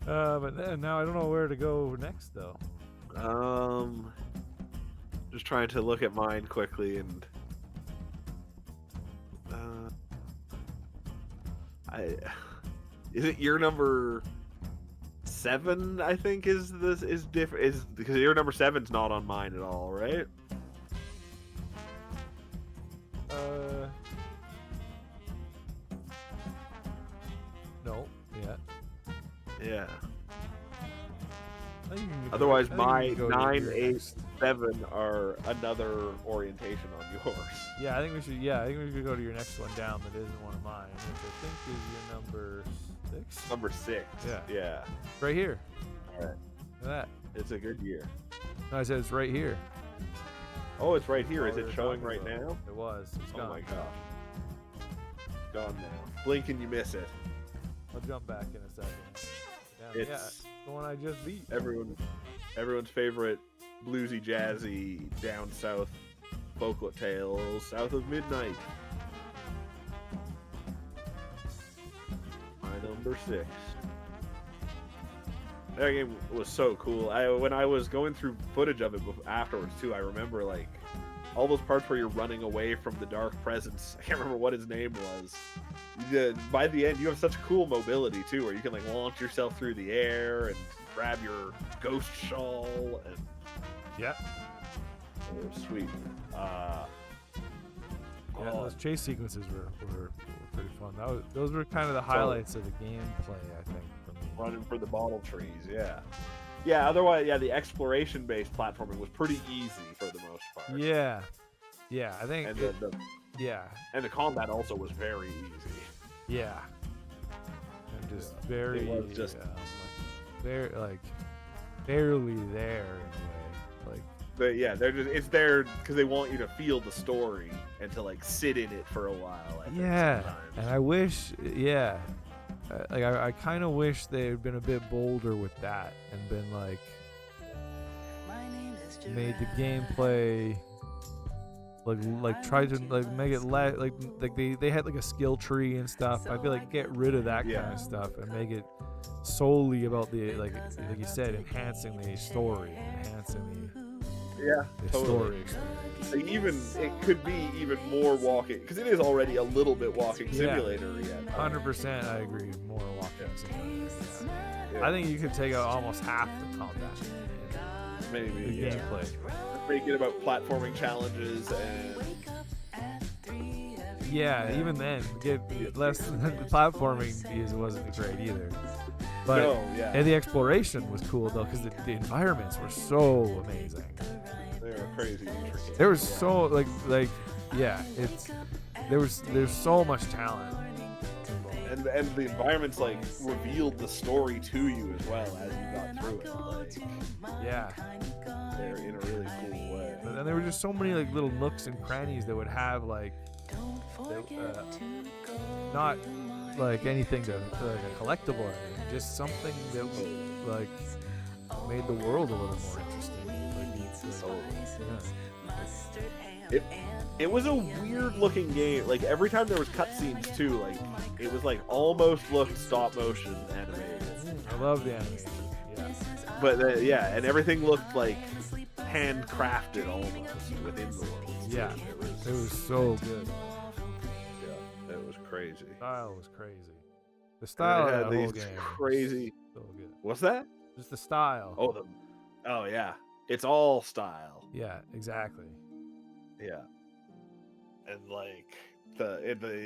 But then, now I don't know where to go next though. Just trying to look at mine quickly and is it your number 7? I think is different. Is because your number 7's not on mine at all, right? No. Yeah. Otherwise, my 9, 8, 7 are another orientation on yours. Yeah, I think we should. Yeah, I think we should go to your next one down that isn't one of mine, which I think is your number 6. Number 6. Yeah. Right here. All right. Look at that. It's a good year. No, I said it's right here. Oh, it's right here. Is it showing right now? It was. It's gone. Oh my gosh. Gone now. Blink and you miss it. I'll jump back in a second. It's the one I just beat. Everyone's favorite bluesy, jazzy, down south folklore tales, south of midnight. My number 6. That game was so cool. When I was going through footage of it afterwards too, I remember like all those parts where you're running away from the dark presence. I can't remember what his name was. By the end, you have such cool mobility too, where you can like launch yourself through the air and grab your ghost shawl, and Yeah. it was sweet. Yeah, those chase sequences were pretty fun. Those were kind of the highlights of the gameplay, I think, for me. Running for the bottle trees, yeah. Yeah, otherwise, yeah, the exploration-based platforming was pretty easy for the most part. Yeah. Yeah, I think. And yeah. And the combat also was very easy. Yeah. And just very. It was just very barely there in a way. Like. But yeah, it's there because they want you to feel the story and to like sit in it for a while. I think, sometimes. And I wish, I kind of wish they had been a bit bolder with that and been like, made the gameplay like try to like make it like they had like a skill tree and stuff. I feel like get rid of that kind of stuff and make it solely about the like you said, enhancing the story, enhancing the totally. It could be even more walking because it is already a little bit walking simulator. 100%, I agree. More walking simulator. Yeah. I think you could take out almost half the combat. Maybe the gameplay. Make it about platforming challenges and. Yeah, even then, get less platforming wasn't great either. But and the exploration was cool though because the environments were so amazing. They were crazy intricate. There was so there's so much talent. And the environments like revealed the story to you as well as you got through it. Like, they're in a really cool way. And there were just so many like little nooks and crannies that would have like not like anything to like a collectible or anything, just something that like made the world a little more interesting. It was a weird looking game. Like every time there was cutscenes too, like it was like almost looked stop motion animated. I love the animation. Yeah. But and everything looked like handcrafted almost within the world. Yeah, it was so good. Yeah, it was crazy. The style was crazy. The style of that whole game crazy. So good. What's that? Just the style. Oh yeah, it's all style. Yeah, exactly. Yeah, and like the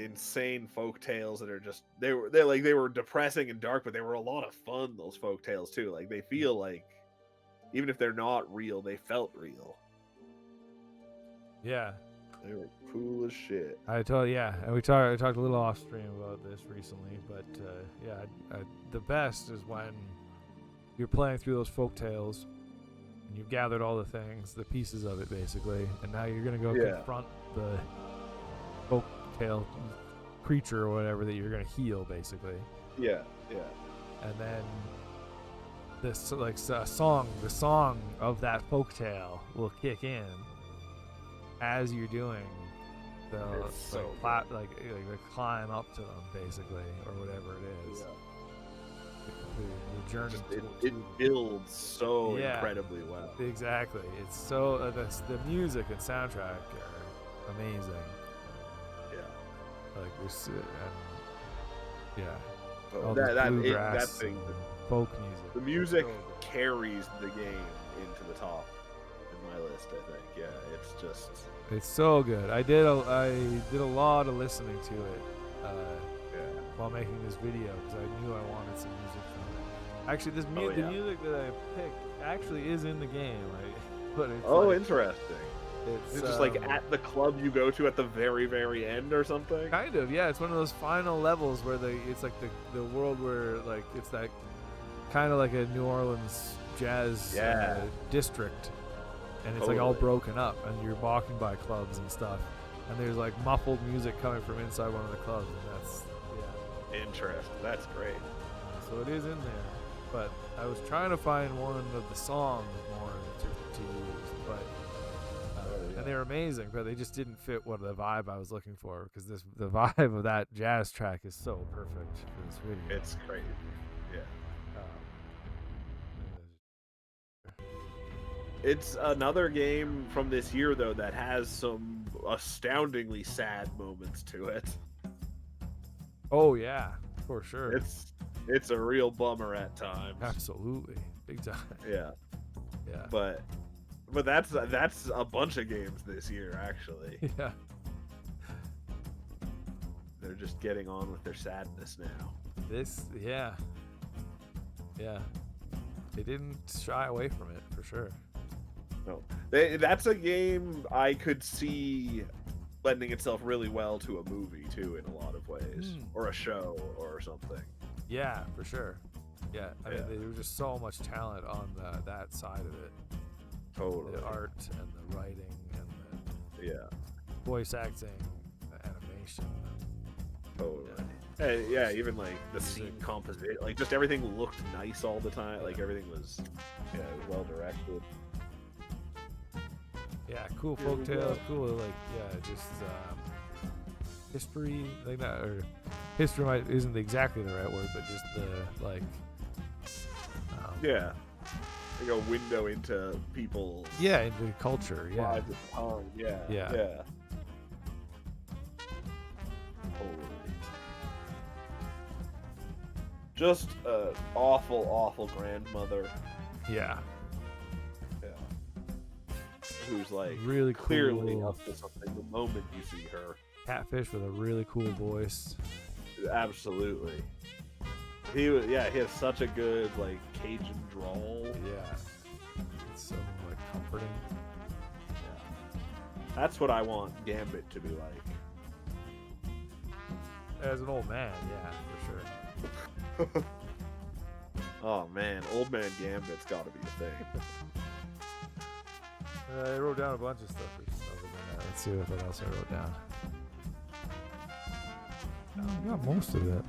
insane folk tales that are just they were depressing and dark, but they were a lot of fun. Those folk tales too, like they feel like even if they're not real, they felt real. Yeah, they were cool as shit. And I talked a little off stream about this recently, but the best is when you're playing through those folk tales. You've gathered all the things, the pieces of it, basically, and now you're gonna go confront the folktale creature or whatever that you're gonna heal, basically. Yeah. And then this the song of that folktale will kick in as you're doing the the climb up to them, basically, or whatever it is. Yeah. The journey it builds so incredibly well. Exactly. It's so the music and soundtrack are amazing. Yeah. Like this that thing, folk music. The music carries the game into the top in my list. I think. Yeah, it's so good. I did a lot of listening to it while making this video because I knew I wanted some music from it. Actually, the music that I picked actually is in the game. But it's interesting. It's just like at the club you go to at the very, very end or something. Kind of, yeah. It's one of those final levels where it's like the world where like it's that kind of like a New Orleans jazz district, and it's like all broken up, and you're walking by clubs and stuff, and there's like muffled music coming from inside one of the clubs, and that's interesting. That's great. So it is in there, but I was trying to find one of the songs more to use, but and they were amazing, but they just didn't fit what the vibe I was looking for because the vibe of that jazz track is so perfect for this video. It's crazy. Yeah. It's another game from this year though that has some astoundingly sad moments to it. Oh yeah, for sure. It's a real bummer at times. Absolutely, big time. Yeah. Yeah. But that's a bunch of games this year actually. Yeah. They're just getting on with their sadness now. Yeah. They didn't shy away from it for sure. No, that's a game I could see lending itself really well to a movie too, in a lot of ways, or a show or something. Yeah, for sure. Yeah, I mean, there was just so much talent on that side of it. Totally. The art and the writing and the voice acting, the animation. Totally. Yeah, even like the scene composition, like just everything looked nice all the time. Like everything was, it was well directed. Yeah, cool folktales, cool just history like that, or history isn't exactly the right word, but just the like. Like a window into people's into culture. Yeah. lives at the time. Yeah. Totally. Just an awful grandmother. Yeah. Who's like really clearly cool. up to something the moment you see her. Catfish with a really cool voice. Absolutely. He has such a good like Cajun drawl. Yeah. It's so like comforting. Yeah. That's what I want Gambit to be like. As an old man, yeah, for sure. Oh man, old man Gambit's got to be a thing. I wrote down a bunch of stuff. Other than that. Let's see what else I wrote down. I got most of it.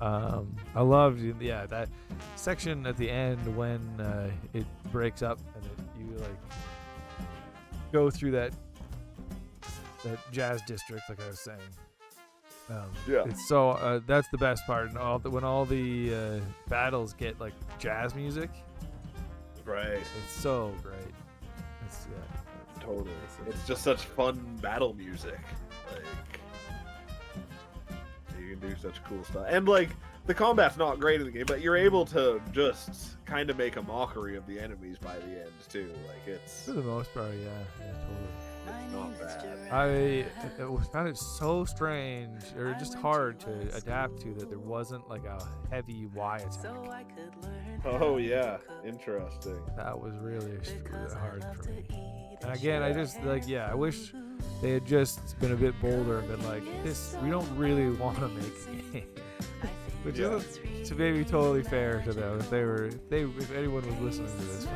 I loved that section at the end when it breaks up and you like go through that jazz district, like I was saying. It's so that's the best part. And when all the battles get like jazz music. Right. It's so great. Totally. It's just such fun battle music. Like you can do such cool stuff. And like the combat's not great in the game, but you're able to just kind of make a mockery of the enemies by the end too. Like it's for the most part, yeah, totally. It's not bad. I found it so strange, or just hard to adapt to, that there wasn't like a heavy Y attack. Oh yeah, interesting. That was really hard for me. And again, I just I wish they had just been a bit bolder and been like, this, we don't really want to make a game. Which is to maybe totally fair to them if anyone was listening to this.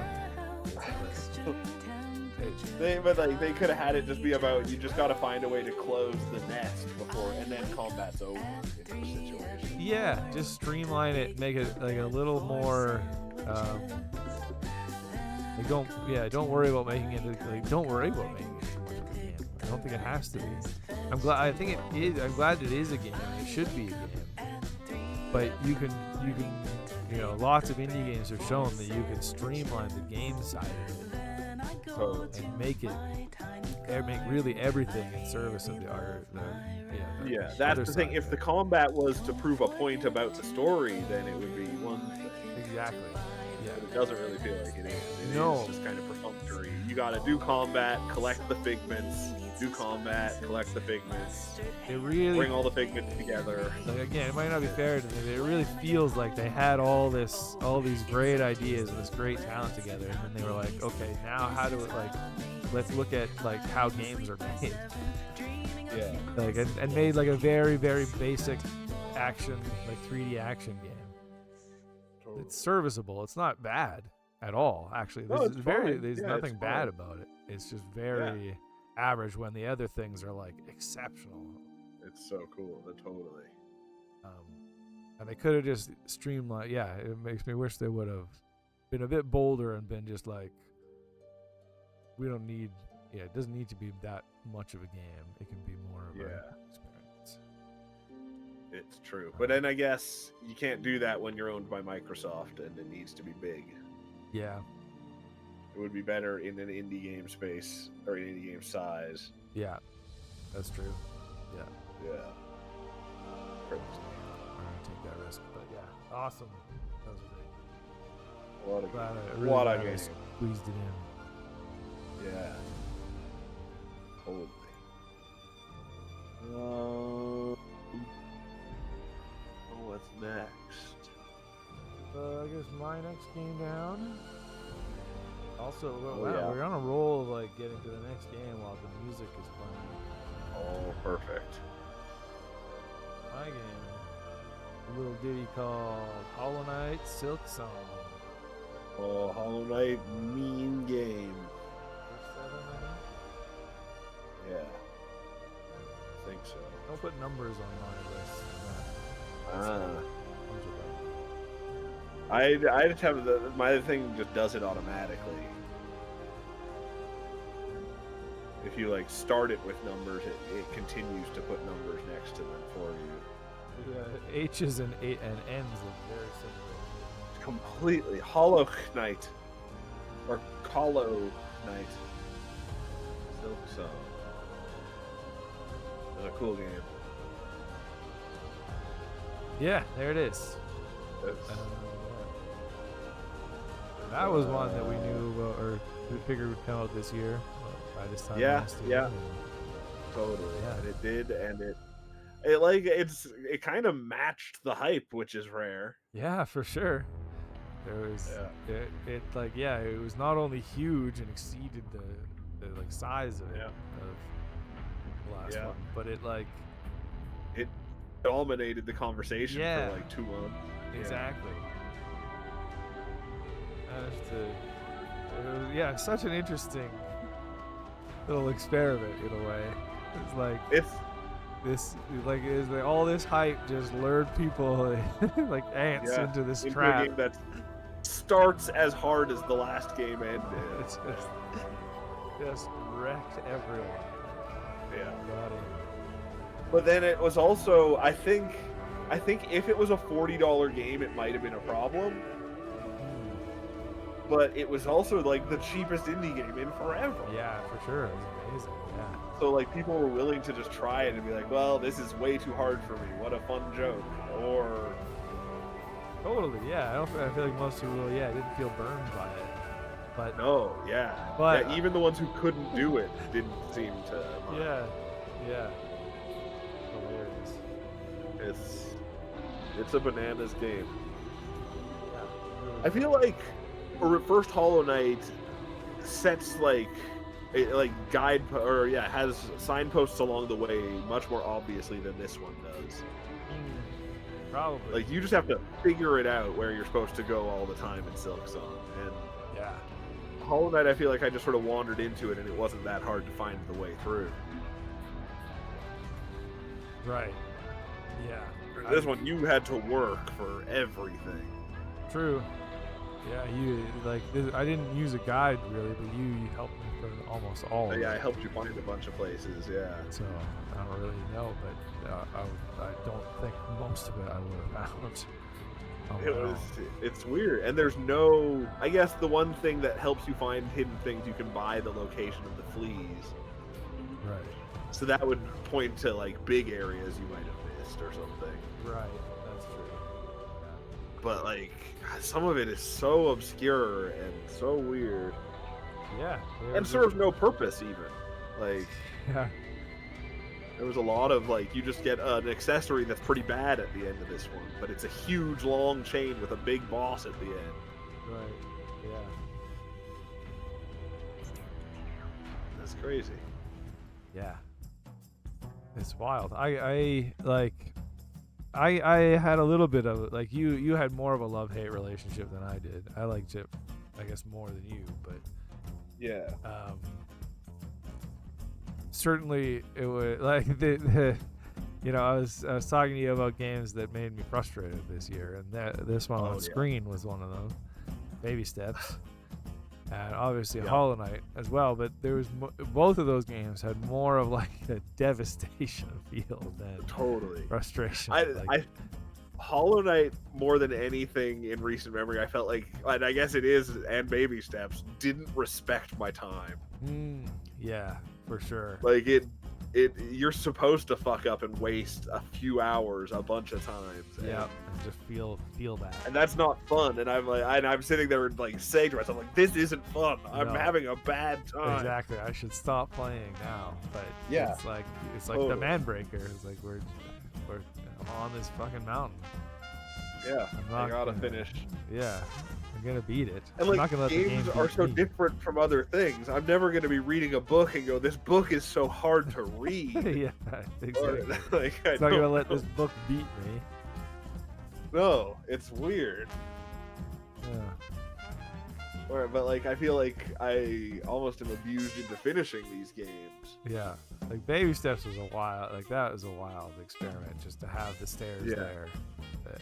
They could have had it just be about, you just got to find a way to close the nest before, and then combat's over in the situation. Yeah, just streamline it, make it like a little more. Don't worry about making it. Don't worry about making it too much of a game. I don't think it has to be. I'm glad it is a game. It should be a game. But you can, lots of indie games have shown that you can streamline the game side of it. And make really everything in service of the art. That's the thing. If the combat was to prove a point about the story, then it would be one thing. Exactly. Yeah. But it doesn't really feel like it is. It is just kind of perfunctory. You gotta do combat, collect the figments, do combat, collect the figments. It really bring all the figments together. Like again, it might not be fair to them. It really feels like they had all these great ideas and this great talent together, and then they were like, okay, now how do it let's look at how games are made. Yeah. And made like a very, very basic action, 3D action game. Totally. It's serviceable. It's not bad at all, actually. There's nothing bad about it. It's just very average when the other things are exceptional. It's so cool. Totally. And they could have just streamlined. Yeah, it makes me wish they would have been a bit bolder and been just we don't need. Yeah, it doesn't need to be that much of a game. It can be more of an experience. It's true. But then I guess you can't do that when you're owned by Microsoft and it needs to be big. Yeah. It would be better in an indie game space or an indie game size. Yeah. That's true. Yeah. Yeah. Crazy. I'm gonna take that risk, but yeah, awesome. That was great. A lot of Glad games. I really What a glad I game. squeezed it in. Yeah. Totally. What's next? I guess my next game down. Also, Oh, wow, yeah. we're on a roll of like getting to the next game while the music is playing. Oh, perfect. My game, a little ditty called Hollow Knight Silk Song. Oh, Hollow Knight, mean game. Number 7, I think. Yeah. I think so. Don't put numbers on my list. I just have my thing just does it automatically. If you like start it with numbers, it continues to put numbers next to them for you. Yeah, H's and N's look very similar. Completely. Hollow Knight. Or Hollow Knight. Silk Song. It's a cool game. Yeah, there it is. That's, that was one that we knew about, or we figured would come out this year. By this time last year. Yeah. Totally. Yeah. And it did, and it kind of matched the hype, which is rare. Yeah, for sure. There was it was not only huge and exceeded the like size of it of the last one, but it dominated the conversation for like 2 months. Exactly. Such an interesting little experiment in a way. It's like all this hype just lured people like ants into this trap. A game that starts as hard as the last game ended. It's just wrecked everyone. Yeah. Got it. But then it was also, I think if it was a $40 game, it might have been a problem. But it was also like the cheapest indie game in forever. Yeah, for sure. It was amazing. Yeah. So like people were willing to just try it and be like, well, this is way too hard for me. What a fun joke. Or totally, yeah. I feel like most people, didn't feel burned by it. But no, but even the ones who couldn't do it didn't seem to. Yeah. Hilarious. It's a bananas game. I feel like first Hollow Knight sets has signposts along the way much more obviously than this one does. Probably. Like you just have to figure it out where you're supposed to go all the time in Silk Song. And Hollow Knight, I feel like I just sort of wandered into it and it wasn't that hard to find the way through. Right. Yeah. This one you had to work for everything. True. Yeah, I didn't use a guide really, but you helped me for almost all of it. I helped you find a bunch of places, So, I don't really know, but I don't think most of it I would have found. It's weird. And there's I guess the one thing that helps you find hidden things, you can buy the location of the fleas. Right. So that would point to like big areas you might have missed or something. Right, that's true. But like some of it is so obscure and so weird. Yeah. And serves no purpose even. Like there was a lot of like you just get an accessory that's pretty bad at the end of this one, but it's a huge long chain with a big boss at the end. Right. Yeah. That's crazy. Yeah. It's wild. I had a little bit of like you had more of a love-hate relationship than I did. I liked it, I guess, more than you, but certainly it was like I was talking to you about games that made me frustrated this year, and this one on screen was one of those. Baby steps. and obviously Yeah. Hollow Knight as well. But there was both of those games had more of like a devastation feel than Totally. frustration. Hollow Knight, more than anything in recent memory, I felt like, and I guess it is, and Baby Steps, didn't respect my time. Yeah, for sure. Like you're supposed to fuck up and waste a few hours a bunch of times. Yeah, and just feel that. And that's not fun. And I'm sitting there and like saying to myself, like, this isn't fun. I'm No. having a bad time. Exactly. I should stop playing now. But Yeah. it's like Totally. the man breaker. It's like we're on this fucking mountain. Yeah, I'm not I gotta gonna- finish. Yeah, I'm gonna beat it. And I'm like not gonna let the games game are beat so me. different from other things. I'm never gonna be reading a book and go, this book is so hard to read. Yeah, exactly. Like, I It's not gonna don't let know. this book beat me. No, it's weird. Yeah. But like, I feel like I almost am abused into finishing these games. Yeah, like Baby Steps was a wild, like that was a wild experiment just to have the stairs Yeah. there,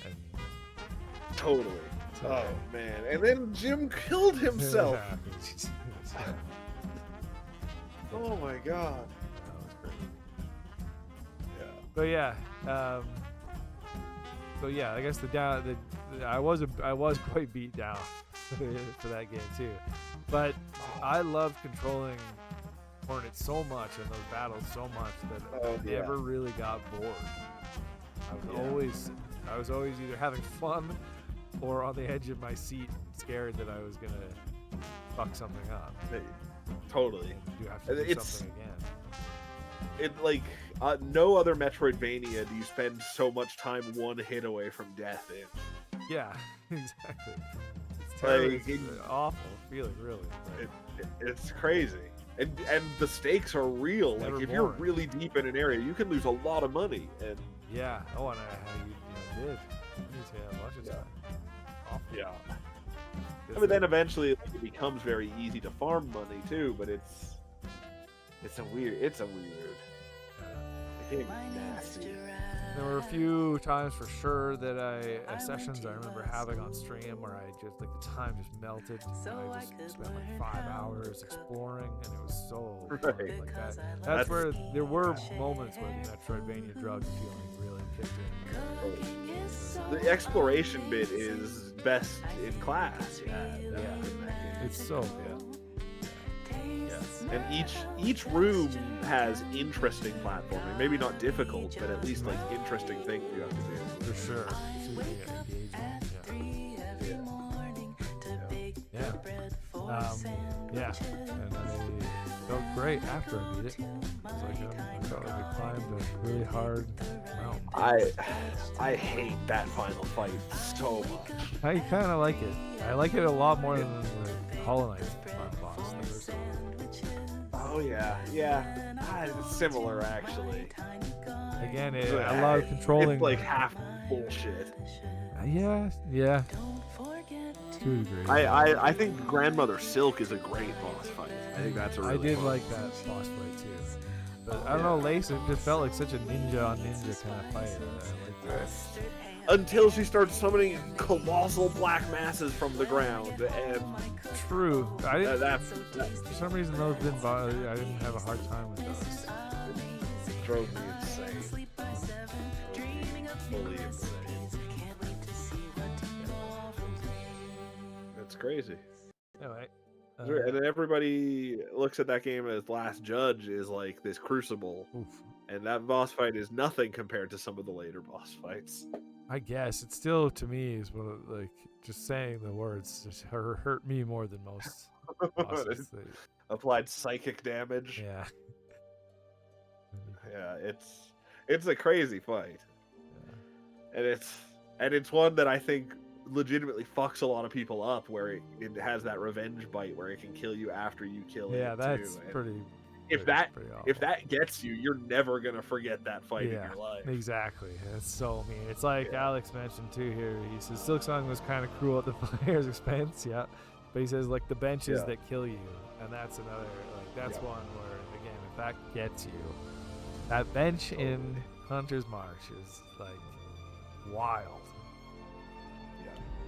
and Totally. Oh man! And then Jim killed himself. Yeah. Oh my god. That was crazy. Yeah. But yeah, so yeah, I guess I was quite beat down for that game too, but I loved controlling Hornet so much and those battles so much that I never really got bored. I was always either having fun or on the edge of my seat, scared that I was gonna fuck something up. Totally. And you have to do It's something again. it like no other Metroidvania do you spend so much time one hit away from death in. Yeah, exactly. It's terrible. Like, It's an awful feeling, really. It's crazy. And the stakes are real. Never Like if you're boring. really deep in an area, you can lose a lot of money. And Yeah. Oh, and how you did. You say a bunch of time. Awful. yeah. I mean, then eventually like, it becomes very easy to farm money too. But it's a weird. The game is nasty. There were a few times for sure that sessions I remember having on stream where I just like the time just melted. I just spent like 5 hours exploring, and it was so fun. Right. Like that's where there were moments where the Metroidvania drug feeling really kicked in. The exploration bit is best in class. Yeah, it's so good. And each room has interesting platforming. Maybe not difficult, but at least like interesting things you have to do. For sure. Yeah. Yeah. And I felt great after I beat it. It was like I felt like I climbed a really hard mountain. I hate that final fight so much. I kind of like it. I like it a lot more than the Hollow Knight final boss. The first one. Oh yeah. It's similar actually. Again, I love controlling. It's like half bullshit. Yeah. To a degree. I think Grandmother Silk is a great boss fight. I think that's a really I did fun like that boss fight too. But I don't know, Lace, it just felt like such a ninja on ninja kind of fight. I like that. Until she starts summoning colossal black masses from the ground, and True. I didn't. that For some reason, those didn't bother. I didn't have a hard time with those. drove me insane. Fully insane. That's crazy. Anyway. And then everybody looks at that game as Last Judge is like this crucible, Oof. and that boss fight is nothing compared to some of the later boss fights. I guess it still, to me, is one of, like, just saying the words just hurt me more than most bosses. Applied psychic damage. Yeah. Yeah, it's a crazy fight, and it's one that I think legitimately fucks a lot of people up, where it has that revenge bite where it can kill you after you kill it. Yeah, that's too. And pretty. If pretty awful. that gets you, you're never gonna forget that fight in Yeah, your life. exactly. It's so mean. It's like Alex mentioned too here. He says Silk Song was kind of cruel at the player's expense. Yeah, but he says like the benches that kill you, and that's another that's one where again if that gets you, that bench in Hunter's Marsh is like wild.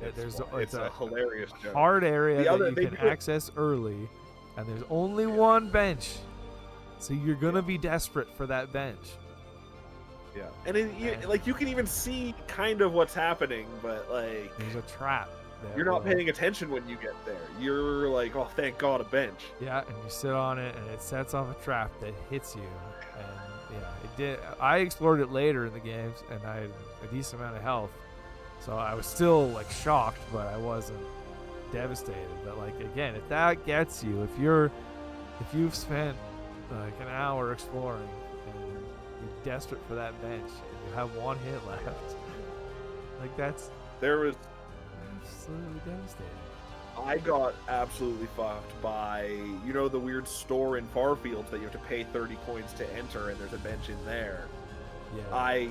There's It's a hilarious joke. hard area The other- that they you can do it- access early, and there's only one bench, so you're gonna be desperate for that bench. Yeah, and you can even see kind of what's happening, but like There's a trap. you're not paying attention when you get there. You're like, oh, thank God, a bench. Yeah, and you sit on it, and it sets off a trap that hits you. And yeah, it did. I explored it later in the games, and I had a decent amount of health, so I was still like shocked, but I wasn't devastated. But like again, if that gets you, if you've spent like an hour exploring and you're desperate for that bench, and you have one hit left, like There was absolutely devastating. I got absolutely fucked by, the weird store in Farfields that you have to pay 30 coins to enter, and there's a bench in there. Yeah. I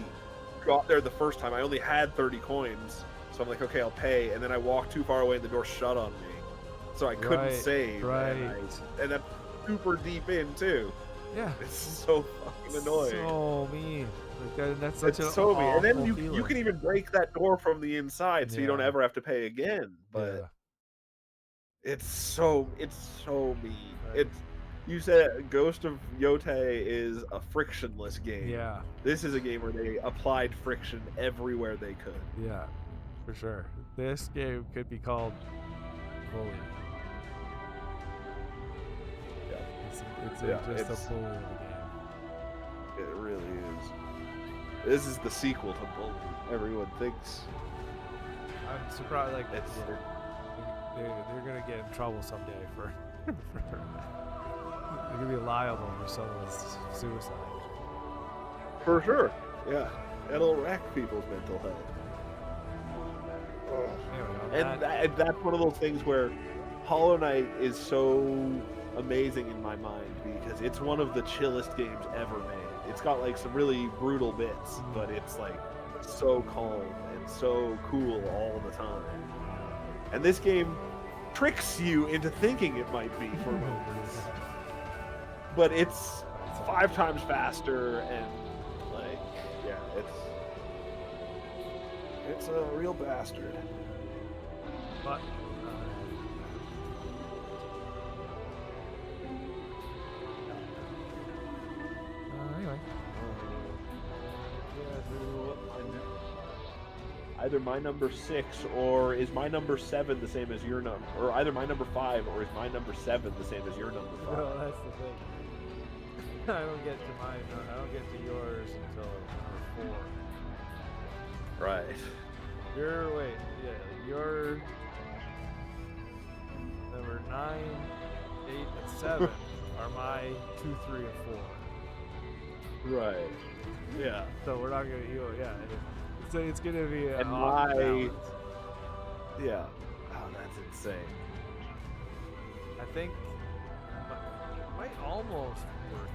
got there the first time. I only had 30 coins, so I'm like, okay, I'll pay. And then I walked too far away, and the door shut on me, so I couldn't save. Right. And that's super deep in too. Yeah. It's so fucking annoying. So mean. Like that's such It's an so mean. And then awful you feeling. can even break that door from the inside, so you don't Yeah. ever have to pay again. But it's so mean. Right. You said Ghost of Yotei is a frictionless game. Yeah. This is a game where they applied friction everywhere they could. Yeah, for sure. This game could be called bully. Yeah. It's Yeah, just a bully of a game. It really is. This is the sequel to Bully. Everyone thinks. I'm surprised. Like It's they're gonna get in trouble someday for they're gonna be liable for someone's suicide. for sure. Yeah, it'll wreck people's mental health. Anyway, on And that- that's one of those things where Hollow Knight is so amazing in my mind because it's one of the chillest games ever made. It's got like some really brutal bits, but it's like so calm and so cool all the time. And this game tricks you into thinking it might be for moments. But it's 5 times faster and like, yeah, it's a real bastard. But anyway, Either my number 6 or is my number 7 the same as your number, or either my number 5 or is my number 7 the same as your number 5? no, that's the thing. I don't get to mine. I don't get to yours until number 4. Right. Your number 9, 8, and 7 are my 2, 3, and 4. Right. Yeah. So we're not gonna, so it's gonna be an And off my- balance. Yeah. Oh, that's insane. I think it might almost work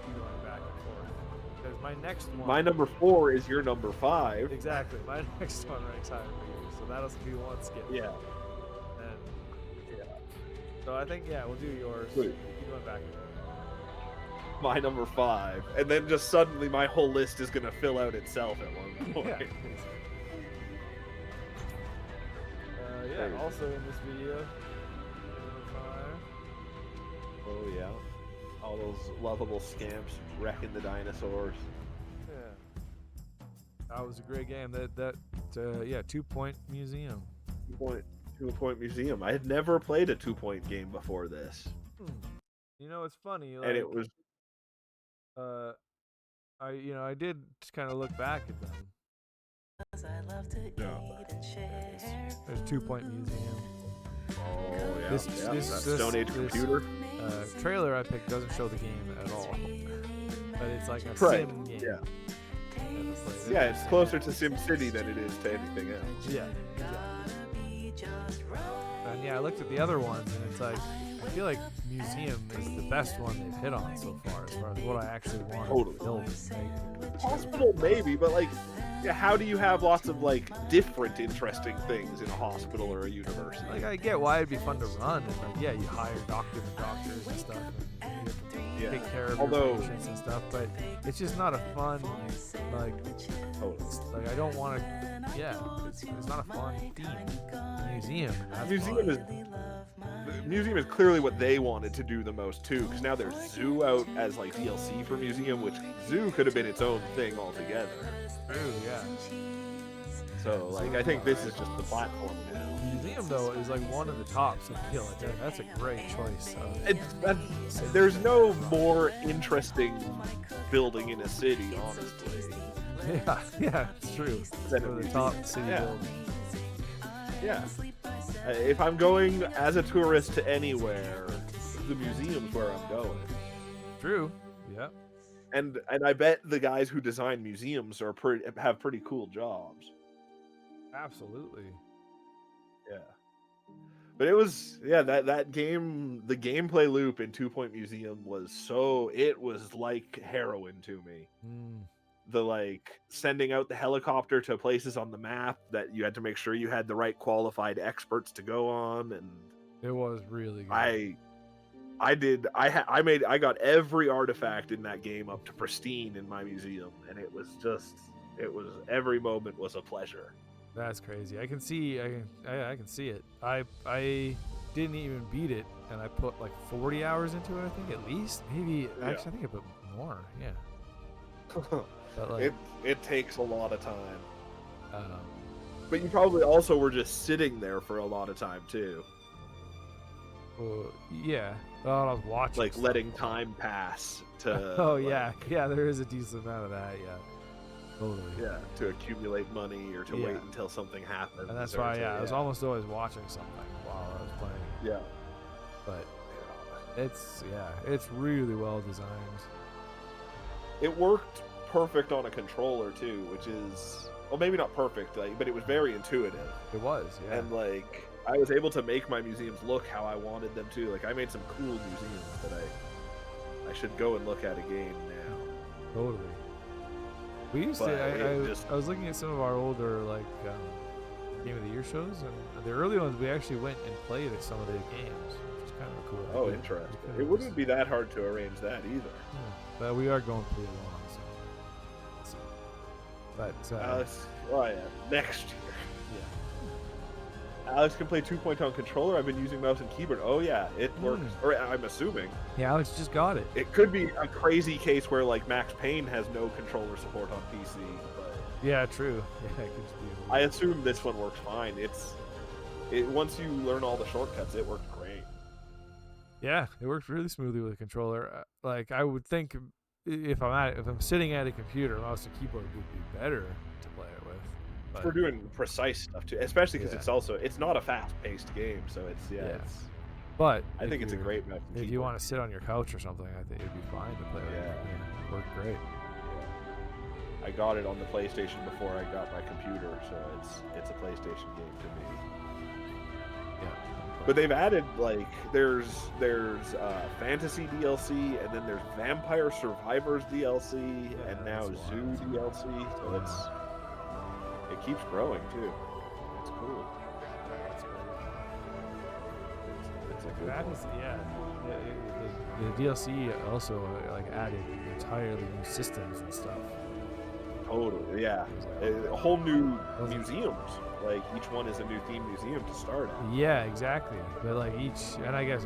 going back and forth because my next one. My number 4 is your number 5. Exactly. My next one ranks higher for you, so that'll be one skip. Yeah. And Yeah. so I think we'll do yours. Sweet. Keep going back and forth. My number 5. And then just suddenly my whole list is going to fill out itself at one point. Yeah. Crazy. Also in this video, number 5. Oh, yeah. All those lovable scamps wrecking the dinosaurs. Yeah. That was a great game. That 2-point museum. 2-point museum. I had never played a 2-point game before this. You know, it's funny. Like, And it was... I did kind of look back at them. There's 2-point museum. Oh, yeah. This Stone Age computer. Trailer I picked doesn't show the game at all, but it's like a Right. sim game. Yeah. It's Yeah, it's closer to SimCity than it is to anything else. Yeah, exactly. And I looked at the other ones, and it's like I feel like museum is the best one they've hit on so far, as what I actually want Totally. to build. Like, Hospital maybe, but like Yeah, how do you have lots of like different interesting things in a hospital or a university? Like, I get why it'd be fun to run, and like, yeah, you hire doctors and stuff, and you have to take care of your patients and stuff. But it's just not a fun, like, like I don't want to. Yeah, it's not a fun theme. Museum. Museum is clearly what they wanted to do the most too, because now there's Zoo out as like DLC for Museum, which Zoo could have been its own thing altogether. True, yeah. So like I think this is just the platform now. Museum though is like one of the tops. I feel like that's a great choice. There's no more interesting building in a city, honestly. Yeah, it's true. Than one of the top city buildings. Yeah. If I'm going as a tourist to anywhere, the museum's where I'm going. True. Yeah. And I bet the guys who design museums have pretty cool jobs. Absolutely. Yeah. But it was that game, the gameplay loop in 2 Point Museum it was like heroin to me. The like sending out the helicopter to places on the map that you had to make sure you had the right qualified experts to go on, and it was really good. I got every artifact in that game up to pristine in my museum, and it was every moment was a pleasure. That's crazy. I can see it. I didn't even beat it, and I put like 40 hours into it. I think at least, maybe actually, I think I put more. Yeah. But like, it takes a lot of time. But you probably also were just sitting there for a lot of time too. Yeah. Well, I was watching. Like letting time pass to. Oh yeah, there is a decent amount of that. Yeah. Totally. Yeah, to accumulate money or to wait until something happens. And that's why, I was almost always watching something while I was playing. Yeah. But it's really well designed. It worked perfect on a controller too, which is, well, maybe not perfect, but it was very intuitive. It was, yeah. And like I was able to make my museums look how I wanted them to. Like I made some cool museums that I should go and look at again now. Totally. We used to. I was looking at some of our older like Game of the Year shows, and the early ones we actually went and played at some of the games, which is kind of cool. Oh, interesting. It wouldn't be that hard to arrange that either. Yeah. But we are going pretty long, so. Let's see. But Alex, next year. Yeah. Alex can play 2 Point on controller. I've been using mouse and keyboard. Oh yeah, it works. Or I'm assuming. Yeah, Alex just got it. It could be a crazy case where like Max Payne has no controller support on PC. But yeah, true. Yeah, it could just be. I assume this one works fine. Once you learn all the shortcuts, it worked great. Yeah, it works really smoothly with a controller. Like I would think, if I'm sitting at a computer, mouse and keyboard would be better to play it with. But we're doing precise stuff too, especially because it's not a fast-paced game, so But I think it's a great mouse and if you want to sit on your couch or something, I think it'd be fine to play with. Yeah, it worked great. I got it on the PlayStation before I got my computer, so it's a PlayStation game to me. Yeah. But they've added like there's fantasy DLC, and then there's Vampire Survivors DLC, and now Zoo DLC. So it keeps growing too. It's cool. It's a good one. The DLC also like added entirely new systems and stuff. Totally, yeah. A whole new museums. Like each one is a new theme museum to start at. Yeah, exactly. But like and I guess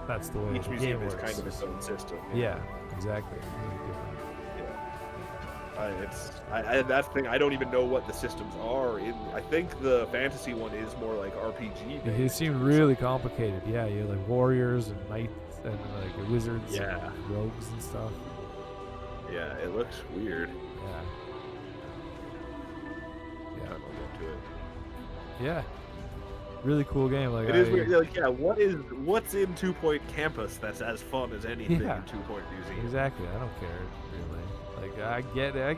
that's the way each museum is kind of its own system. Yeah, exactly. Yeah. That's the thing. I don't even know what the systems are. I think the fantasy one is more like RPG based. It seemed really complicated. Yeah, you have like warriors and knights and like wizards and rogues and stuff. Yeah, it looks weird. Yeah. Yeah, I'll get to it. Yeah. Really cool game. Like it is weird. Like, what's in 2 Point Campus that's as fun as anything in 2 Point Museum? Exactly. I don't care really. Like I get it. I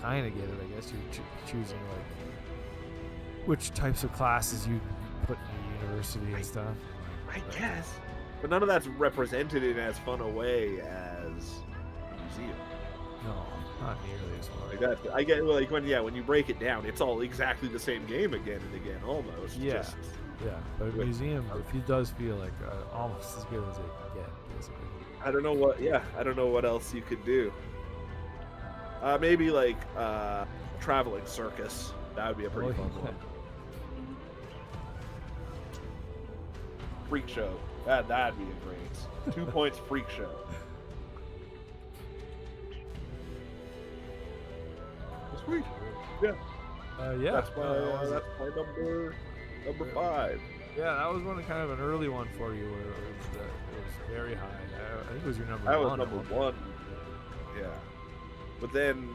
kind of get it. I guess you're choosing like which types of classes you put in the university and stuff. I guess, but none of that's represented in as fun a way as museum. No, not nearly as hard. Like that, I get like when you break it down, it's all exactly the same game again and again, almost. Yeah, Just, yeah. But a museum, it does feel like almost as good as it can get, basically. I don't know what. Yeah, I don't know what else you could do. Maybe like traveling circus. That would be a pretty fun one. Freak show. That'd be a great 2 points. Freak show. Sweet. Yeah. Yeah. That's my number 5. Yeah, that was kind of an early one for you, where it was very high. I think it was your number That one. was number 1. Yeah. But then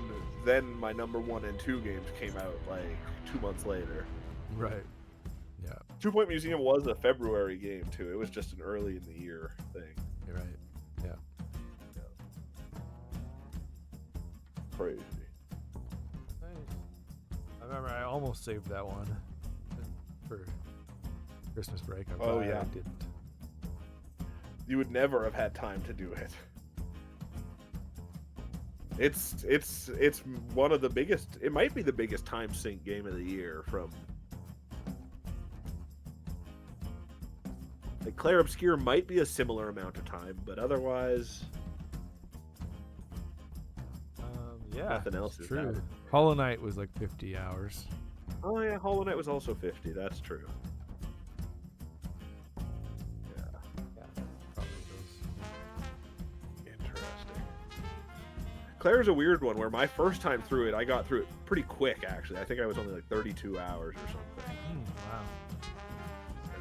my number 1 and 2 games came out like 2 months later. Right. Yeah. 2 Point Museum was a February game too. It was just an early in the year thing. You're right. Yeah. Crazy. I remember I almost saved that one for Christmas break. I'm Oh glad yeah. I didn't. You would never have had time to do it. It's one of the biggest. It might be the biggest time sink game of the year. From like Clair Obscure might be a similar amount of time, but otherwise, Yeah, nothing else is true. that. Hollow Knight was like 50 hours. Oh yeah, Hollow Knight was also 50. That's true. Yeah, probably those. Interesting. Claire's a weird one where my first time through it, I got through it pretty quick, actually. I think I was only like 32 hours or something. Wow.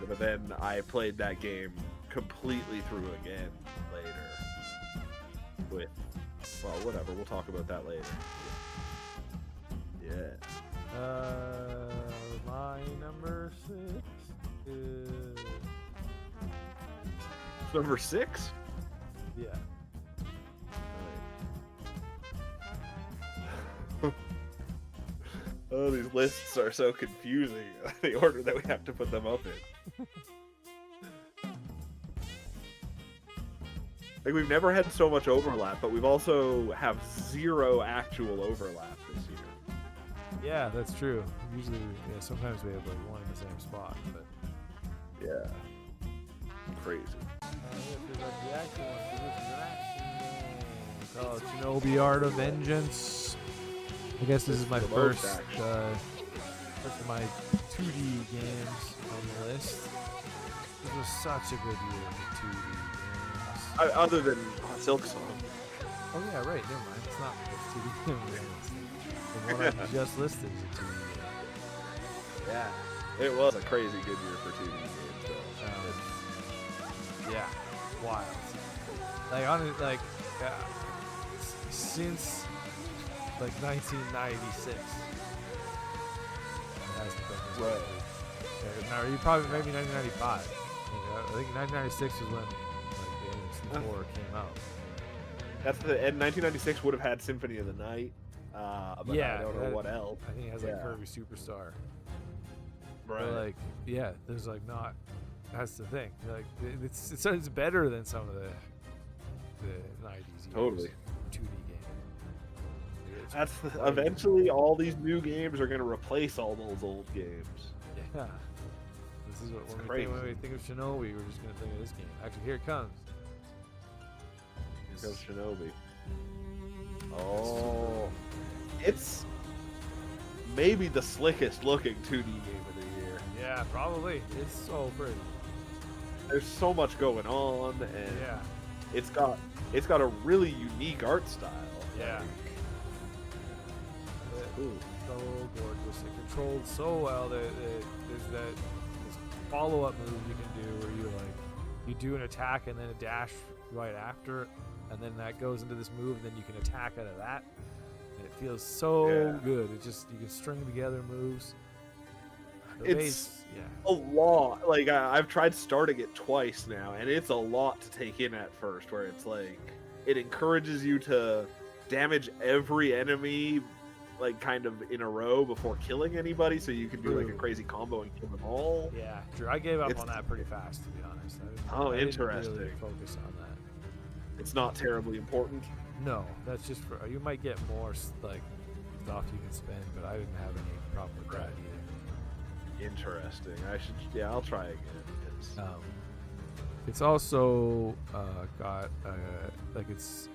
But then I played that game completely through again later. With, well, whatever. We'll talk about that later. Yeah. My number 6 is... Number 6? Yeah. Oh, these lists are so confusing. The order that we have to put them up in. Like, we've never had so much overlap, but we've also have 0 actual overlap this year. Yeah, that's true. Usually, sometimes we have like one in the same spot, but Yeah. Crazy. the action one. This is an action game called Shinobi Art of Vengeance. I guess this is my The first most action. first of my 2D games on the list. This was such a good year for 2D games. Other than Silk Song. Oh yeah, right. Never mind. It's not a 2D game. The one I just listed is a 2D game. Yeah. It was a crazy good year for 2D games, though. Yeah, wild. Like since like 1996, it hasn't been this Right. good. No, you probably maybe 1995. I think 1996 was when like the N64 came out. That's and 1996 would have had Symphony of the Night. But Yeah, I don't know what else. I think it has like Yeah. Kirby Superstar. Right. But like, yeah, there's like not. That's the thing. Like, it's better than some of the 90s years. Totally. 2D game. That's eventually all these new games are going to replace all those old games. Yeah. This is what It's when crazy. we think of Shinobi, we're just gonna think of this game. Actually, here it comes. Here comes Shinobi. Oh, it's maybe the slickest looking 2D game of the year. Yeah, probably. It's so pretty. There's so much going on, and Yeah. it's got a really unique art style. Yeah. Ooh. So gorgeous. It controlled so well. There's this follow-up move you can do where you do an attack and then a dash right after, and then that goes into this move, and then you can attack out of that. And it feels so Yeah. good. It just you can string together moves. The It's base, yeah. a lot. Like I've tried starting it twice now, and it's a lot to take in at first. Where it's like it encourages you to damage every enemy, like kind of in a row before killing anybody, so you can do like a True. crazy combo and kill them all. Yeah, Drew, I gave up It's- on that pretty fast, to be honest. Oh, I didn't interesting. really focus on that. It's not terribly important. No, that's just for you might get more like stuff you can spend, but I didn't have any problem with that either. Interesting. I'll try again. It's also got like it's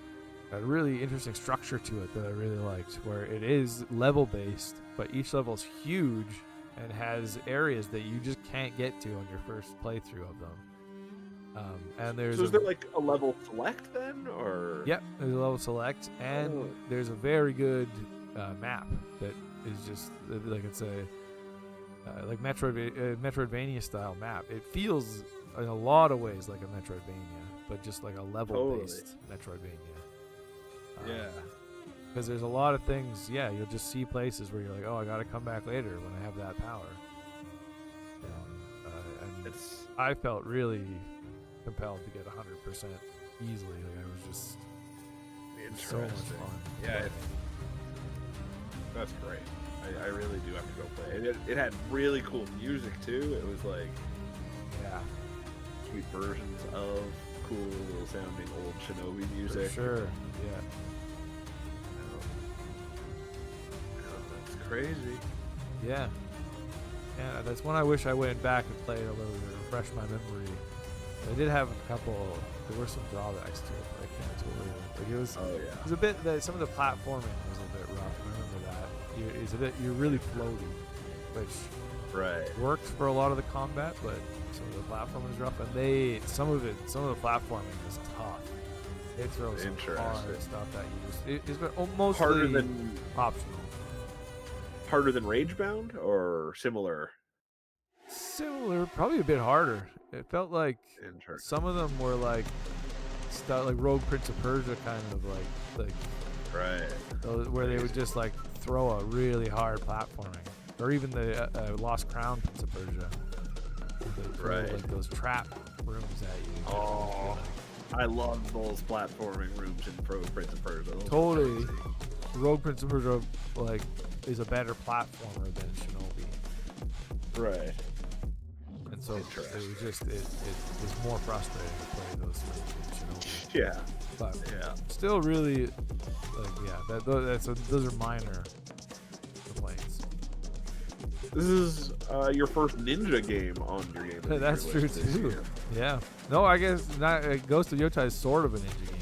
a really interesting structure to it that I really liked, where it is level based, but each level is huge and has areas that you just can't get to on your first playthrough of them. And there's So is there like a level select then, or? Yep, there's a level select, and there's a very good map that is just like it's a like Metroidvania style map. It feels in a lot of ways like a Metroidvania, but just like a level-based Metroidvania. Because there's a lot of things. Yeah, you'll just see places where you're like, oh, I got to come back later when I have that power. And I felt really compelled to get 100% easily. Like I was just so much fun. Yeah, that's great. I really do have to go play it. It had really cool music too. It was like sweet versions of cool sounding old Shinobi music. For sure. Yeah. That's crazy. Yeah. Yeah, that's one I wish I went back and played a little to refresh my memory. I did have a couple. There were some drawbacks to it, but I can't totally. Like it was. It was a bit. Some of the platforming was a bit rough. I remember that. You're really floaty, which worked for a lot of the combat, but some of the platforming was rough, and some of the platforming was tough. It throws some hard stuff that you just. It's almost harder than optional. Harder than Ragebound or similar? Similar, probably a bit harder. It felt like some of them were like stuff like Rogue Prince of Persia kind of like where they would just like throw a really hard platforming, or even the Lost Crown Prince of Persia. They throw like those trap rooms at you. Oh, I love those platforming rooms in Rogue Prince of Persia. Those totally. Rogue Prince of Persia like is a better platformer than Shinobi. Right. And so it was just it was more frustrating to play those things than Shinobi. Yeah. But still really like those are minor complaints. This is your first ninja game on your game. That's true too. Yeah. No, I guess not. Ghost of Yotai is sort of a ninja game.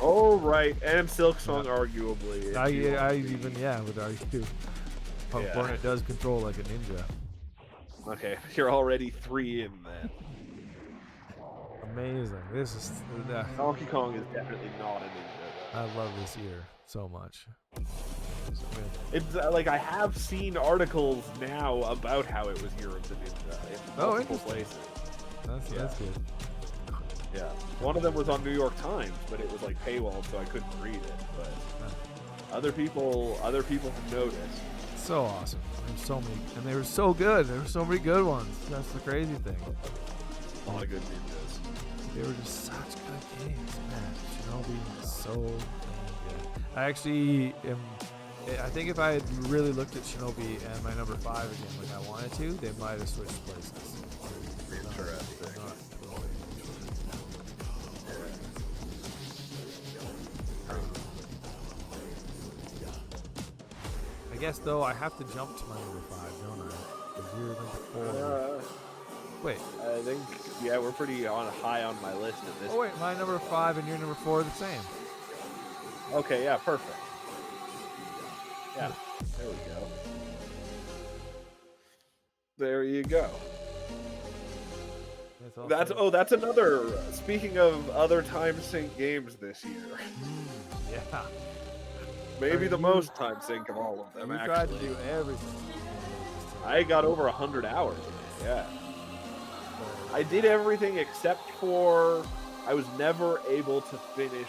Oh right, and Silksong arguably. I even would argue. It does control like a ninja. Okay, you're already 3 in then. Amazing. This is Donkey Kong is definitely not a ninja. I love this year so much. It's like I have seen articles now about how it was Year of the Ninja in multiple places. That's good. Yeah, one of them was on New York Times, but it was like paywalled, so I couldn't read it. But other people have noticed. So awesome. There's so many, and they were so good. There were so many good ones. That's the crazy thing. A lot of good ninjas. They were just such good games, man. Shinobi was so good. I actually am. I think if I had really looked at Shinobi and my number 5 again, like I wanted to, they might have switched places. Interesting. I guess though I have to jump to my number 5, don't I? Because you're number 4. Wait. I think we're pretty high on my list at this. Oh wait, my number 5 and your number 4 are the same. Okay, yeah, perfect. Yeah, there we go. There you go. That's another. Speaking of other time sync games this year. Yeah. Maybe the most time sync of all of them. You actually tried to do everything. I got over 100 hours in it. Yeah. I did everything except for I was never able to finish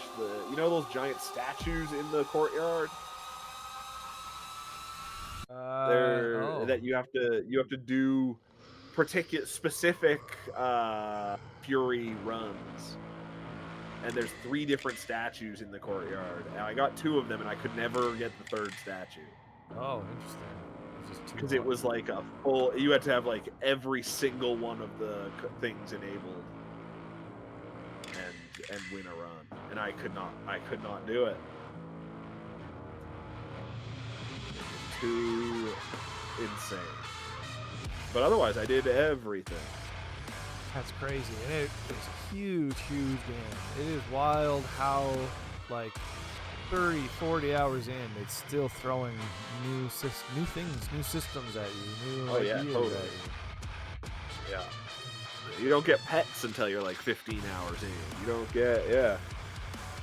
those giant statues in the courtyard. That you have to do specific Fury runs, and there's 3 different statues in the courtyard, and I got 2 of them, and I could never get the 3rd statue. Oh, interesting. Because it was like a full. You had to have like every single one of the things enabled, and and win a run, and I could not do it. Too insane. But otherwise, I did everything. That's crazy. And it's a huge game. It is wild how, like, 30, 40 hours in, it's still throwing new things, new systems at you, new ideas totally. at you. Yeah. You don't get pets until you're like 15 hours in. You don't get,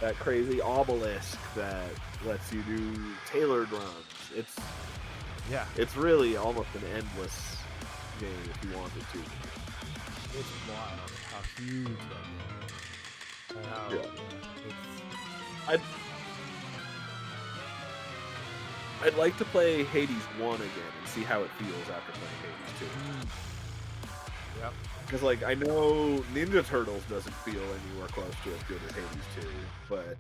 that crazy obelisk that lets you do tailored runs. It's really almost an endless game if you wanted to. It's wild how huge that is. And how, I'd like to play Hades 1 again and see how it feels after playing Hades 2. Yep. Because, like, I know Ninja Turtles doesn't feel anywhere close to as good as Hades 2, but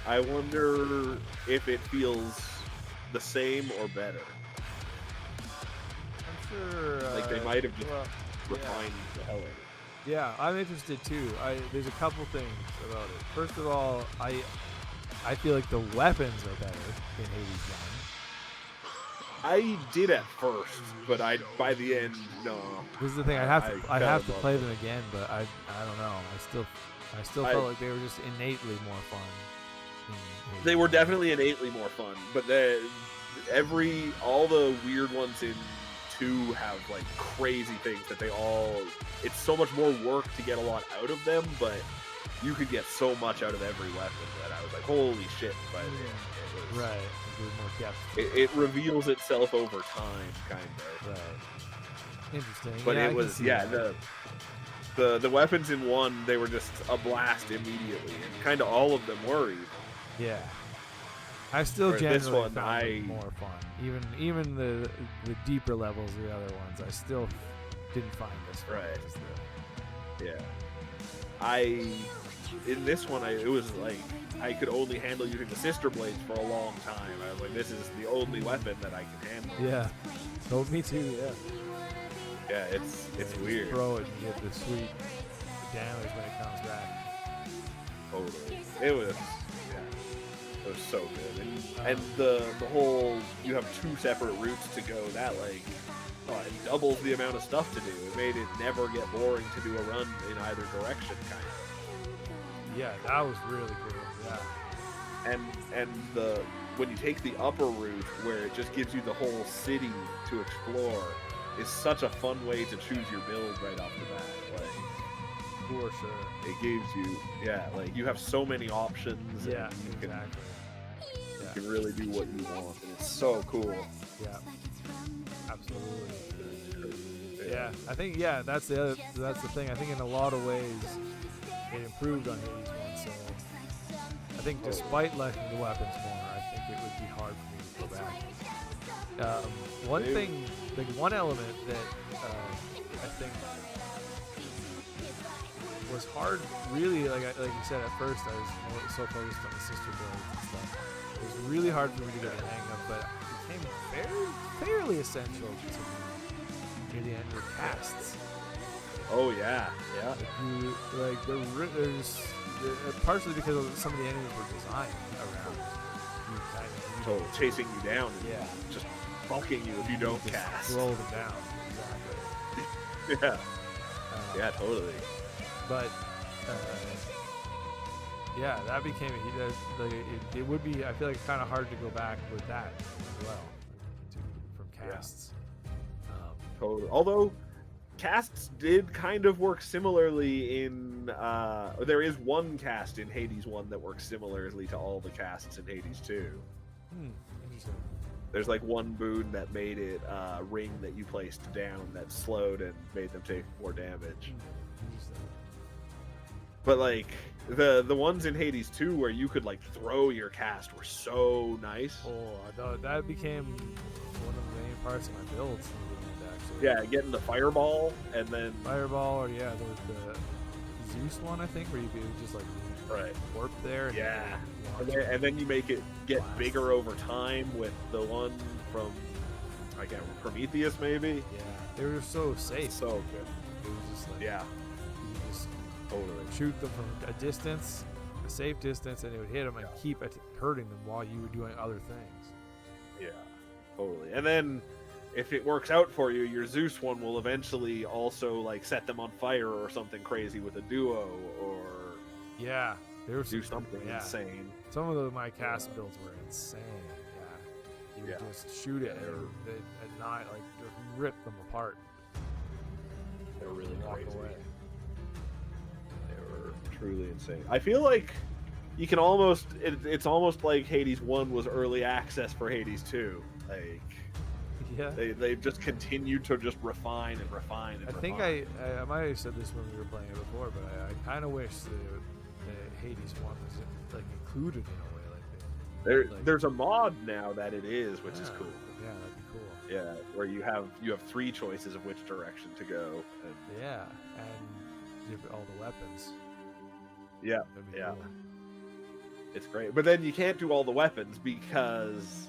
I wonder if it feels the same or better. I'm sure... like, they might have just refined the hell out of it. Yeah, I'm interested, too. There's a couple things about it. First of all, I feel like the weapons are better in Hades 1. I did at first, but by the end, no. This is the thing. I have to play them again, but I don't know. I still felt like they were just innately more fun. They were definitely innately more fun, but all the weird ones in 2 have like crazy things that it's so much more work to get a lot out of them, but you could get so much out of every weapon that I was like, holy shit, by the end. Right. There's more depth. It reveals itself over time, kind of. Right. Interesting. But yeah, it was, the weapons in 1, they were just a blast immediately, and kind of all of them were even. Yeah. I still generally this one, found it more fun. Even the deeper levels of the other ones, I still didn't find this fun. Right. Yeah. In this one, it was like, I could only handle using the sister blades for a long time. I was like, this is the only weapon that I can handle. Yeah. Oh, me too, yeah. Yeah, it's weird. Throw it and get the sweet damage when it comes back. Totally. It was so good. And the whole, you have 2 separate routes to go, that like, it doubles the amount of stuff to do. It made it never get boring to do a run in either direction, kind of. Yeah, that was really cool. Yeah. And when you take the upper route, where it just gives you the whole city to explore, is such a fun way to choose your build right off the bat. Like, for sure. It gives you, like, you have so many options. Yeah, and you exactly. You can really do what you want, and it's so cool. Yeah. Absolutely. Yeah, I think that's the thing. I think in a lot of ways it improved on Hades 1. So I think despite liking the weapons more, I think it would be hard for me to go back. One element that I think was hard, really, like you said at first, I was so focused on the sister blades and stuff. It was really hard for me to get the hang of, but it became fairly essential to me near the end with casts. Oh yeah. There's partially because some of the enemies were designed around you chasing you down, and just fucking you if you don't cast. Roll them down, exactly. Yeah, totally. But that became it would be. I feel like it's kind of hard to go back with that as well, from casts. Totally. Although casts did kind of work similarly in there is one cast in Hades 1 that works similarly to all the casts in Hades 2. Interesting. There's like one boon that made it a ring that you placed down that slowed and made them take more damage. But like the ones in Hades 2 where you could like throw your cast were so nice. Oh, that became one of the main parts of my builds. Yeah, getting the fireball, and then... Fireball, or there was the Zeus one, I think, where you could just, like, warp there. And then you make it get bigger over time with the one from, I can't remember, Prometheus, maybe? Yeah, they were so safe. So good. It was just like... Yeah. You just Totally. Shoot them from a distance, a safe distance, and it would hit them and keep hurting them while you were doing other things. Yeah, totally. And then if it works out for you, your Zeus one will eventually also like set them on fire or something crazy with a duo, or Yeah, there's do something insane. Some of my cast builds were insane. Yeah, you would just shoot it and at night, like just rip them apart. They're really walk crazy. away. They were truly insane. I feel like you can almost it's almost like Hades 1 was early access for Hades 2. Like Yeah. they've just continued to just refine and refine and I think I might have said this when we were playing it before, but I kind of wish the Hades one was like included in a way like that. There's a mod now that it is, which is cool. Yeah, that'd be cool. Yeah, where you have 3 choices of which direction to go. And Yeah, and you have all the weapons. yeah, That'd be yeah, cool. it's great. But then you can't do all the weapons because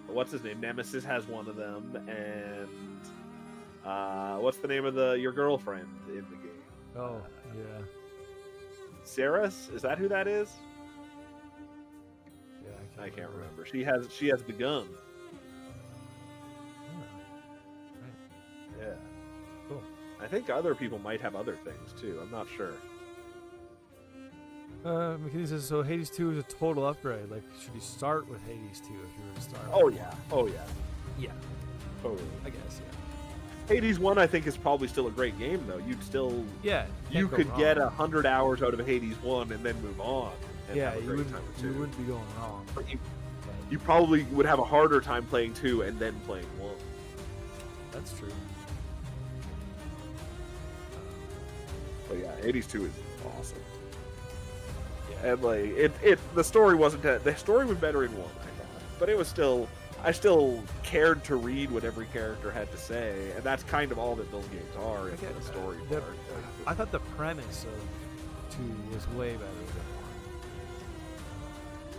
what's his name? Nemesis has one of them, and what's the name of your girlfriend in the game? Oh, yeah. Ceres? Is that who that is? Yeah, I can't remember. She has the gun. Yeah. Cool. I think other people might have other things too. I'm not sure. McKinney says, so Hades 2 is a total upgrade. Like, should you start with Hades 2 if you were to start? Oh with yeah. one? Oh yeah. Yeah, Totally. I guess, yeah. Hades 1 I think is probably still a great game though. You'd still Yeah, you can't go could wrong. get 100 hours out of Hades 1 and then move on. And Yeah, have a you great wouldn't, time with you 2. wouldn't be going wrong. But you probably would have a harder time playing 2 and then playing 1. That's true. But yeah, Hades 2 is awesome. Yeah. And like the story wasn't the story was better in 1, I thought. But it was still I still cared to read what every character had to say, and that's kind of all that those games are, is the story part. I thought the premise of 2 was way better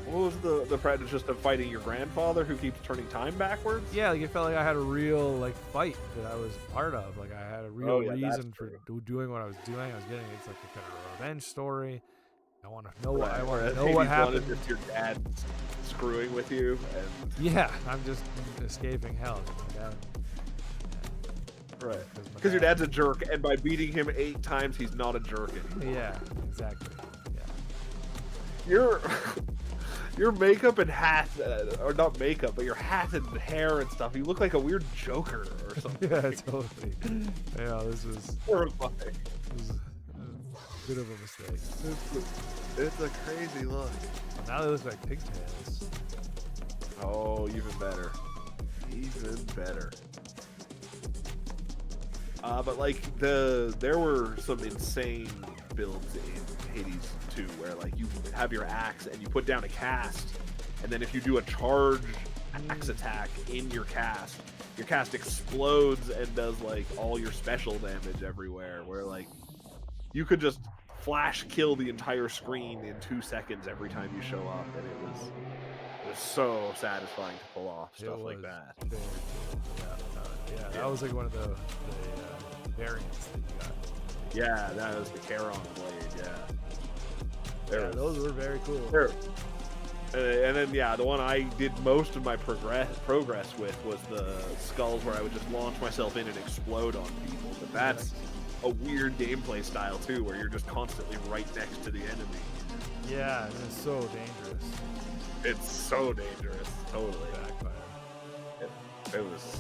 than What was the premise, just of fighting your grandfather who keeps turning time backwards? 1. Yeah, like it felt like I had a real like fight that I was part of. Like I had a real reason for doing what I was doing. I was getting it's like a kind of a revenge story. I want to know Right. I want to Hades know what 1 happened. is just your dad screwing with you, and Yeah, I'm just escaping hell. right, because your dad's a jerk, and by beating him 8 times, he's not a jerk anymore. Yeah, exactly. Your makeup and hat, or not makeup, but your hat and hair and stuff, you look like a weird Joker or something. Yeah, totally. Yeah, this was horrifying. This was a bit of a mistake. It's a crazy look. Now they look like pigtails. Oh, even better. Even better. But like there were some insane builds in Hades 2 where like you have your axe and you put down a cast, and then if you do a charge axe attack in your cast explodes and does like all your special damage everywhere, where like you could just flash kill the entire screen in 2 seconds every time you show up, and it was so satisfying to pull off stuff like that. Very cool. Yeah, that was like one of the variants that you got. Yeah, that was the Charon blade. Yeah, those were very cool. And then the one I did most of my progress with was the skulls, where I would just launch myself in and explode on people. But that's a weird gameplay style too, where you're just constantly right next to the enemy. Yeah, it's so dangerous. It's so dangerous. Totally. It was.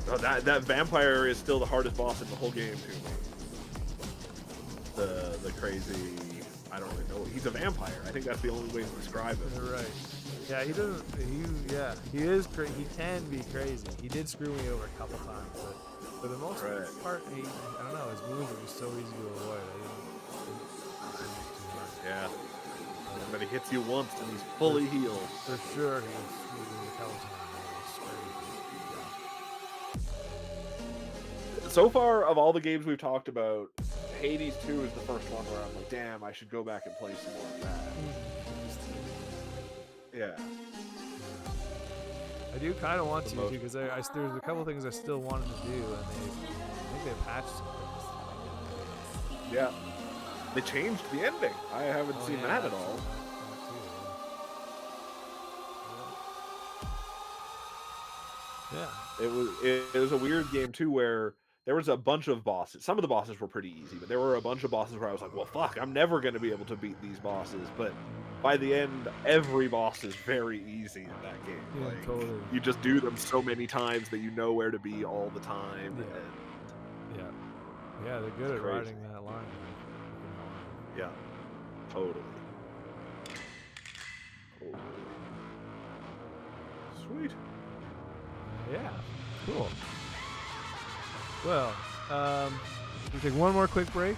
Oh, that vampire is still the hardest boss in the whole game to me. The crazy. I don't really know. He's a vampire. I think that's the only way to describe him. You're right. Yeah, he doesn't. He is. He can be crazy. He did screw me over a couple times, but for the most part, I don't know. His moves are just so easy to avoid. Yeah. And then he hits you once, and he's fully healed. For sure, he was a couple times. So far, of all the games we've talked about, Hades 2 is the first one where I'm like, damn, I should go back and play some more of that. Yeah. I do kind of want to, because there's a couple things I still wanted to do, and I think they patched some things. Yeah. They changed the ending. I haven't Oh, seen yeah, that at that's all. Yeah. It was a weird game too, where there was a bunch of bosses. Some of the bosses were pretty easy, but there were a bunch of bosses where I was like, well, fuck, I'm never going to be able to beat these bosses. But by the end, every boss is very easy in that game. Yeah, Like, totally. you just do them so many times that you know where to be all the time. Yeah. And Yeah, they're good at crazy. riding that line. yeah, totally. Sweet. Yeah, cool. Well, we'll take one more quick break.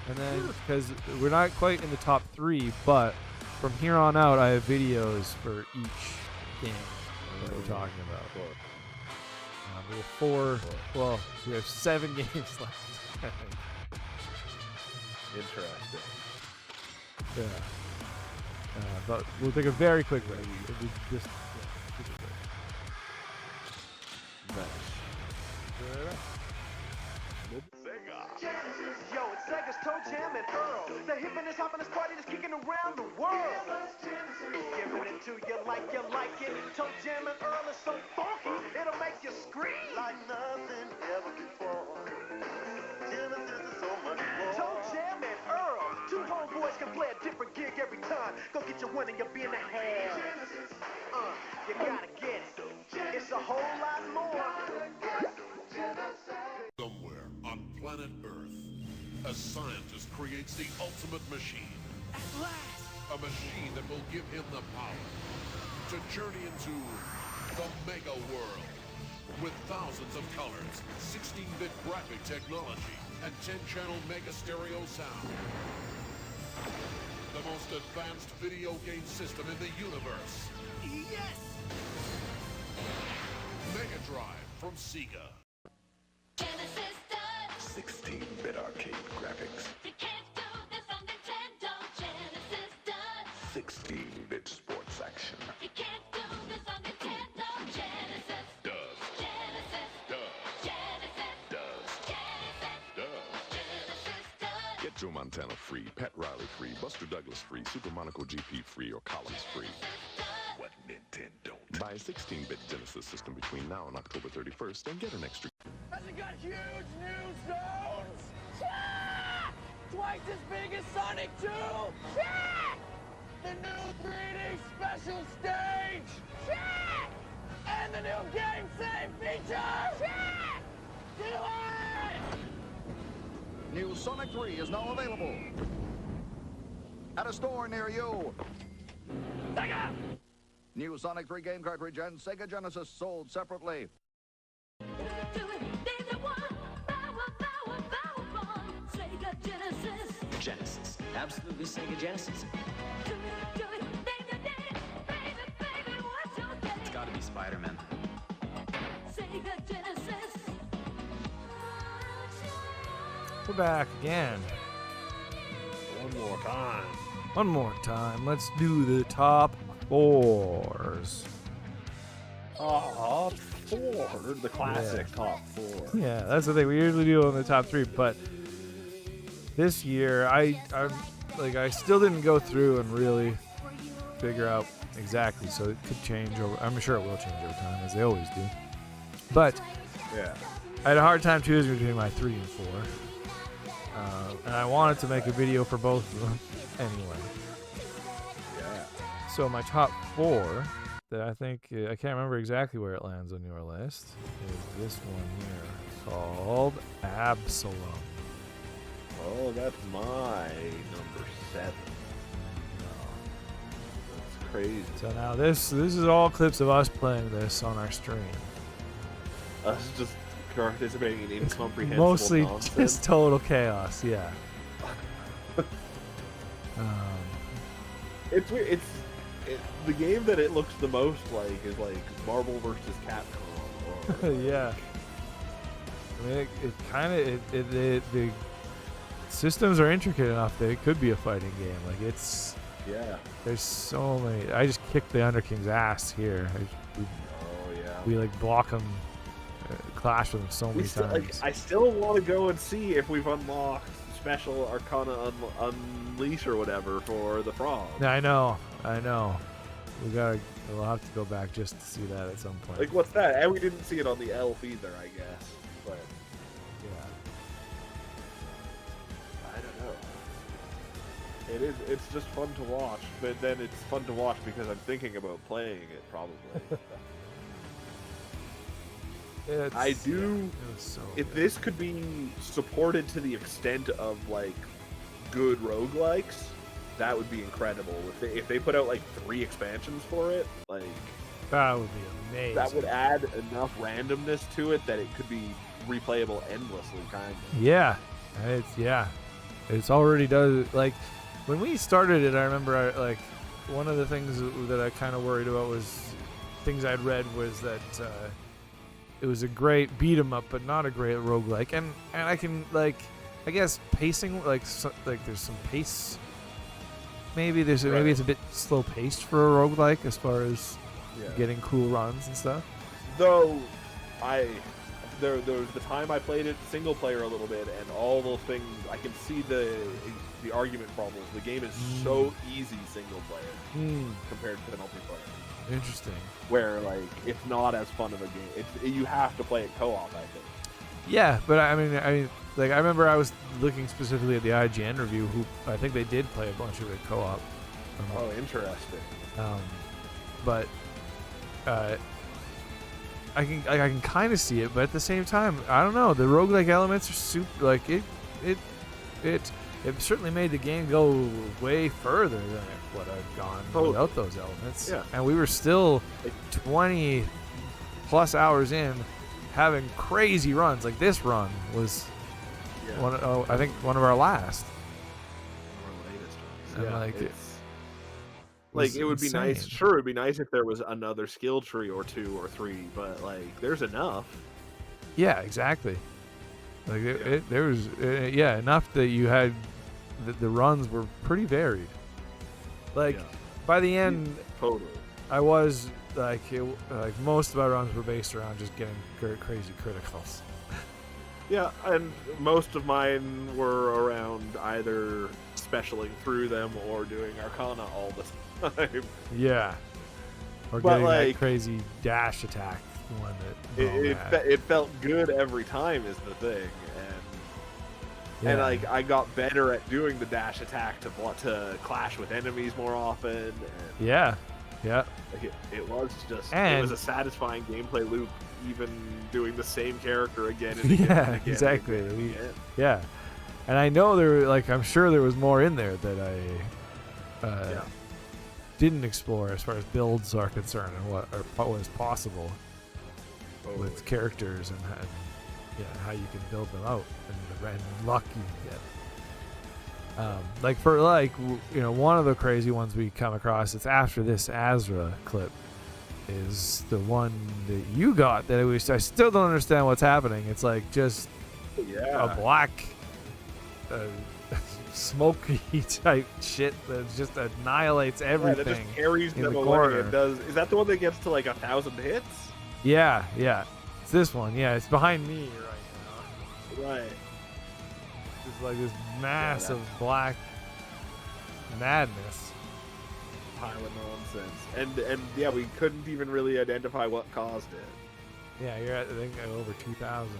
And then, because we're not quite in the top 3, but from here on out, I have videos for each game that we're talking about. We have we have 7 games left. Interesting. Yeah. But we'll take a very quick break. Just Yo, it's Sega's Toe Jam and Earl. The hippiness, hoppiness party that's kicking around the world. Giving it to you like it. Toe Jam and Earl is so funky, it'll make you scream like nothing ever before. Genesis is so much more. Toe Jam and Earl, 2 homeboys can play a different gig every time. Go get your one and you'll be in the hand. You gotta get it. It's a whole lot more. Somewhere on planet Earth, a scientist creates the ultimate machine. At last! A machine that will give him the power to journey into the mega world. With thousands of colors, 16-bit graphic technology, and 10-channel mega stereo sound. The most advanced video game system in the universe. Yes! Mega Drive from Sega. Genesis does. 16-bit arcade graphics. You can't do this on Nintendo. Genesis does. 16-bit sports action. You can't do this on Nintendo. Genesis Does. Genesis Does. Genesis Does. Genesis Does. Genesis does. Get Joe Montana free, Pat Riley free, Buster Douglas free, Super Monaco GP free, or Collins free. What Nintendo? Buy a 16-bit Genesis system between now and October 31st and get an extra. Has it got huge new zones? Yeah! Twice as big as Sonic 2? Yeah! The new 3D special stage? Yeah! And the new game save feature? Yeah! Do it! New Sonic 3 is now available at a store near you. Sega! New Sonic 3 game cartridge and Sega Genesis sold separately. Do it. There's a one. Power on. Sega Genesis. Genesis. Absolutely Sega Genesis. Do it. Baby, what's your game? It's gotta be Spider-Man. Sega Genesis. we're back again. One more time. Let's do the top 4s. Top 4. The classic top 4. Yeah, that's the thing. We usually do on the top 3, but this year I still didn't go through and really figure out exactly. So it could change over. I'm sure it will change over time, as they always do. But Yeah. I had a hard time choosing between my 3 and 4, and I wanted to make a video for both of them anyway. Yeah. So my top 4 that I think I can't remember exactly where it lands on your list is this one here called Absalom. Oh, that's my number 7. That's crazy. So now this is all clips of us playing this on our stream. Us just participating in incomprehensible Mostly nonsense. just total chaos, yeah. It's weird. It's the game that it looks the most like is like Marvel vs. Capcom. Or, yeah. I mean, it kind of the systems are intricate enough that it could be a fighting game. Like it's There's so many. I just kicked the Underking's ass here. We like block them, clash with them so many times. I still want to go and see if we've unlocked special Arcana Unleash or whatever for the frog. Yeah, I know. We'll have to go back just to see that at some point. Like, what's that? And we didn't see it on the elf either, I guess. But yeah, I don't know. It's just fun to watch, but then it's fun to watch because I'm thinking about playing it probably. If this could be supported to the extent of like good roguelikes, that would be incredible. If they put out like 3 expansions for it, like that would be amazing. That would add enough randomness to it that it could be replayable endlessly, kind of. Yeah, it's already does. Like when we started it, I remember like one of the things that I kind of worried about was things I'd read was that it was a great beat 'em up, but not a great roguelike. And I can like, I guess pacing like there's some pace. Maybe it's a bit slow paced for a roguelike as far as getting cool runs and stuff. Though there was the time I played it single player a little bit, and all those things I can see the argument problems. The game is so easy single player compared to the multiplayer. Interesting. Where like it's not as fun of a game. You have to play it co-op, I think. Yeah, but I mean, like I remember I was looking specifically at the IGN review, who I think they did play a bunch of it co-op. Oh, interesting. But I can kind of see it, but at the same time, I don't know. The roguelike elements are super. Like it certainly made the game go way further than it would have gone without those elements. Yeah. And we were still 20 plus hours in, having crazy runs. Like this run was I think one of our last. Like it would be nice. Sure, it'd be nice if there was another skill tree or 2 or 3, but like there's enough. Yeah, exactly. Like there was enough that you had the runs were pretty varied. Like by the end, totally. I was like most of my runs were based around just getting crazy criticals. Yeah, and most of mine were around either specialing through them or doing Arcana all the time. Yeah. Or but getting like, that crazy dash attack one that it felt good every time is the thing, and like I got better at doing the dash attack to clash with enemies more often. And yeah. Like it was a satisfying gameplay loop, even doing the same character again and again. And again exactly. And again. Yeah. And I know I'm sure there was more in there that I didn't explore as far as builds are concerned and what was possible with characters and how you can build them out and the random luck you can get. One of the crazy ones we come across, it's after this Azra clip, is the one that you got that I still don't understand what's happening. It's like just a black smoky type shit that just annihilates everything. That just carries in them the away corner. and does. Is that the one that gets to like 1,000 hits? Yeah. It's this one. Yeah, it's behind me right now. Right. It's like this massive black madness. Pile of nonsense. And we couldn't even really identify what caused it. Yeah, you're at I think over 2,000.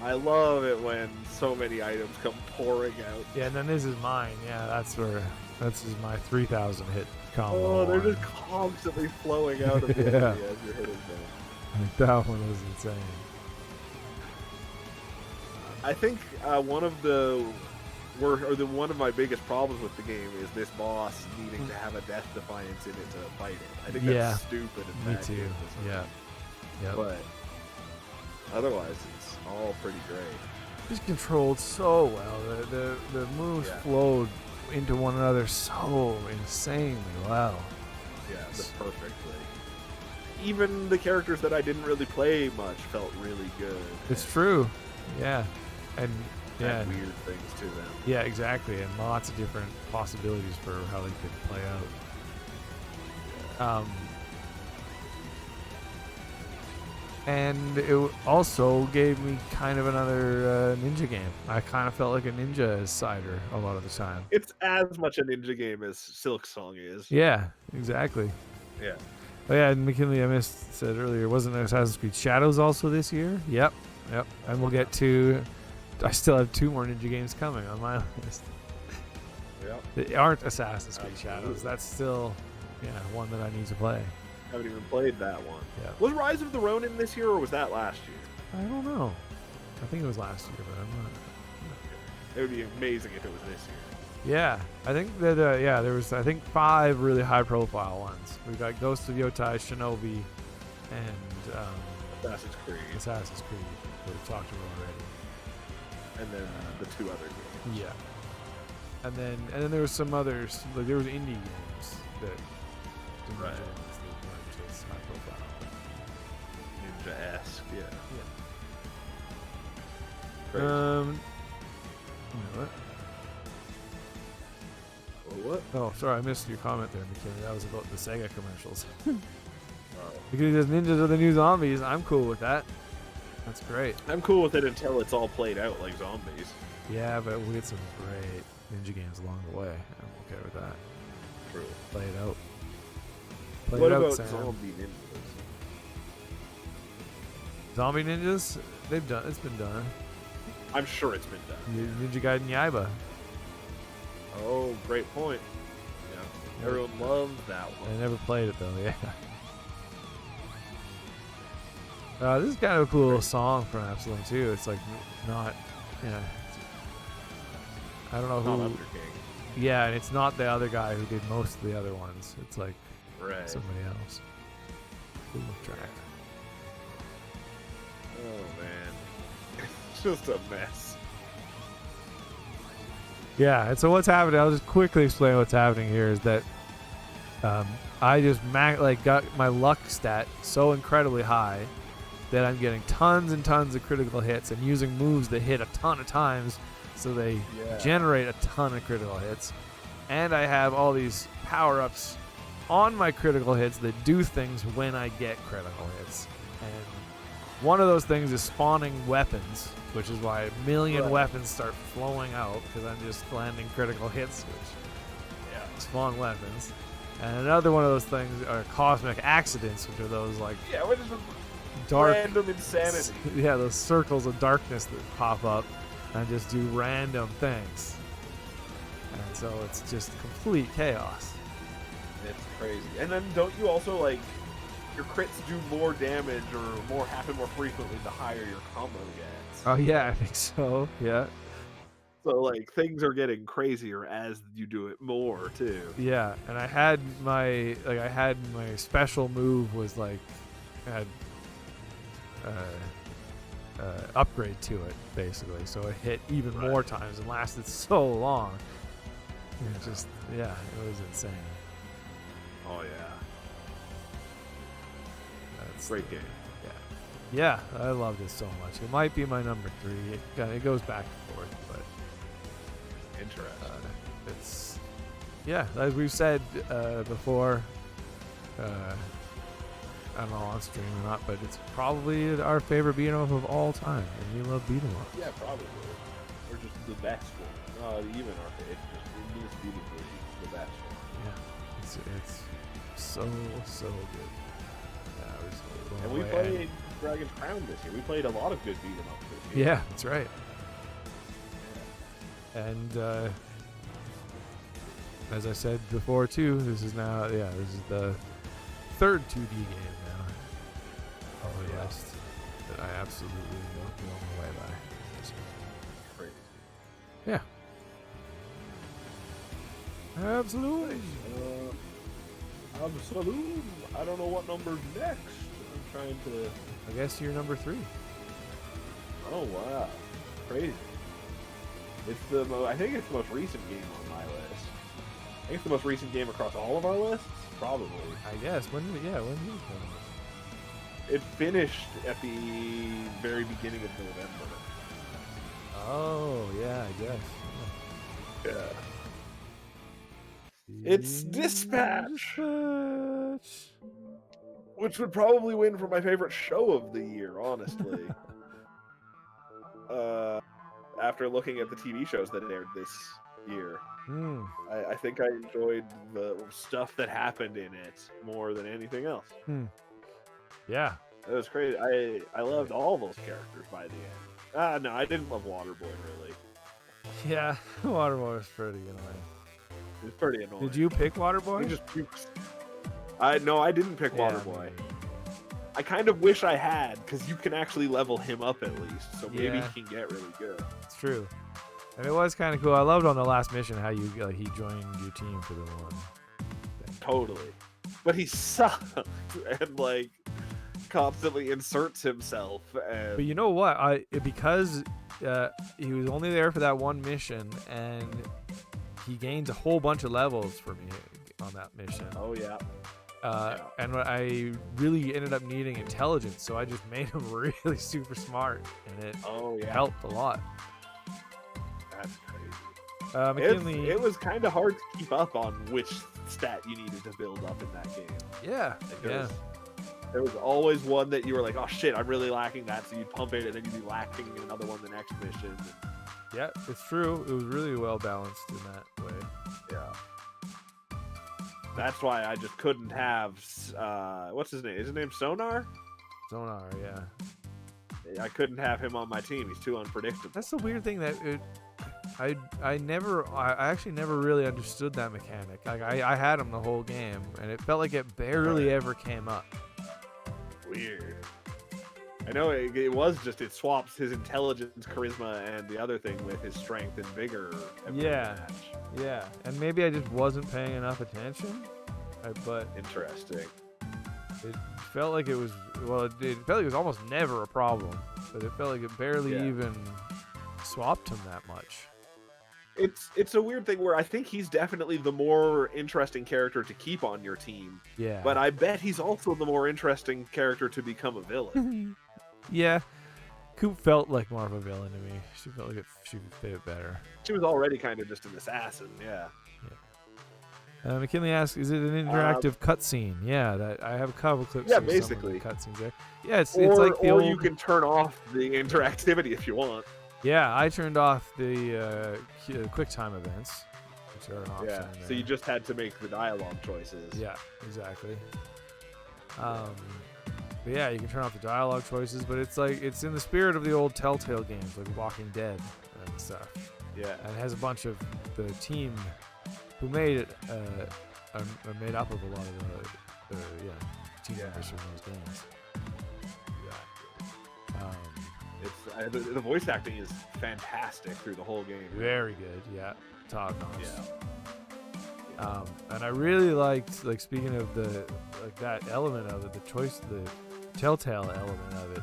I love it when so many items come pouring out. Yeah, and then this is mine. Yeah, this is my 3,000 hit combo. Oh, they're just constantly flowing out of the enemy as you're hitting them. Like that one was insane. I think one of my biggest problems with the game is this boss needing to have a Death Defiance in it to fight it. I think that's stupid. And me too. Yeah. But otherwise, it's all pretty great. It's controlled so well. The moves flowed into one another so insanely well. Yeah, just perfectly. Even the characters that I didn't really play much felt really good. It's true. Yeah. And had weird things to them. Yeah, exactly. And lots of different possibilities for how they could play out. And it also gave me kind of another ninja game. I kind of felt like a ninja cider a lot of the time. It's as much a ninja game as Silk Song is. Yeah, exactly. Yeah. Oh yeah, and McKinley, I said earlier, wasn't Assassin's Creed Shadows also this year? Yep. And we'll get to. I still have 2 more ninja games coming on my list. Yep. They aren't Assassin's Creed Shadows. That's still, one that I need to play. Haven't even played that one. Yeah. Was Rise of the Ronin this year or was that last year? I don't know. I think it was last year, but I'm not. It would be amazing if it was this year. Yeah, I think that there was 5 really high-profile ones. We got Ghost of Yotai, Shinobi, and Assassin's Creed. Assassin's Creed. We've talked about already. And then the 2 other games. Yeah. And then there was some others. Like there was indie games that didn't Right. weren't as high-profile. Ninja-esque, yeah. You know what? What? Oh, sorry, I missed your comment there, McKinley. That was about the Sega commercials. Because there's ninjas are the new zombies. I'm cool with that. That's great. I'm cool with it until it's all played out like zombies. Yeah, but we get some great ninja games along the way. I'm okay with that. True. Play it out. Play What it out, about Sam. zombie ninjas? Zombie ninjas? It's been done. I'm sure it's been done. Ninja Gaiden Yaiba. Oh, great point. Yeah. Everyone loves that one. I never played it though, yeah. This is kind of a cool little song from Absalom too. It's like not, I don't know Not who. Under King. Yeah, and it's not the other guy who did most of the other ones. It's like somebody else. Cool track. Oh man, it's just a mess. Yeah, and so what's happening? I'll just quickly explain what's happening here. Is that I just got my luck stat so incredibly high that I'm getting tons and tons of critical hits and using moves that hit a ton of times, so they generate a ton of critical hits. And I have all these power-ups on my critical hits that do things when I get critical hits. And one of those things is spawning weapons, which is why a million weapons start flowing out, because I'm just landing critical hits, which spawn weapons. And another one of those things are cosmic accidents, which are those like what is dark random insanity? Yeah, those circles of darkness that pop up and just do random things. And so it's just complete chaos. It's crazy. And then don't you also your crits do more damage or happen more frequently the higher your combo gets? Oh yeah, I think so. Yeah. So things are getting crazier as you do it more too. Yeah, and I had my special move was had upgrade to it basically, so it hit even more times and lasted so long. It just it was insane. Oh yeah. That's great game. Yeah, I loved it so much. It might be my number 3. It goes back and forth, but interesting. It's as we've said before. I don't know on stream or not, but it's probably our favorite beat 'em up of all time, and we love beat 'em up. Yeah, probably. Or just the best one. Not even our favorite. It's indisputably the best one. Yeah, it's so good. Yeah, and we played Dragon's Crown this year. We played a lot of good beat 'em up this year. Yeah, that's right. And as I said before too, this is the third 2D game now on the list that I absolutely won't be blown away by. Crazy. Yeah. Absolutely. Absolutely. I don't know what number's next. I'm trying to. I guess you're number 3. Oh wow, crazy. It's I think it's the most recent game on my list. I think it's the most recent game across all of our lists. Probably. I guess. When did it come? It finished at the very beginning of November. Oh yeah, I guess. Yeah. It's Dispatch. which would probably win for my favorite show of the year, honestly. After looking at the TV shows that aired this year, I think I enjoyed the stuff that happened in it more than anything else. Yeah. It was crazy. I loved all those characters by the end. No, I didn't love Waterboy, really. Yeah, Waterboy was pretty annoying. It was pretty annoying. Did you pick Waterboy? He just pukes. No, I didn't pick Waterboy. I kind of wish I had, because you can actually level him up at least, so maybe he can get really good. It's true. And it was kind of cool. I loved on the last mission how you he joined your team for the one thing. Totally. But he sucked and like constantly inserts himself. And... But you know what? Because he was only there for that one mission, and he gains a whole bunch of levels for me on that mission. Oh yeah. And I really ended up needing intelligence, so I just made him really super smart, and it helped a lot. That's crazy. McKinley, it was kind of hard to keep up on which stat you needed to build up in that game. Yeah, there was always one that you were like, oh shit, I'm really lacking that, so you'd pump it, and then you'd be lacking in another one the next mission. Yeah, it's true. It was really well balanced in that way. Yeah. That's why I just couldn't have, what's his name? Is his name Sonar? Sonar, yeah. I couldn't have him on my team. He's too unpredictable. That's the weird thing that I actually never really understood that mechanic. Like I had him the whole game, and it felt like it barely ever came up. Weird. I know it was just, it swaps his intelligence, charisma, and the other thing with his strength and vigor. Yeah. Yeah. And maybe I just wasn't paying enough attention. But interesting. It felt like it was, well, it felt like it was almost never a problem. But it felt like it barely even swapped him that much. It's a weird thing where I think he's definitely the more interesting character to keep on your team. Yeah. But I bet he's also the more interesting character to become a villain. Yeah. Coop felt like more of a villain to me. She felt like she could fit better. She was already kind of just an assassin, yeah. McKinley asks, "Is it an interactive cutscene?" Yeah, that I have a couple clips. Yeah, of basically cutscenes there. Yeah, it's or, like the or old... you can turn off the interactivity if you want. Yeah, I turned off the QuickTime events, which are an option. Yeah, so you just had to make the dialogue choices. Yeah, exactly. But yeah, you can turn off the dialogue choices, but it's like it's in the spirit of the old Telltale games, like Walking Dead and stuff. Yeah, and it has a bunch of the team who made it are made up of a lot of the team members from those games. It's the voice acting is fantastic through the whole game. Very good, yeah, top notch. Yeah. And I really liked, like, speaking of the that element of it, the Telltale element of it.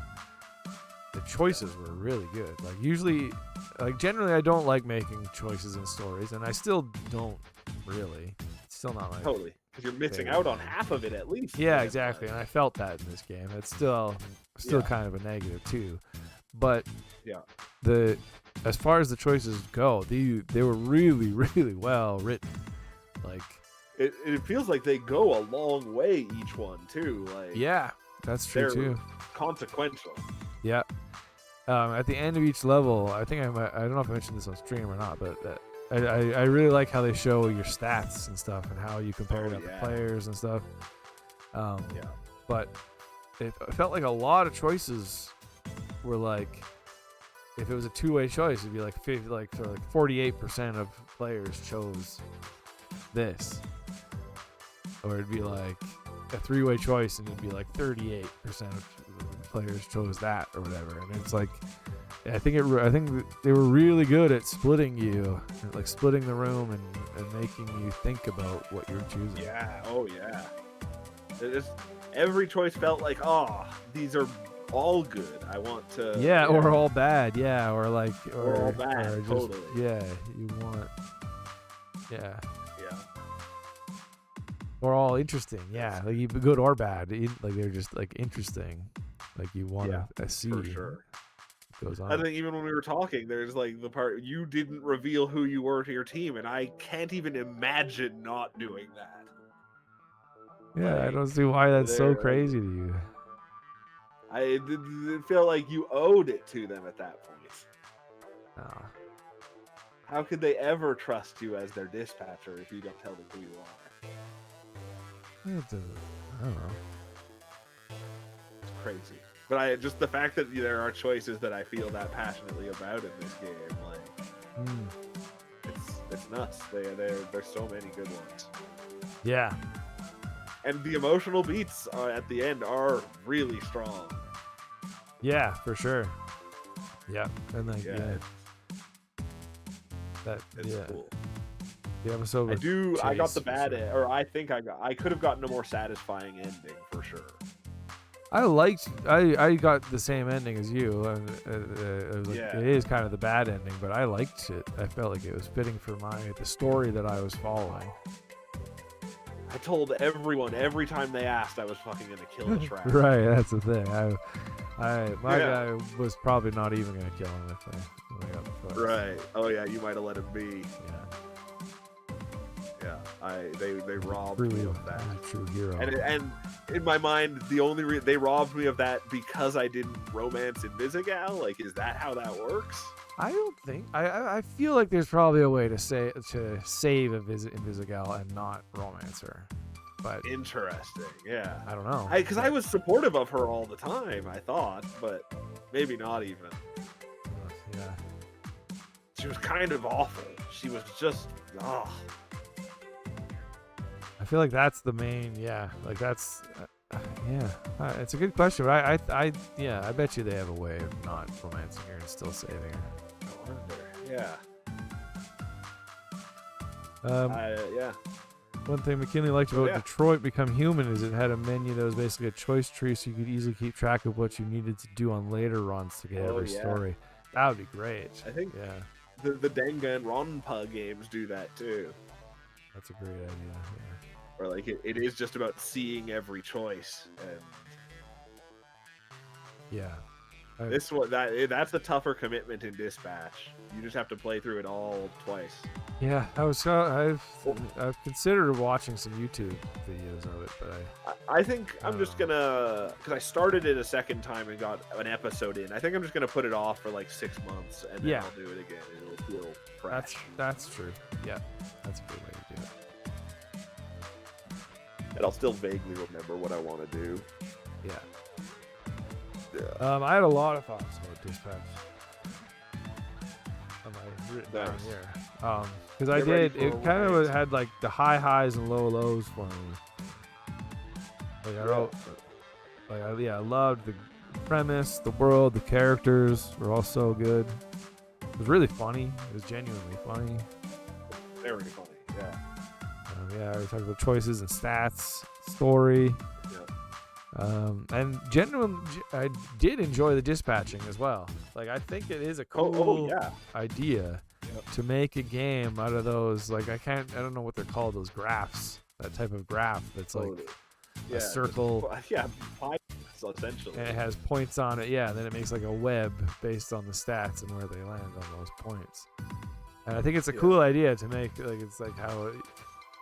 The choices were really good. Like usually, like generally, I don't like making choices in stories, and I still don't really. It's still not like totally, because you're missing out on half of it at least. Yeah, exactly. And I felt that in this game. It's still kind of a negative too. But as far as the choices go, they were really, really well written. Like it feels like they go a long way each one too. Like that's true too. Consequential. Yeah. At the end of each level, I think I don't know if I mentioned this on stream or not, but I really like how they show your stats and stuff and how you compare it to the players and stuff. But it felt like a lot of choices were like, if it was a two-way choice, it'd be like 48% of players chose this, or it'd be like a three-way choice and it'd be like 38% of players chose that or whatever. And it's like, I think they were really good at splitting you, like splitting the room and making you think about what you're choosing. Yeah. Oh yeah. Every choice felt like, oh, these are all good. I want to. Yeah, or all bad. Yeah, or like, or all bad. Or just, totally. Yeah, you want. Yeah. Yeah. Or all interesting. Yeah, like even good or bad. Like they're just like interesting. Like you want to see. For sure. Goes on. I think even when we were talking, there's like the part you didn't reveal who you were to your team, and I can't even imagine not doing that. Yeah, I Like, don't see why that's so they're, like, crazy to you. I feel like you owed it to them at that point. Nah. How could they ever trust you as their dispatcher if you don't tell them who you are? It doesn't. I don't know. It's crazy. But just the fact that there are choices that I feel that passionately about in this game, like it's nuts. There's so many good ones. Yeah. And the emotional beats at the end are really strong. Yeah, for sure. Yeah, and like Yeah, that it's yeah. cool. The episode. I got Chase the for bad sure. end, or I think I could have gotten a more satisfying ending for sure. I got the same ending as you, and it was like, Yeah. it is kind of the bad ending, but I liked it. I felt like it was fitting for the story that I was following. I told everyone every time they asked I was fucking gonna kill the trash. Right, that's the thing. My Yeah. guy was probably not even gonna kill him if I got the choice. Right. Oh yeah, you might have let him be. Yeah. Yeah. They robbed Really me of that. a true hero. And in my mind, the only they robbed me of that because I didn't romance Invisigal. Like, is that how that works? I don't think. I feel like there's probably a way to save Invisigal and not romance her, but Interesting. Yeah. I don't know. Because I was supportive of her all the time. I thought, but maybe not even. Yeah. She was kind of awful. She was just. Oh. I feel like that's the main. Yeah. Like that's. Yeah. It's a good question, but I bet you they have a way of not romancing her and still saving her. I wonder. Yeah. Yeah. One thing McKinley liked about Detroit Become Human is it had a menu that was basically a choice tree, so you could easily keep track of what you needed to do on later runs to get every story. That would be great. I think yeah. the Denga and Ronpa games do that too. That's a great idea. Yeah. Where like it is just about seeing every choice, and yeah, that's a tougher commitment in Dispatch. You just have to play through it all twice. Yeah, I've considered watching some YouTube videos of it, but I think I'm just gonna, because I started it a second time and got an episode in. I think I'm just gonna put it off for like 6 months and then I'll do it again. It'll feel fresh. That's true. Yeah, that's a good way to do it. And I'll still vaguely remember what I want to do. Yeah. Yeah. I had a lot of thoughts about Dispatch. I written down here. Because I did. It kind of had like the high highs and low lows for me. Like I wrote, I loved the premise, the world, the characters were all so good. It was really funny. It was genuinely funny. Very funny. Yeah. We talked about choices and stats, story. And genuinely, I did enjoy the dispatching as well. Like, I think it is a cool idea to make a game out of those. Like, I don't know what they're called, those graphs. That type of graph that's like a circle. Essentially. And it has points on it. Yeah, and then it makes like a web based on the stats and where they land on those points. And I think it's a cool idea to make, like, it's like how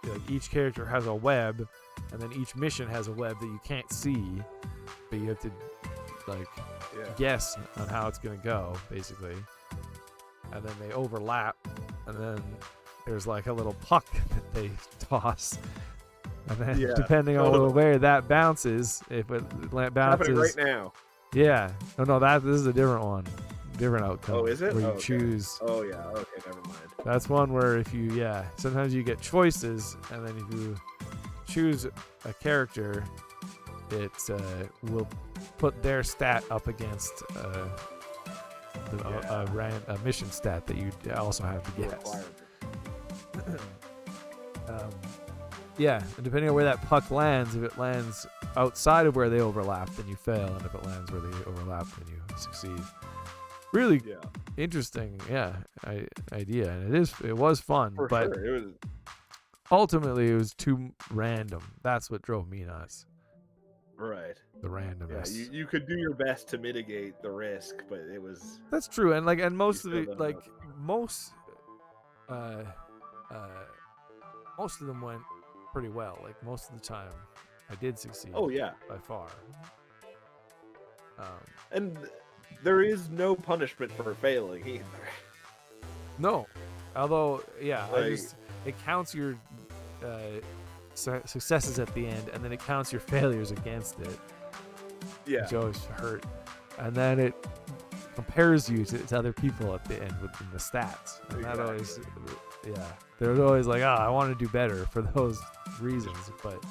like each character has a web, and then each mission has a web that you can't see, but you have to like guess on how it's gonna go, basically. And then they overlap, and then there's like a little puck that they toss, and then depending on where that bounces, if it bounces happening right now. Yeah. No, this is a different one. Different outcome. Oh, is it? Where you choose. Oh, yeah. Okay, never mind. That's one where if you, sometimes you get choices, and then if you choose a character, it will put their stat up against a mission stat that you also have to guess. And depending on where that puck lands, if it lands outside of where they overlap, then you fail, and if it lands where they overlap, then you succeed. Really interesting, idea, and it was fun, but sure. ultimately it was too random. That's what drove me nuts. Right. The randomness. Yeah, you could do your best to mitigate the risk, but it was. That's true, and most of it, most of them went pretty well. Like most of the time, I did succeed. Oh yeah, by far. and there is no punishment for failing either. No, although yeah, Like, it counts your successes at the end, and then it counts your failures against it. yeah, Which always hurt, and then it compares you to other people at the end within the stats. And that always, yeah, they're always like, I want to do better for those reasons, but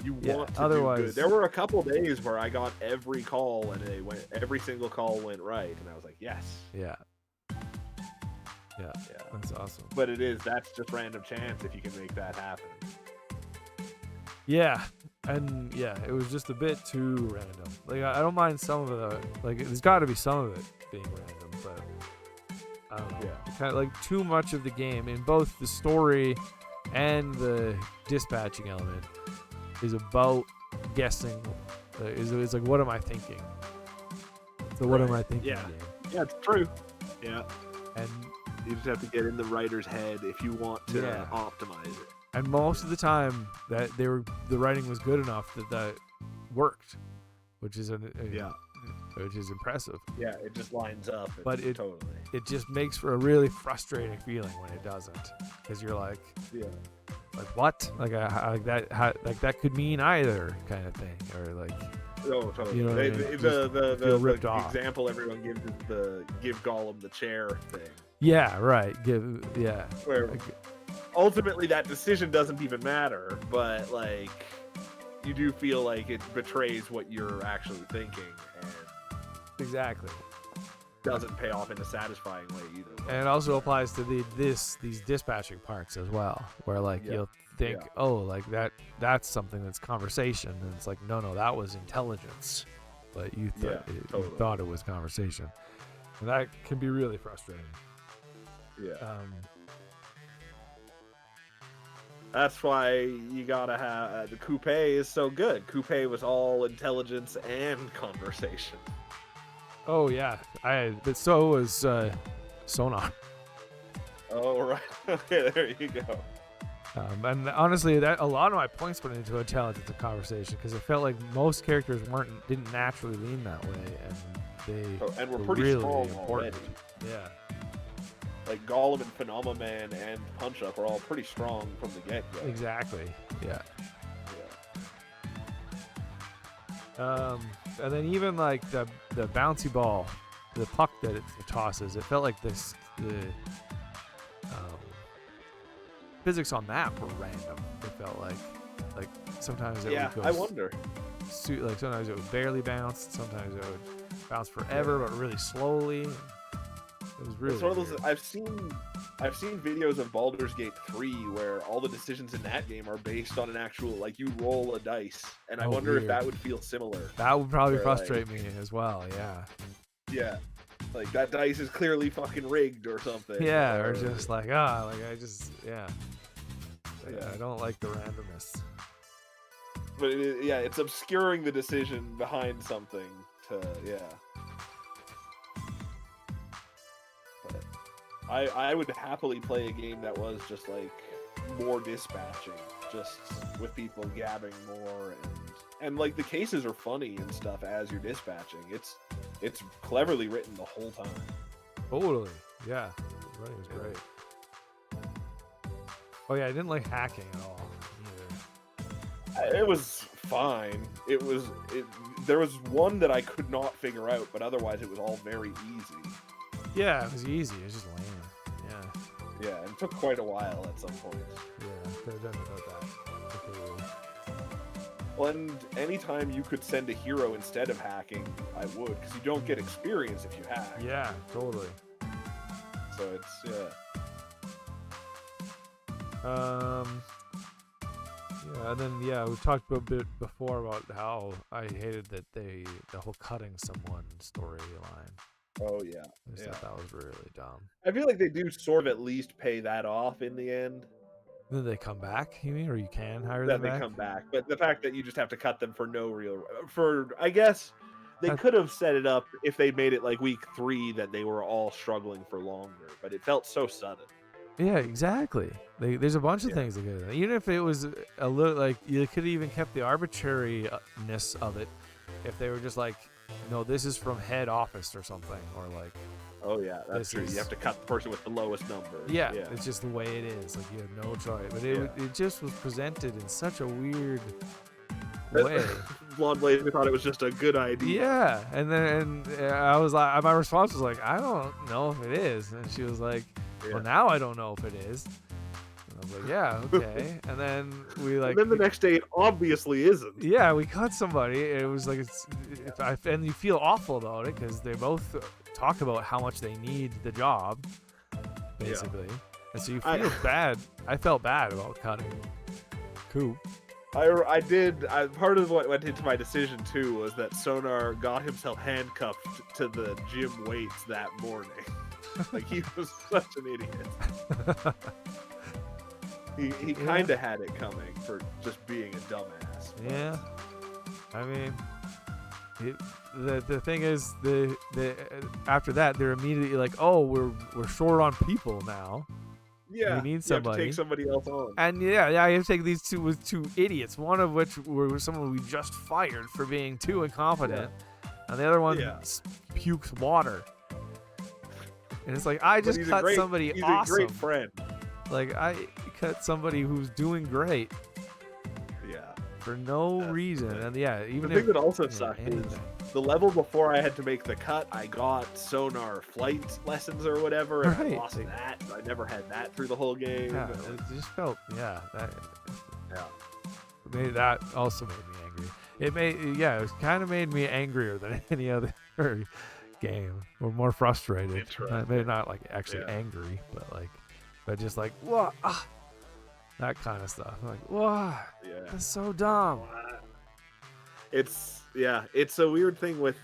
you yeah, want to otherwise, do good. There were a couple days where I got every call and every single call went right, and I was like, yes. Yeah, that's awesome. But that's just random chance if you can make that happen. Yeah, and yeah, it was just a bit too random. Like I don't mind some of the there's got to be some of it being random, but I don't know. Yeah. Kind of like too much of the game in both the story and the dispatching element is about guessing. Is like, what am I thinking? So what am I thinking? Yeah. Game? Yeah, it's true. Yeah. And you just have to get in the writer's head if you want to optimize it. And most of the time, that the writing was good enough that worked, which is which is impressive. Yeah, it just lines up. But it just makes for a really frustrating feeling when it doesn't, because you're like, like what? Like that could mean either kind of thing, or like. Oh, totally. You know what I mean? The example everyone gives is the give Gollum the chair thing. Yeah, right. Where ultimately that decision doesn't even matter, but like you do feel like it betrays what you're actually thinking, and exactly doesn't pay off in a satisfying way either. And it also applies to these dispatching parts as well, where like you'll think, oh, like that's something that's conversation, and it's like, no, that was intelligence, but you thought it was conversation, and that can be really frustrating. That's why you gotta have the coupe is so good. Coupe was all intelligence and conversation. Oh yeah, but so was Sonar. Oh right, okay, there you go. And honestly, that a lot of my points went into intelligence and conversation, because it felt like most characters didn't naturally lean that way, and we're pretty really strong important. already. Yeah. Like Gollum and Phenomena Man and Punch Up are all pretty strong from the get-go. Exactly. Yeah. And then even like the bouncy ball, the puck that it tosses, it felt like the physics on that were random. It felt like sometimes it would go. I wonder. Like sometimes it would barely bounce, sometimes it would bounce forever, but really slowly. It was really. It's one of those. I've seen videos of Baldur's Gate 3 where all the decisions in that game are based on an actual, like, you roll a dice, and I wonder if that would feel similar. That would probably frustrate me as well. Yeah. Yeah. Like that dice is clearly fucking rigged or something. Yeah, or just like I don't like the randomness. But it's obscuring the decision behind something to But I would happily play a game that was just like more dispatching, just with people gabbing more, and like the cases are funny and stuff as you're dispatching. It's cleverly written the whole time. Totally. Yeah. The writing was great. Oh yeah, I didn't like hacking at all either. It was fine. There was one that I could not figure out, but otherwise it was all very easy. Yeah, it was easy. It was just lame. Yeah. Yeah, and it took quite a while at some point. Yeah, could have done without that. Completely. Well, and anytime you could send a hero instead of hacking, I would, because you don't get experience if you hack. Yeah, totally. So it's Yeah, and then we talked a bit before about how I hated that the whole cutting someone storyline. Oh yeah. I thought that was really dumb. I feel like they do sort of at least pay that off in the end. Then they come back, you mean, or you can hire Then them back? they come back, but the fact that you just have to cut them I guess they could have set it up if they made it like week 3 that they were all struggling for longer, but it felt so sudden. Yeah, exactly. There's a bunch of things that could. Even if it was a little like you could have even kept the arbitrariness of it, if they were just like, no, this is from head office or something, or like. Oh yeah, that's This true. is- You have to cut the person with the lowest number. Yeah, it's just the way it is. Like you have no choice. But it just was presented in such a weird way. Blonde lady thought it was just a good idea. Yeah, and then I was like, my response was like, I don't know if it is, and she was like, well, now I don't know if it is. And I was like, yeah, okay. And then we like. And then the next day, it obviously isn't. Yeah, we cut somebody. It was like and you feel awful about it because they both talk about how much they need the job, basically, and so you feel bad. I felt bad about cutting Coop. I did. Part of what went into my decision too was that Sonar got himself handcuffed to the gym weights that morning. Like he was such an idiot. He kind of had it coming for just being a dumbass. Yeah, I mean, the thing is, the after that they're immediately like, oh, we're short on people now. Yeah, we need you have to somebody. take somebody else on. And yeah, you have to take these two with two idiots. One of which were someone we just fired for being too incompetent, and the other one pukes water. And it's like I just cut somebody he's awesome. a great friend. Like I cut somebody who's doing great. Yeah. For no reason, and even the thing that also sucked is the level before I had to make the cut. I got Sonar flight lessons or whatever, and I lost that. I never had that through the whole game. Yeah, it just felt that also made me angry. It kind of made me angrier than any other game, or more frustrated. Maybe not like actually angry, but just like what. That kind of stuff. Like, what? Yeah. That's so dumb. It's a weird thing with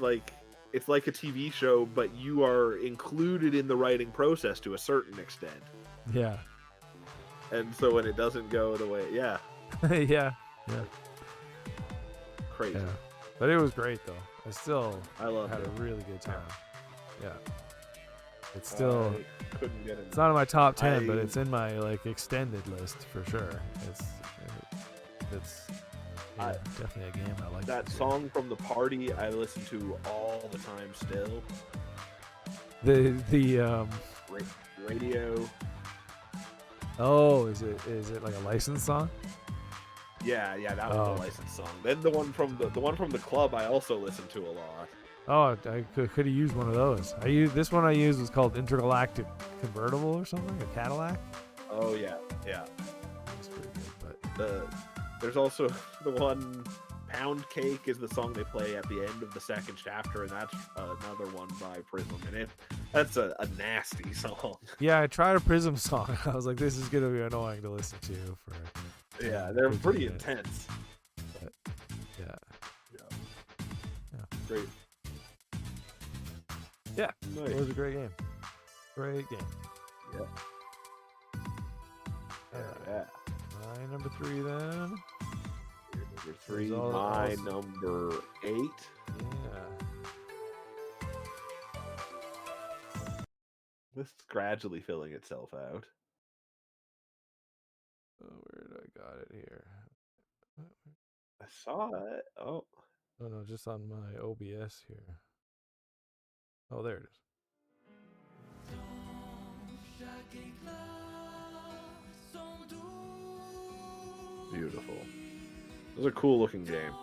it's like a TV show, but you are included in the writing process to a certain extent. Yeah. And so when it doesn't go the way, yeah. Crazy. Yeah. But it was great though. I loved had it. a really good time. Yeah. It's still couldn't get it's not in my top 10, but it's in my extended list for sure. It's definitely a game I like. That song from the party I listen to all the time still. The radio. Oh, is it like a licensed song? Yeah, that was a licensed song. Then the one from the club I also listen to a lot. Oh, I could have used one of those. This one I used was called Intergalactic Convertible or something, a Cadillac. Oh yeah. That's pretty good. But there's also the one Pound Cake is the song they play at the end of the second chapter, and that's another one by Prism, and that's a nasty song. Yeah, I tried a Prism song. I was like, this is gonna be annoying to listen to for. Yeah, they're pretty intense. But, yeah. Great. Yeah, nice. It was a great game. Great game. Yeah. My number 3 then. Number 3, my number 8. Yeah. This is gradually filling itself out. Oh, where did I got it here? I saw it. Oh. Oh no, just on my OBS here. Oh, there it is. Beautiful. It was a cool looking game.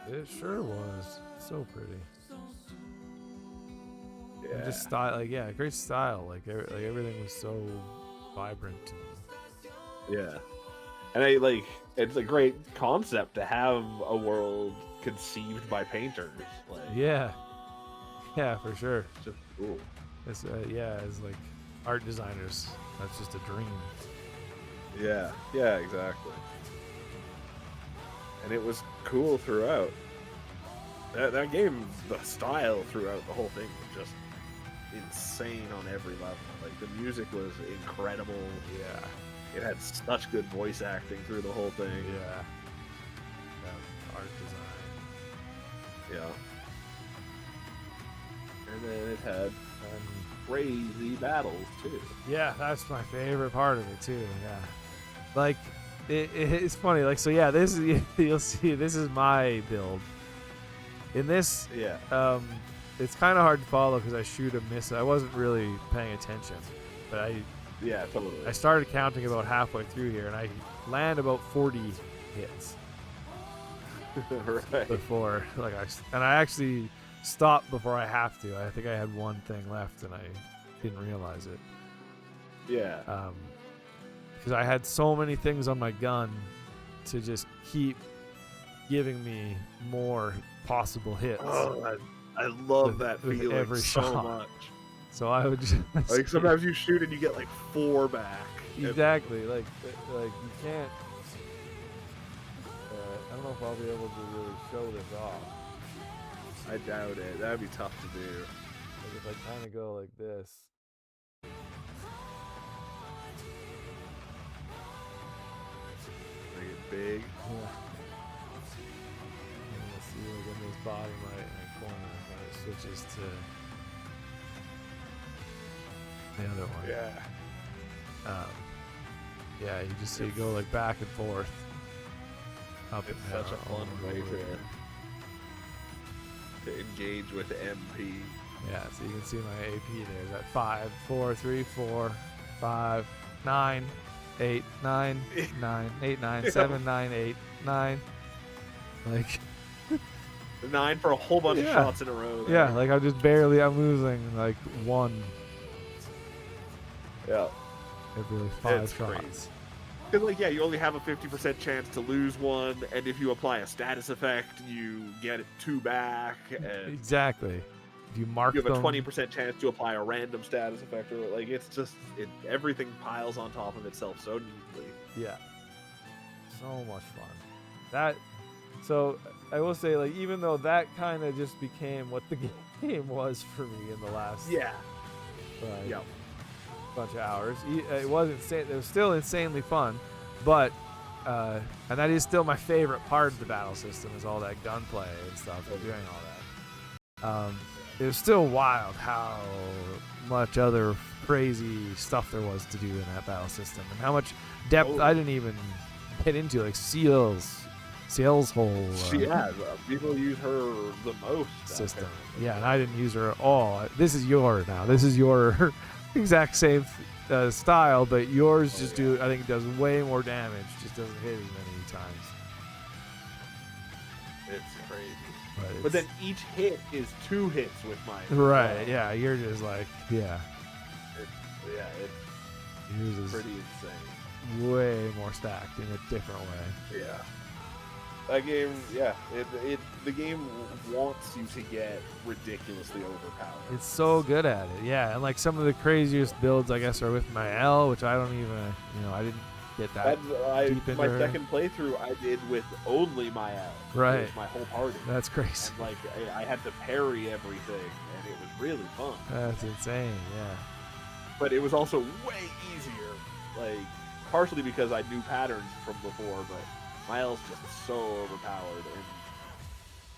It sure was. So pretty. Yeah. And just style, great style. Like everything was so vibrant. Yeah. And it's a great concept to have a world conceived by painters. Yeah, for sure. It's just cool. It's as like art designers, that's just a dream. Yeah, exactly. And it was cool throughout. That game, the style throughout the whole thing was just insane on every level. Like the music was incredible. Yeah. It had such good voice acting through the whole thing. Yeah. Art design. Yeah. And then it had crazy battles too. Yeah, that's my favorite part of it too. Yeah, like it's funny. Like so, yeah. This is you'll see. This is my build. In this, Yeah. It's kind of hard to follow because I shoot and miss. I wasn't really paying attention, but Yeah, totally. I started counting about halfway through here, and I land about 40 hits Right. before I actually stopped before I have to. I think I had one thing left, and I didn't realize it. Yeah. Because I had so many things on my gun to just keep giving me more possible hits. Oh, I love that with feeling every so shot. much. So I would just Like sometimes you shoot and you get like 4 back. exactly like you can't. I don't know if I'll be able to really show this off. I doubt it. That'd be tough to do. Like if I kind of go like this. Make it big. Yeah. And you'll see like in this bottom right hand corner when it switches to the other one. Yeah. Yeah, you just see it go like back and forth. Up It's and down, such a fun over way and over. to engage with MP. Yeah, so you can see my AP there. Is at 5, 4, 3, 4, 5, 9, 8, 9, 9, 8, 9, 7, 9, 8, 9. Like 9 for a whole bunch of Yeah. shots in a row. there. yeah, like I'm losing like 1 Yeah. every like 5 It's shots. crazy. Because, like, yeah, you only have a 50% chance to lose one, and if you apply a status effect, you get 2 back, and Exactly. If you mark you have a them, 20% chance to apply a random status effect, or like it's just everything piles on top of itself so neatly. yeah, so much fun. So I will say, like, even though that kind of just became what the game was for me in the last Yeah. like, Yep. bunch of hours. It was insane. It was still insanely fun, but and that is still my favorite part of the battle system is all that gunplay and stuff and doing all that. It was still wild how much other crazy stuff there was to do in that battle system and how much depth I didn't even get into, like Seal's whole People use her the most. system. apparently. Yeah, and I didn't use her at all. This is your now. This is your exact same style, but yours I think it does way more damage. Just doesn't hit as many times. It's crazy. But But then each hit is 2 hits with mine. right, yeah, you're just like, yeah, It's yours is pretty insane. way more stacked in a different way. Yeah. That game, the game wants you to get ridiculously overpowered. It's so good at it, yeah. And like some of the craziest builds, I guess, are with my L, which I don't even, I didn't get that deep into My her. second playthrough I did with only my L. Right. It was my whole party. That's crazy. And like I had to parry everything, and it was really fun. That's insane, yeah. But it was also way easier, like partially because I knew patterns from before, but my L's just so overpowered, and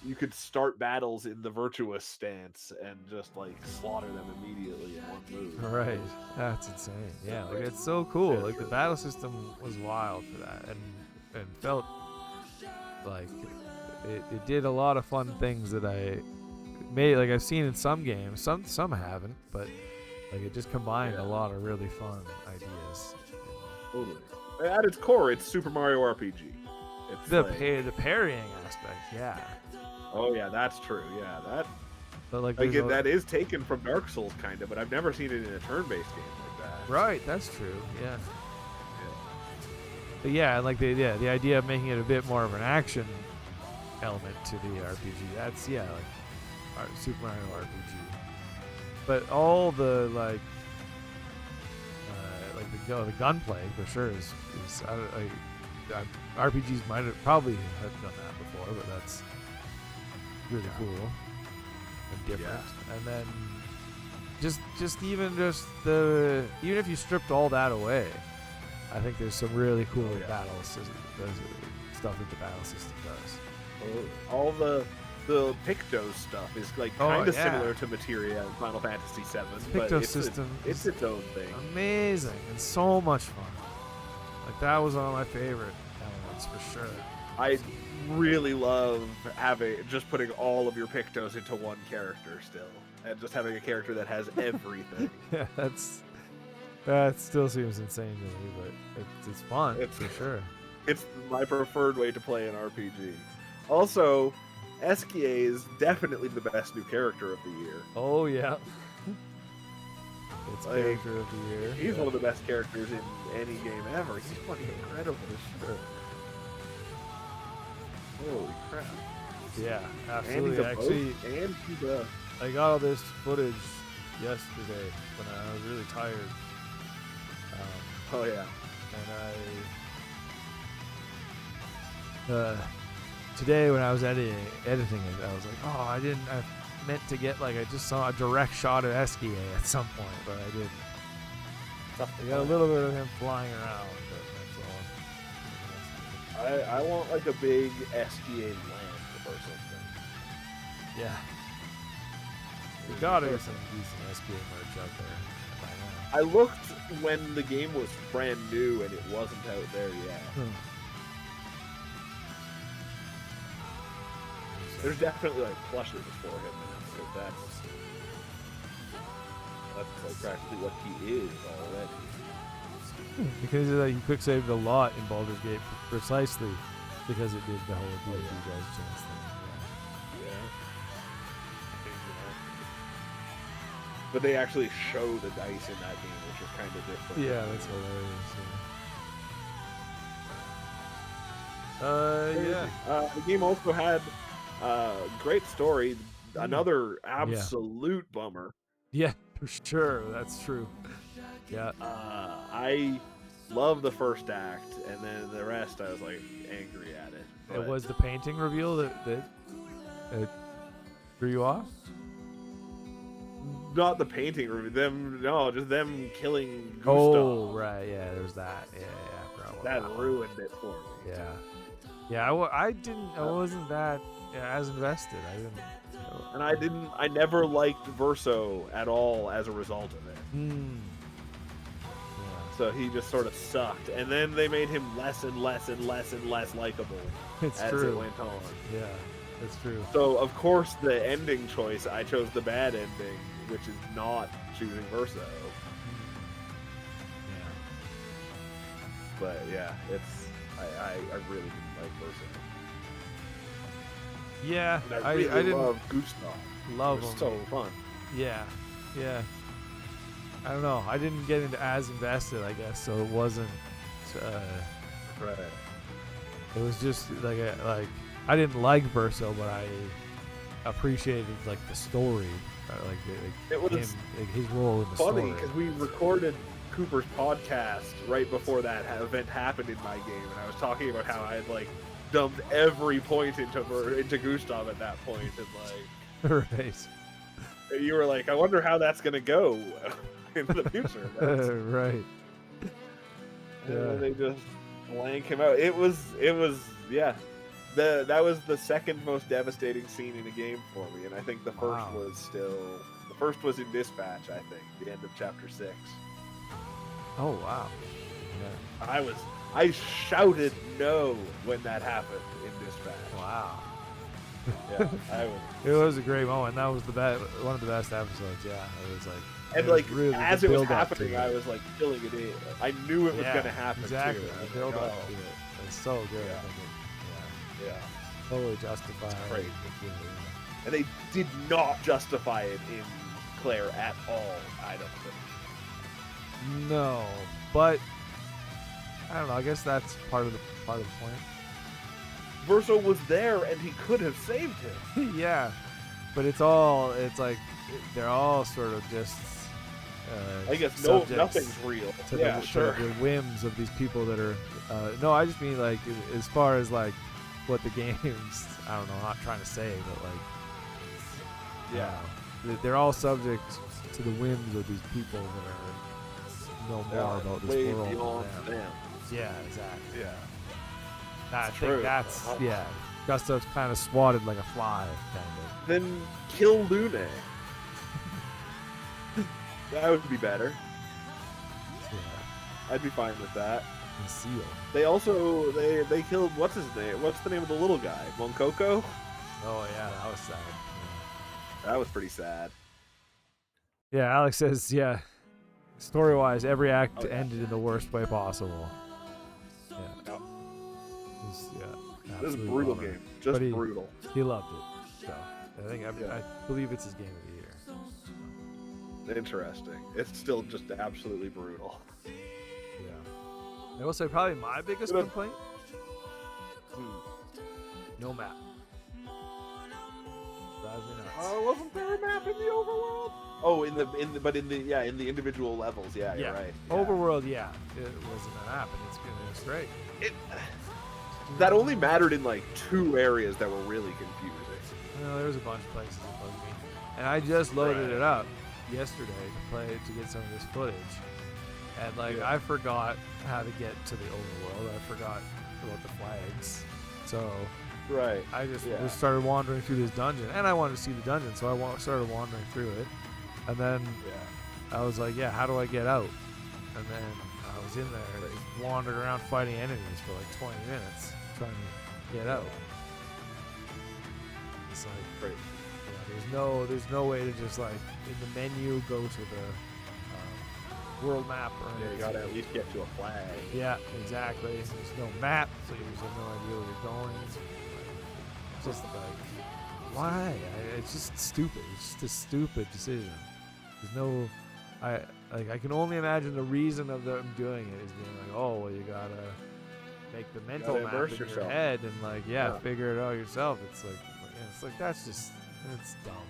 you could start battles in the virtuous stance and just like slaughter them immediately in one move. Right, that's insane. Yeah, like it's so cool. Like the battle system was wild for that, and felt like it did a lot of fun things that I made. Like I've seen in some games, some haven't, but like it just combined a lot of really fun ideas. Totally. At its core, it's Super Mario RPG. It's The like, parrying aspect, yeah. oh yeah, that's true. Yeah, that But like like there's no- that is taken from Dark Souls kind of, but I've never seen it in a turn-based game like that. Right, that's true. Yeah. But yeah, and like the idea of making it a bit more of an action element to the RPG. That's like Super Mario RPG. But all the like the gunplay for sure is RPGs might have probably have done that before, but that's really cool and different. And then even if you stripped all that away, I think there's some really cool stuff that the battle system does. All the the Pictos stuff is like Oh, kind of yeah. similar to Materia in Final Fantasy VII, but Picto it's system it's is its own thing. amazing and so much fun. Like that was one of my favorite elements for sure. I really love just putting all of your Pictos into one character still, and just having a character that has everything. Yeah, that still seems insane to me, but it's fun for sure. It's my preferred way to play an RPG. Also, Eskie is definitely the best new character of the year. Oh yeah. It's Like, character of the year. He's one of the best characters in any game ever. He's fucking incredible. Sure. Holy crap. Yeah, And absolutely. he's a Actually, and he's a... I got all this footage yesterday when I was really tired. Oh yeah. And today when I was editing it, I was like, oh, I meant to get I just saw a direct shot of Eskie at some point, but I didn't. I got a little bit of him flying around, but that's all. I want like a big Eskie lamp or something. Yeah. We gotta get some decent Eskie merch out there by now. I looked when the game was brand new and it wasn't out there yet. There's definitely like plushes for him now, because that's like practically what he is already. Because he quick saved a lot in Baldur's Gate precisely because it did the whole D&D guys chance thing. Yeah. But they actually show the dice in that game, which is kind of different. Yeah, that's hilarious. Yeah. The game also had great story. Another absolute bummer. Yeah, for sure. That's true. Yeah. I love the first act, and then the rest I was like angry at it. It was the painting reveal that threw you off? Not the painting room. Just them killing Gustav. Oh, right. Yeah, there's that. Yeah. That ruined it for me. Yeah. Yeah, I wasn't that as invested. I never liked Verso at all as a result of it. So he just sort of sucked. And then they made him less and less and less and less likable as it went on. Yeah, that's true. So, of course, the ending choice, I chose the bad ending, which is not choosing Verso. Yeah. But, yeah, I really didn't like Verso. Yeah, and I really didn't love Gustav. Love it was him. so fun. Yeah. I don't know. I didn't get into as invested, I guess, so it wasn't. Right. It was just I didn't like Verso, but I appreciated the story, it was his role in the story. funny because we recorded Cooper's podcast right before that event happened in my game, and I was talking about how I had dumped every point into Gustav at that point, and right. You were like, I wonder how that's gonna go in the future. Right. And then they just blank him out. It was that was the second most devastating scene in a game for me, and I think the first was in Dispatch. I think the end of chapter 6. Oh wow. Yeah. I shouted no when that happened in Dispatch. Wow. Yeah, It was a great moment. That was one of the best episodes. Yeah, it was and really as it was happening, I was filling it in. I knew it was going to happen exactly. too. The build up to it. It's so good. Yeah. Totally justified. It's great. And they did not justify it in Claire at all, I don't think. No, but I don't know. I guess that's part of the point. Verso was there, and he could have saved him. Yeah, but it's they're all sort of just. I guess nothing's real. To the whims of these people that are. No, I just mean as far as what the games. I don't know. I'm not trying to say, but they're all subject to the whims of these people that know more about this way world beyond than them. them. Yeah, exactly. Yeah. I think that's Gustav's kind of swatted like a fly, kind of. Then kill Lune. That would be better. Yeah. I'd be fine with that. And Seal. They also they killed what's his name? What's the name of the little guy? Monkoko? Oh yeah, that was sad. That was pretty sad. Yeah, Alex says, yeah. Story-wise, every act Oh, yeah. ended in the worst way possible. Yeah. No. It was, yeah. This is a absolute brutal bummer. game. Just But brutal. He loved it. So I think I believe it's his game of the year. Interesting. It's still just absolutely brutal. Yeah. I will say probably my biggest Good. complaint. No map. Drives me nuts. Wasn't there a map in the overworld? Oh, in the individual levels. Yeah, you're right. Yeah. Overworld, yeah, it wasn't a map, and it's great. That only mattered in like 2 areas that were really confusing. Well, there was a bunch of places that bugged me, and I just loaded it up yesterday to play to get some of this footage, and like I forgot how to get to the overworld. I forgot about the flags, so I just started wandering through this dungeon, and I wanted to see the dungeon, so I started wandering through it, and then I was like, yeah, how do I get out? And then I was in there and just wandered around fighting enemies for like 20 minutes trying to get out. It's like there's no way to just like in the menu go to the world map or anything. Yeah, you gotta at least get to a flag. Yeah, exactly. There's no map, so you just have no idea where you're going. It's just like, why? It's just stupid. It's just a stupid decision. There's no, I can only imagine the reason of them doing it is being like, oh, well, you gotta make the mental map in your head and like, figure it out yourself. It's like that's just, it's dumb.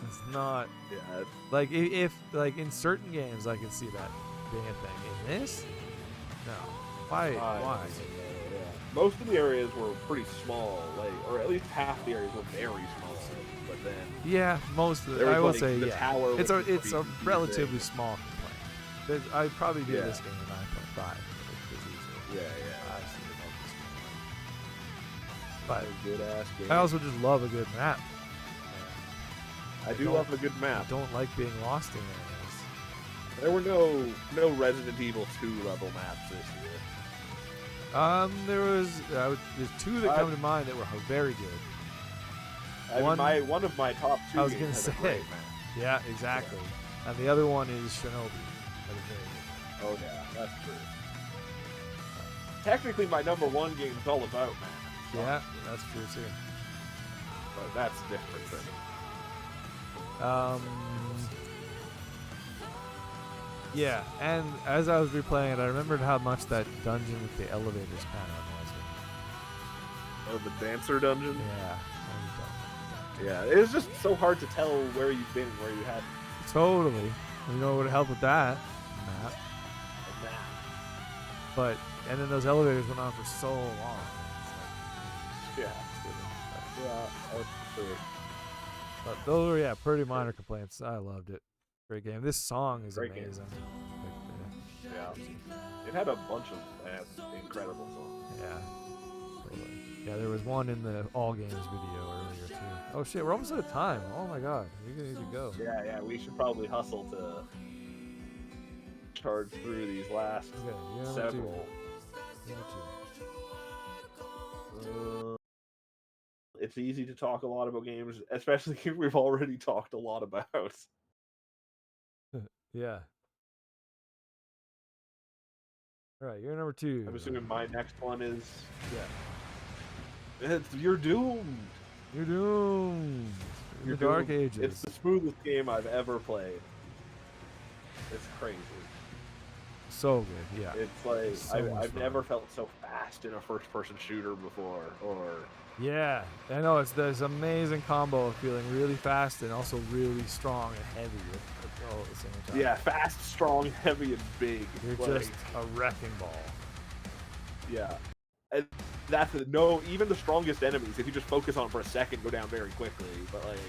It's not. Yeah. Like if like in certain games I can see that being a thing. In this, no. Why? Why? Yeah. Most of the areas were pretty small, like, or at least half the areas were very small. But then most of there it. was, I will like, say the tower It's was a pretty relatively big. small complaint. I'd probably do this game a 9.5. Yeah. But good ass game. I also just love a good map. I do love a good map. I don't like being lost in areas. There were no Resident Evil 2 level maps this year. There's 2 that come to mind that were very good. One of my top 2 I was games gonna has say, a great map. yeah, exactly. And the other one is Shinobi. That is very good. Oh yeah, that's true. Technically, my number 1 game is all about maps. Yeah, that's true too. But that's different than. Yeah, and as I was replaying it, I remembered how much that dungeon with the elevators kind of Oh, the dancer dungeon? Yeah. Yeah, it was just so hard to tell where you've been and where you hadn't. Totally. You know what would help with that? Map. A map. But, and then those elevators went on for so long. Yeah, that's true. But those were, pretty minor complaints. I loved it. Great game. This song is Great amazing. Yeah. It had a bunch of incredible songs. Yeah. Totally. Yeah, there was one in the All Games video earlier, too. Oh, shit, we're almost out of time. Oh, my God. You're going to need to go. Yeah, we should probably hustle to charge through these last several. It's easy to talk a lot about games, especially if we've already talked a lot about. Yeah. All right, you're number 2. I'm assuming my next one is You're Doomed. You're Doomed. You're the Dark Doomed. Ages. It's the smoothest game I've ever played. It's crazy. So good, yeah. It's like So I've fun. never felt so fast in a first-person shooter before, or Yeah, I know. It's this amazing combo of feeling really fast and also really strong and heavy all at the same time. yeah, fast, strong, heavy, and big. You're Like, just a wrecking ball. yeah. And that's even the strongest enemies, if you just focus on them for a second, go down very quickly. But like,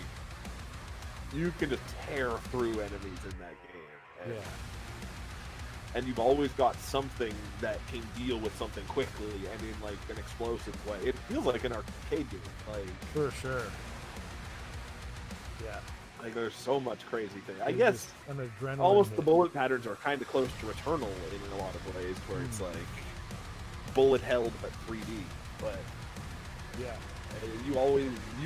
you can just tear through enemies in that game. And and you've always got something that can deal with something quickly and in like an explosive way. It feels like an arcade game, like For sure. Yeah. like there's so much crazy thing. I There's guess just an adrenaline almost hit. the bullet patterns are kind of close to Returnal in a lot of ways, where it's like bullet held but 3D. But yeah, you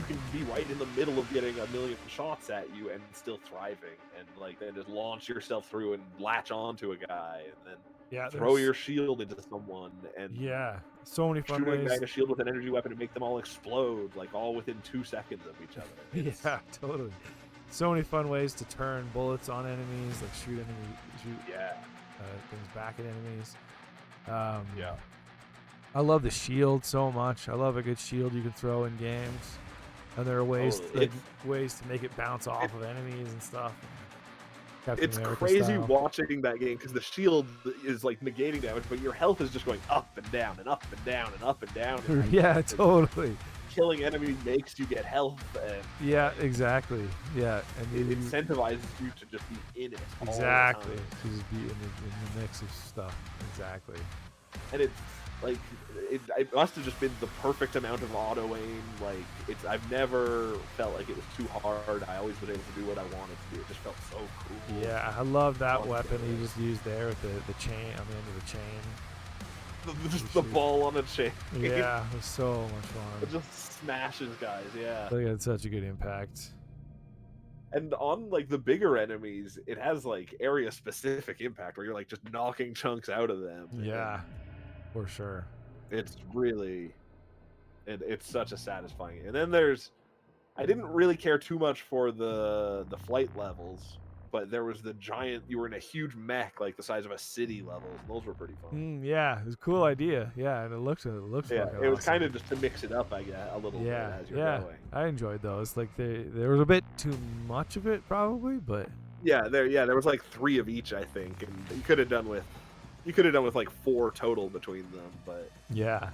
can be right in the middle of getting a million shots at you and still thriving, and like then just launch yourself through and latch onto a guy, and then throw your shield into someone, and so many fun shoot a guy ways. in a shield with an energy weapon and make them all explode, like all within 2 seconds of each other. It's, Yeah, totally. So many fun ways to turn bullets on enemies, like shoot things back at enemies. Yeah. I love the shield so much. I love a good shield you can throw in games, and there are ways ways to make it bounce off of enemies and stuff. Captain It's America crazy style. watching that game because the shield is like negating damage, but your health is just going up and down and up and down and up and down. And Yeah, totally. Killing enemies makes you get health, and Yeah, exactly. Yeah, and it incentivizes you to just be in it. Exactly. All the time. To just be in the mix of stuff. Exactly. And it's like it must have just been the perfect amount of auto aim. Like I've never felt like it was too hard. I always was able to do what I wanted to do. It just felt so cool. Yeah, I love that weapon you just used there with the chain on the end of the chain. Just the ball on a chain. Yeah, it was so much fun. It just smashes guys. Yeah. I think it had such a good impact. And on like the bigger enemies, it has like area specific impact where you're like just knocking chunks out of them. Yeah, for sure. It's really, it's such a satisfying. And then I didn't really care too much for the flight levels, but there was the giant. You were in a huge mech like the size of a city levels. And those were pretty fun. Yeah, it was a cool idea. Yeah, and it looks Yeah, fucking it was awesome. kind of just to mix it up, I guess, a little bit as you're going. I enjoyed those. Like there was a bit too much of it probably, but Yeah, there was like 3 of each, I think, and you could have done with like 4 total between them, but yeah.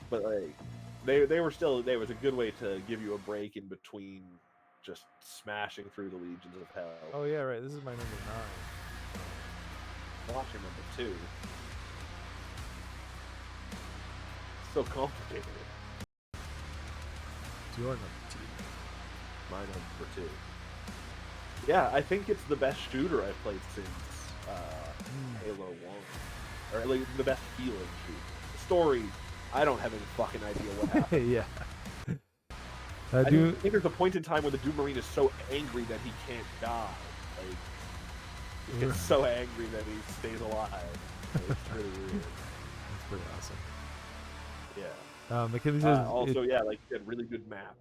but like they were still, there was a good way to give you a break in between just smashing through the legions of hell. Oh yeah, right. This is my number 9. Watch your number 2. So complicated. It's your number 2. My number 2. Yeah, I think it's the best shooter I've played since Halo 1. Or at least the best feeling shooter. The story, I don't have any fucking idea what happened. Yeah. I think there's a point in time when the Doom Marine is so angry that he can't die. Like, he gets so angry that he stays alive. It's really weird. That's pretty awesome. Yeah. McKinley says also, yeah, like you had really good map.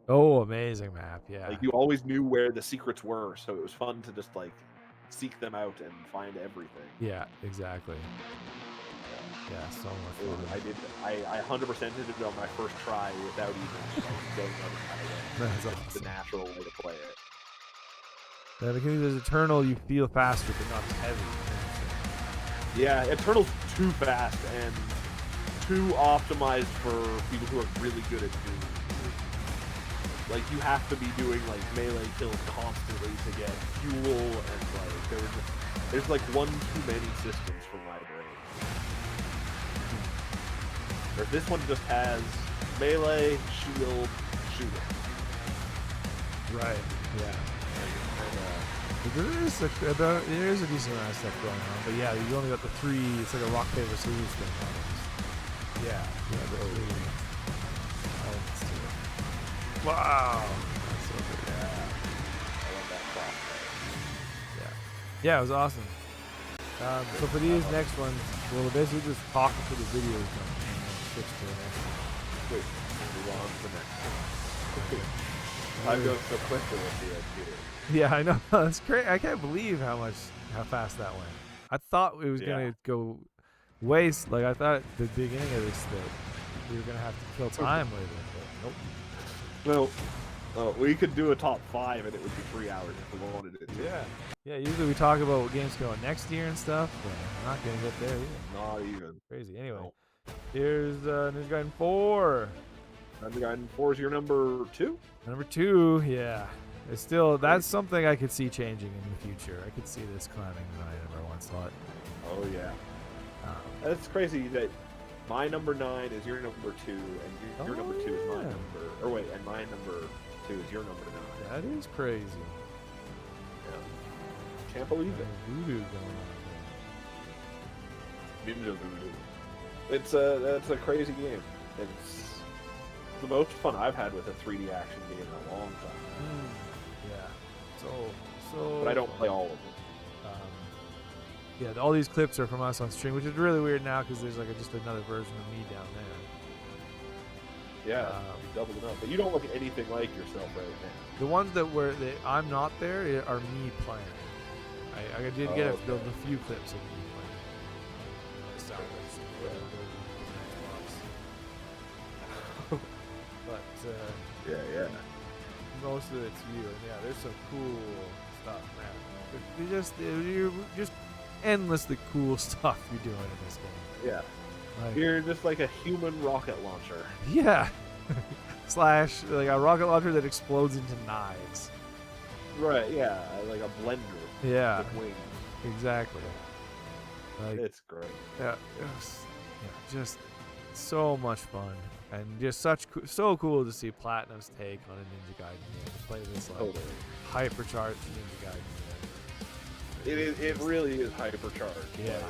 Oh, amazing map, yeah. Like you always knew where the secrets were, so it was fun to just like seek them out and find everything. Yeah, exactly. Yeah, so much fun. I 100%ed it on my first try without even like, going out of my way. That's It's awesome. the natural way to play it. Yeah, McKinley says Eternal, you feel faster, but not as heavy. Yeah, Eternal's too fast and too optimized for people who are really good at Doom. Like you have to be doing like melee kills constantly to get fuel, and like there's like one too many systems for my brain. Whereas this one just has melee, shield, shooting. Right. Yeah. There is a decent amount of stuff going on, but yeah, you only got the 3. It's like a rock paper scissors thing. Almost. Yeah. The 3 elements to it. Wow. That's so good. Yeah. I love that crossplay. Yeah, it was awesome. So for these next ones, we'll basically just talk for the videos now. Switch to the next one. Wait, move on to the next one. Time goes so quickly with the idea. Yeah, I know. That's great. I can't believe how fast that went. I thought it was gonna go waste. Like I thought at the beginning of this that we were gonna have to kill time later, but nope. Well, we could do a top 5 and it would be 3 hours if we wanted it to. Yeah. Usually we talk about what games come out next year and stuff, but we're not gonna get there either. Not even. Crazy. Anyway, here's Ninja Gaiden 4. Ninja Gaiden 4 is your number 2? Number 2, yeah. it's still that's something I could see changing in the future. I could see this climbing than I ever once thought. Oh yeah. That's crazy that my number 9 is your number 2, and your number 2 is my number. Or wait, and my number 2 is your number 9. That is crazy. Yeah. Can't believe it. Voodoo going on Ninja Voodoo. That's a crazy game. It's the most fun I've had with a 3D action game in a long time. Yeah. So. But I don't play all of them. Yeah, all these clips are from us on stream, which is really weird now because there's like just another version of me down there. Yeah, you doubled it up, but you don't look anything like yourself right now. The ones that I'm not there are me playing. I did get a few clips of me playing. The sound but yeah. Most of it's you, and yeah, there's some cool stuff, man. You're just endlessly cool stuff you're doing in this game. Yeah. Like, you're just like a human rocket launcher. Yeah. / like a rocket launcher that explodes into knives. Right, yeah. Like a blender. Yeah. With wings. Exactly. Like, it's great. Yeah. Just so much fun. And just so cool to see Platinum's take on a Ninja Gaiden game. To play this like hypercharged Ninja Gaiden game. It really is hypercharged. Yeah.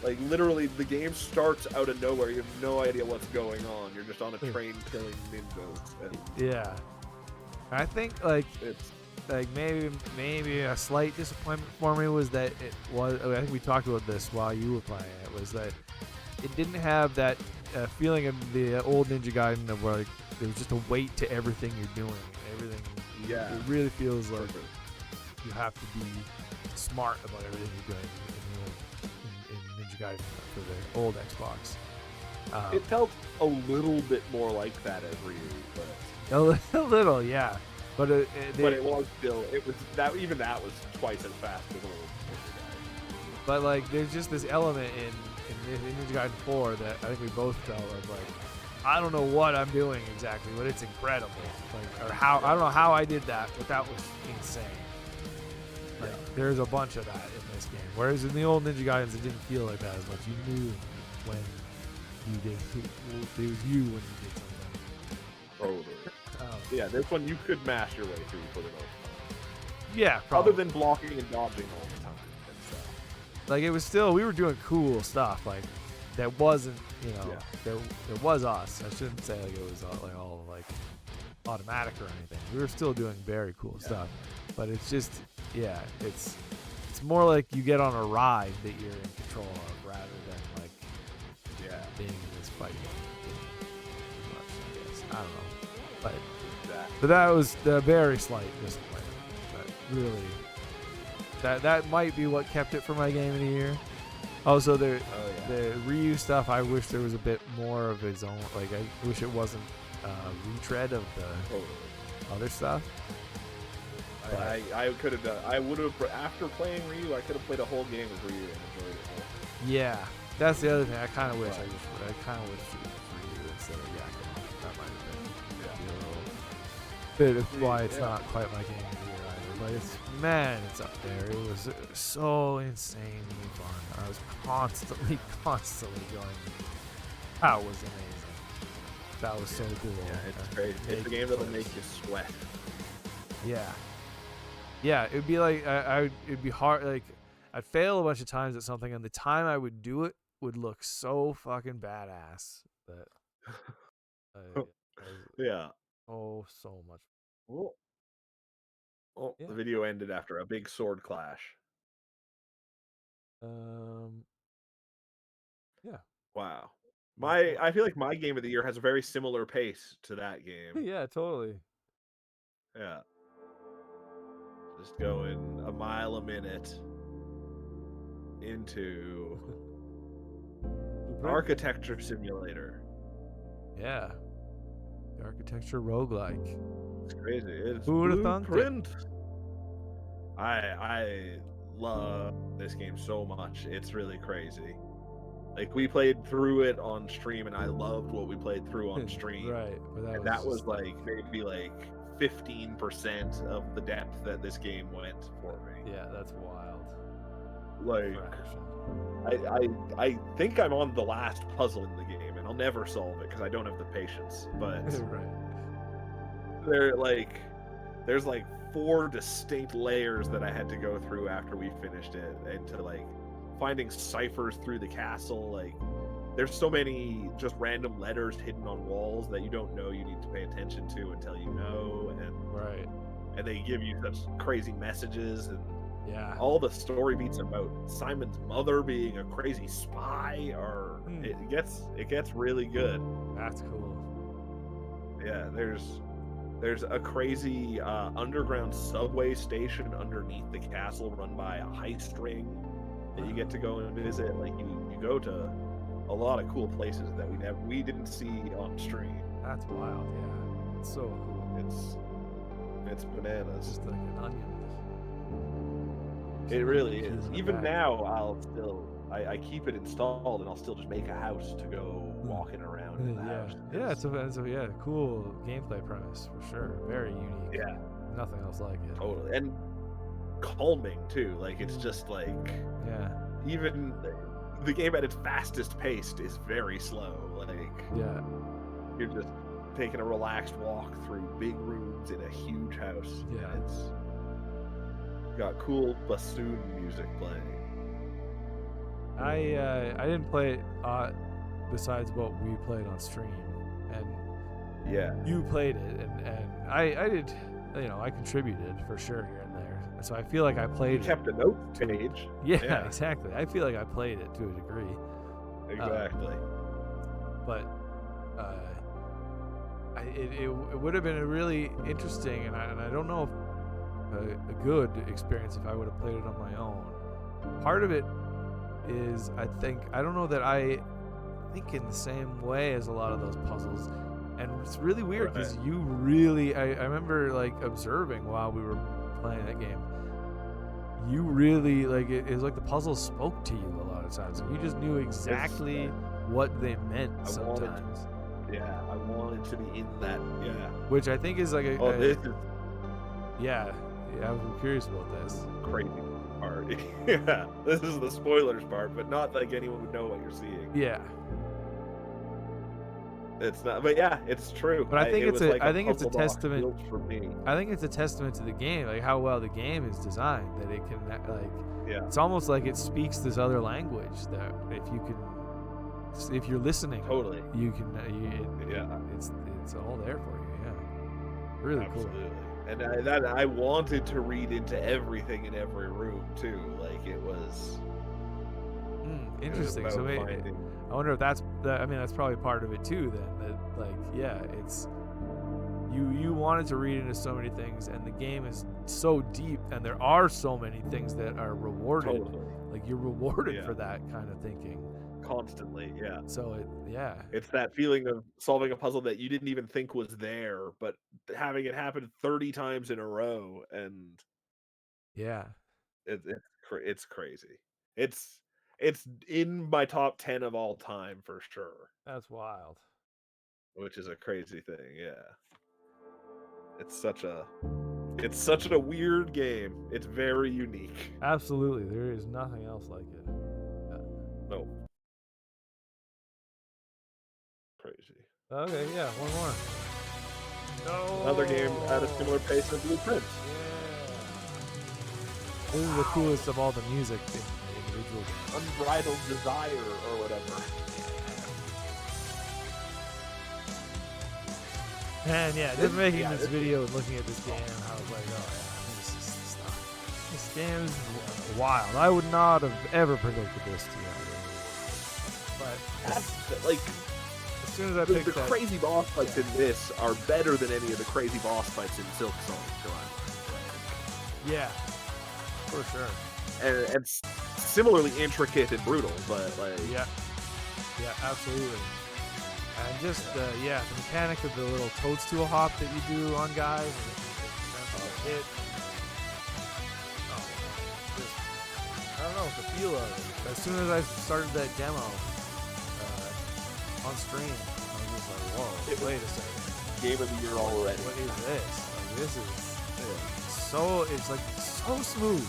Like literally, the game starts out of nowhere. You have no idea what's going on. You're just on a train killing ninjas. Yeah. I think it's like maybe a slight disappointment for me was that it was. I think we talked about this while you were playing it. Was that it didn't have that feeling of the old Ninja Gaiden of where like there was just a weight to everything you're doing. Everything. Yeah. It really feels like you have to be smart about everything you're doing in Ninja Gaiden for the old Xbox. It felt a little bit more like that as Ryu, but a little, yeah. But it was still even that was twice as fast as old Ninja Gaiden. But like, there's just this element in Ninja Gaiden 4 that I think we both felt of like, I don't know what I'm doing exactly, but it's incredible. Like, or how I don't know how I did that, but that was insane. Like, there's a bunch of that in this game. Whereas in the old Ninja Gaidens, it didn't feel like that as much. You knew when you did. It was you when you did something. Totally. Yeah, this one you could mash your way through for the most part. Yeah, probably. Other than blocking and dodging all the time and stuff. Like, it was still, we were doing cool stuff. Like, that wasn't, there was us. I shouldn't say like it was all like automatic or anything. We were still doing very cool stuff. But it's just, it's more like you get on a ride that you're in control of rather than like being in this fight. I guess. I don't know. But that was the very slight disappointment. But really, that might be what kept it for my game of the year. Also, the Ryu stuff, I wish there was a bit more of his own. Like, I wish it wasn't retread of the other stuff. I could have done. I would have after playing Ryu. I could have played a whole game with Ryu and enjoyed it more. Yeah, that's the other thing. I kind of wish. I kind of wish it was Ryu instead of Yakuza. That might have been a bit of why it's not quite my game of the year either. But it's up there. It was so insanely fun. I was constantly going. That was amazing. That was so cool. Yeah, it's great. It's a game that'll make you sweat. Yeah, it'd be like it'd be hard. Like, I'd fail a bunch of times at something, and the time I would do it would look so fucking badass that. Oh, so much. The video ended after a big sword clash. Yeah. Wow. I feel like my game of the year has a very similar pace to that game. Yeah, totally. Yeah. Just going a mile a minute into Architecture Simulator. Yeah. The Architecture roguelike. It's crazy. It's Who would have thunk it? Blueprint. I love this game so much. It's really crazy. Like, we played through it on stream, and I loved what we played through on stream. Right. But that was like maybe like 15% of the depth that this game went for me. Yeah, that's wild. Like, I think I'm on the last puzzle in the game, and I'll never solve it because I don't have the patience. But right. there's like 4 distinct layers that I had to go through after we finished it, and to like finding ciphers through the castle. Like, there's so many just random letters hidden on walls that you don't know you need to pay attention to until you know, and they give you such crazy messages, and all the story beats about Simon's mother being a crazy spy are it gets really good. That's cool. Yeah, there's a crazy underground subway station underneath the castle run by a heist ring that you get to go and visit. Like, you go to a lot of cool places that we didn't see on stream. That's wild. Yeah, it's so cool. It's bananas. Just like an onion. It really is. Even now, I keep it installed, and I'll still just make a house to go walking around in the house. Yeah, it's a cool gameplay premise for sure. Very unique. Yeah, nothing else like it. Totally, and calming too. Like, it's just like, even the game at its fastest pace is very slow. Like, you're just taking a relaxed walk through big rooms in a huge house. Yeah, it's got cool bassoon music playing. I didn't play it besides what we played on stream, and you played it, and I did, I contributed for sure here and there, so I feel like I played. You kept a notes page. Yeah, exactly. I feel like I played it to a degree. Exactly. But it would have been a really interesting, and I don't know if a good experience if I would have played it on my own. Part of it is I don't know that I think in the same way as a lot of those puzzles, and it's really weird because you really I remember like observing while we were playing that game, you really like it was like the puzzles spoke to you a lot of times. You just knew exactly what they meant sometimes. I wanted to be in that. Which I think is like this is I was curious about this. Crazy part. Yeah, this is the spoilers part, but not like anyone would know what you're seeing. Yeah. It's not, but yeah, it's true. But I think it's a testament for me. I think it's a testament to the game, like how well the game is designed, that it can it's almost like it speaks this other language that if you're listening, totally, you can it's all there for you. Yeah, really Absolutely. Cool. And I wanted to read into everything in every room too. Like, it was interesting. So maybe, I wonder if that's probably part of it too. Then that it's you wanted to read into so many things, and the game is so deep, and there are so many things that are rewarded. Totally. Like, you're rewarded for that kind of thinking. Constantly, yeah. So it's that feeling of solving a puzzle that you didn't even think was there, but having it happen 30 times in a row, and it's crazy. It's in my top 10 of all time for sure. That's wild. Which is a crazy thing, It's such a weird game. It's very unique. Absolutely, there is nothing else like it. No. Crazy. Okay, one more. No. Another game at a similar pace as Blueprint. Yeah. This is the coolest of all the music in the individual game. Unbridled Desire or whatever. And just making this video and looking at this game, I was like, this game is wild. I would not have ever predicted this to you. But that's like, as soon as I picked the crazy boss fights in this are better than any of the crazy boss fights in Silk Sonic. Yeah, for sure. And similarly intricate and brutal, but like yeah, absolutely. And just the mechanic of the little toadstool hop that you do on guys, and hit. I don't know the feel of it. As soon as I started that demo on stream, I was just like, whoa, wait a second. Game of the year already. What is this? Like, this is so. It's like so smooth.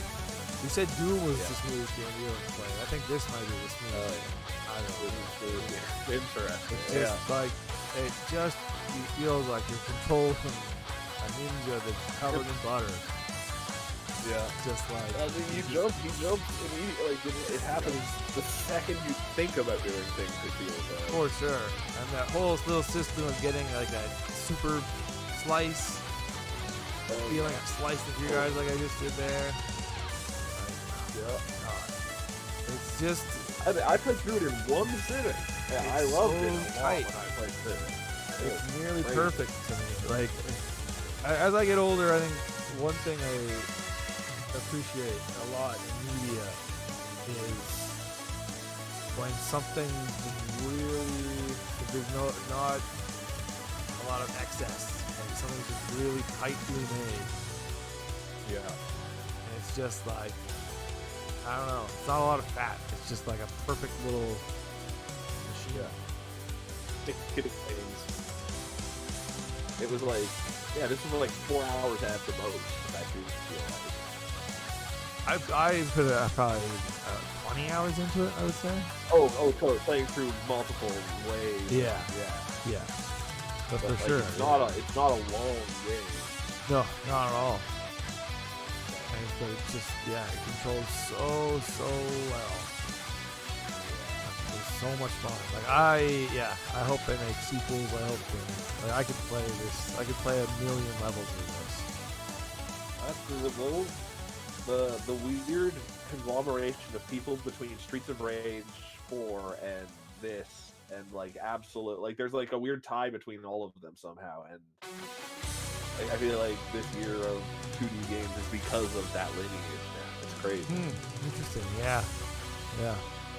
You said Doom was the smoothest game you ever played. I think this might be the smoothest. I don't know. Interesting. It's just like it feels like you're controlled from a ninja that's covered in butter. Yeah. Just like you jump immediately. Like it happens the second you think about doing things. It feels like. For sure. And that whole little system of getting like a super slice, feeling a slice of you guys like I just did there. It's just. I played through it in one sitting. Yeah, I loved it a lot tight. when I played through it. It's nearly perfect to me. Like, as I get older, I think one thing I appreciate a lot in media is when something really, there's not a lot of excess. Like something's just really tightly made. Yeah. And it's just like, I don't know, it's not a lot of fat. It's just like a perfect little machine. It was like, this was like 4 hours at the most. I do feel like. I put probably 20 hours into it, I would say. Oh, totally. Playing through multiple ways. Yeah. But for sure. It's not a long game. No, not at all. But it's just, it controls so well. It's so much fun. Like I hope they make sequels. I hope I could play this. I could play 1 million levels of this. That's the weird conglomeration of people between Streets of Rage 4 and this, and like absolute, like there's like a weird tie between all of them somehow, and I feel like this year of 2D games is because of that lineage now. It's crazy. Interesting. Yeah.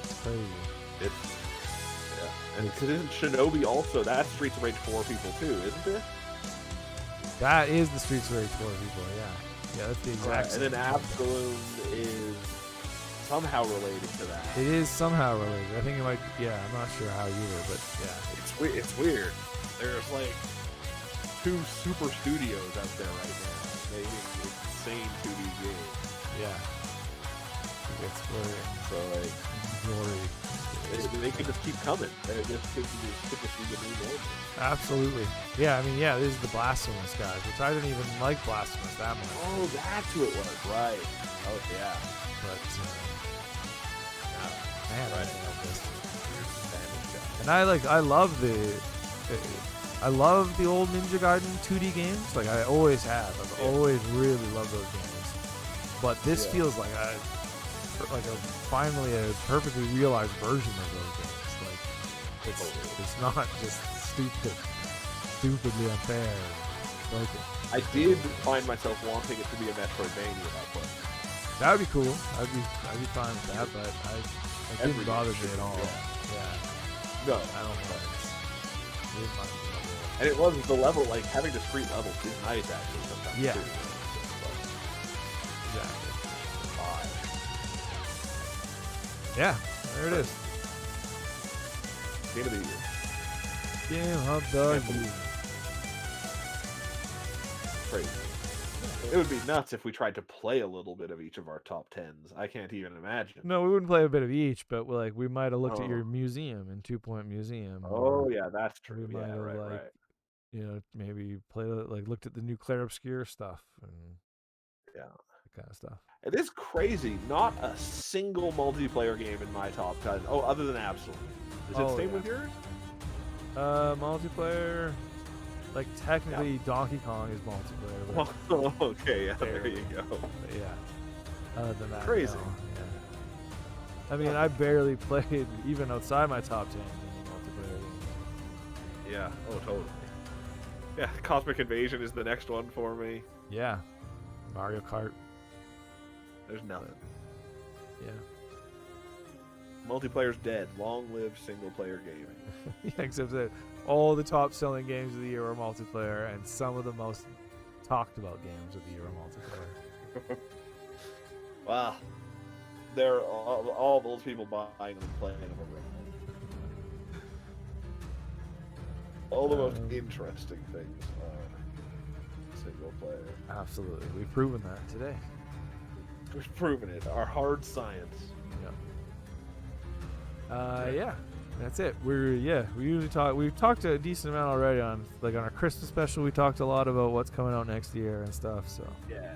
It's crazy. And isn't Shinobi also? That's Streets of Rage 4 people too, isn't it? That is the Streets of Rage 4 people. Yeah, that's the exact same. And then Absolute is somehow related to that. It is somehow related. I think it might. Yeah, I'm not sure how either, but yeah. It's weird. There's like 2 super studios out there right now making insane 2D games. Yeah. It's weird. So like, glory. They can just keep coming. They just could just be the new normal. Absolutely. Yeah, I mean, this is the Blasphemous guys, which I didn't even like Blasphemous that much. Oh, that's who it was, right? Oh, yeah. But man, right. I love this. And I love the old Ninja Gaiden 2D games. Like I always have. I've always really loved those games. But this feels like a finally a perfectly realized version of those games. Like it's not just stupidly unfair and broken. I did find myself wanting it to be a Metroidvania at that point. That would be cool. I'd be fine with that, but it didn't bother me at all. Yeah. No, I don't know. And it was the level, like having discrete levels is nice actually sometimes. Yeah. Too. Exactly. Yeah, there it is. Game of the year. Game of the year. Crazy. It would be nuts if we tried to play a little bit of each of our top 10s. I can't even imagine. No, we wouldn't play a bit of each, but we might have looked at your museum in 2 Point Museum. Oh yeah, that's true. We might have right. You know, maybe looked at the new Claire Obscure stuff and that kind of stuff. It is crazy. Not a single multiplayer game in my top 10. Oh, other than Absolute. Is it the same with yours? Multiplayer. Like technically, Donkey Kong is multiplayer. But okay, yeah, there you go. But yeah. Other than that, crazy. No, yeah. I mean, I barely played even outside my top 10 multiplayer games. Yeah. Oh, totally. Yeah, Cosmic Invasion is the next one for me. Yeah. Mario Kart. There's nothing. Yeah. Multiplayer's dead. Long live single player gaming. Yeah, except that all the top selling games of the year are multiplayer, and some of the most talked about games of the year are multiplayer. Wow. They're all those people buying them and playing them already. All the most interesting things are single player. Absolutely. We've proven that today. We've proven it. Our hard science. Yeah. That's it. We usually talk. We've talked a decent amount already on our Christmas special. We talked a lot about what's coming out next year and stuff. So yeah,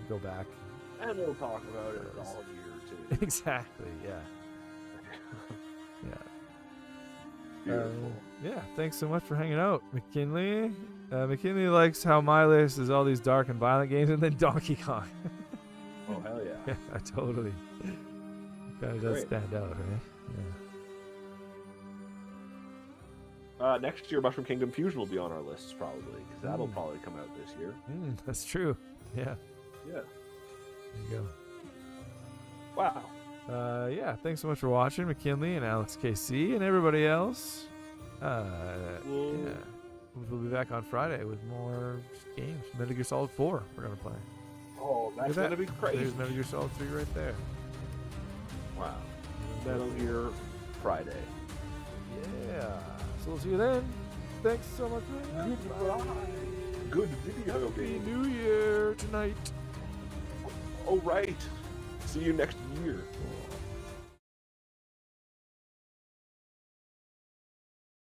go back. And we'll talk about it all year too. Exactly. Yeah. Beautiful. Yeah. Thanks so much for hanging out, McKinley. McKinley likes how my list is all these dark and violent games, and then Donkey Kong. Oh hell yeah! Yeah, totally. Kind of does stand out, right? Yeah. Next year, Mushroom Kingdom Fusion will be on our lists probably, because that'll probably come out this year. That's true. Yeah. Yeah. There you go. Wow. Yeah. Thanks so much for watching, McKinley and Alex KC and everybody else. Yeah. We'll be back on Friday with more games. Metal Gear Solid 4 we're going to play. Oh, that's going to be crazy. There's Metal Gear Solid 3 right there. Wow. Metal Gear Friday. Yeah. So we'll see you then. Thanks so much. Goodbye. Good video Happy game. New Year tonight. Oh, right. See you next year.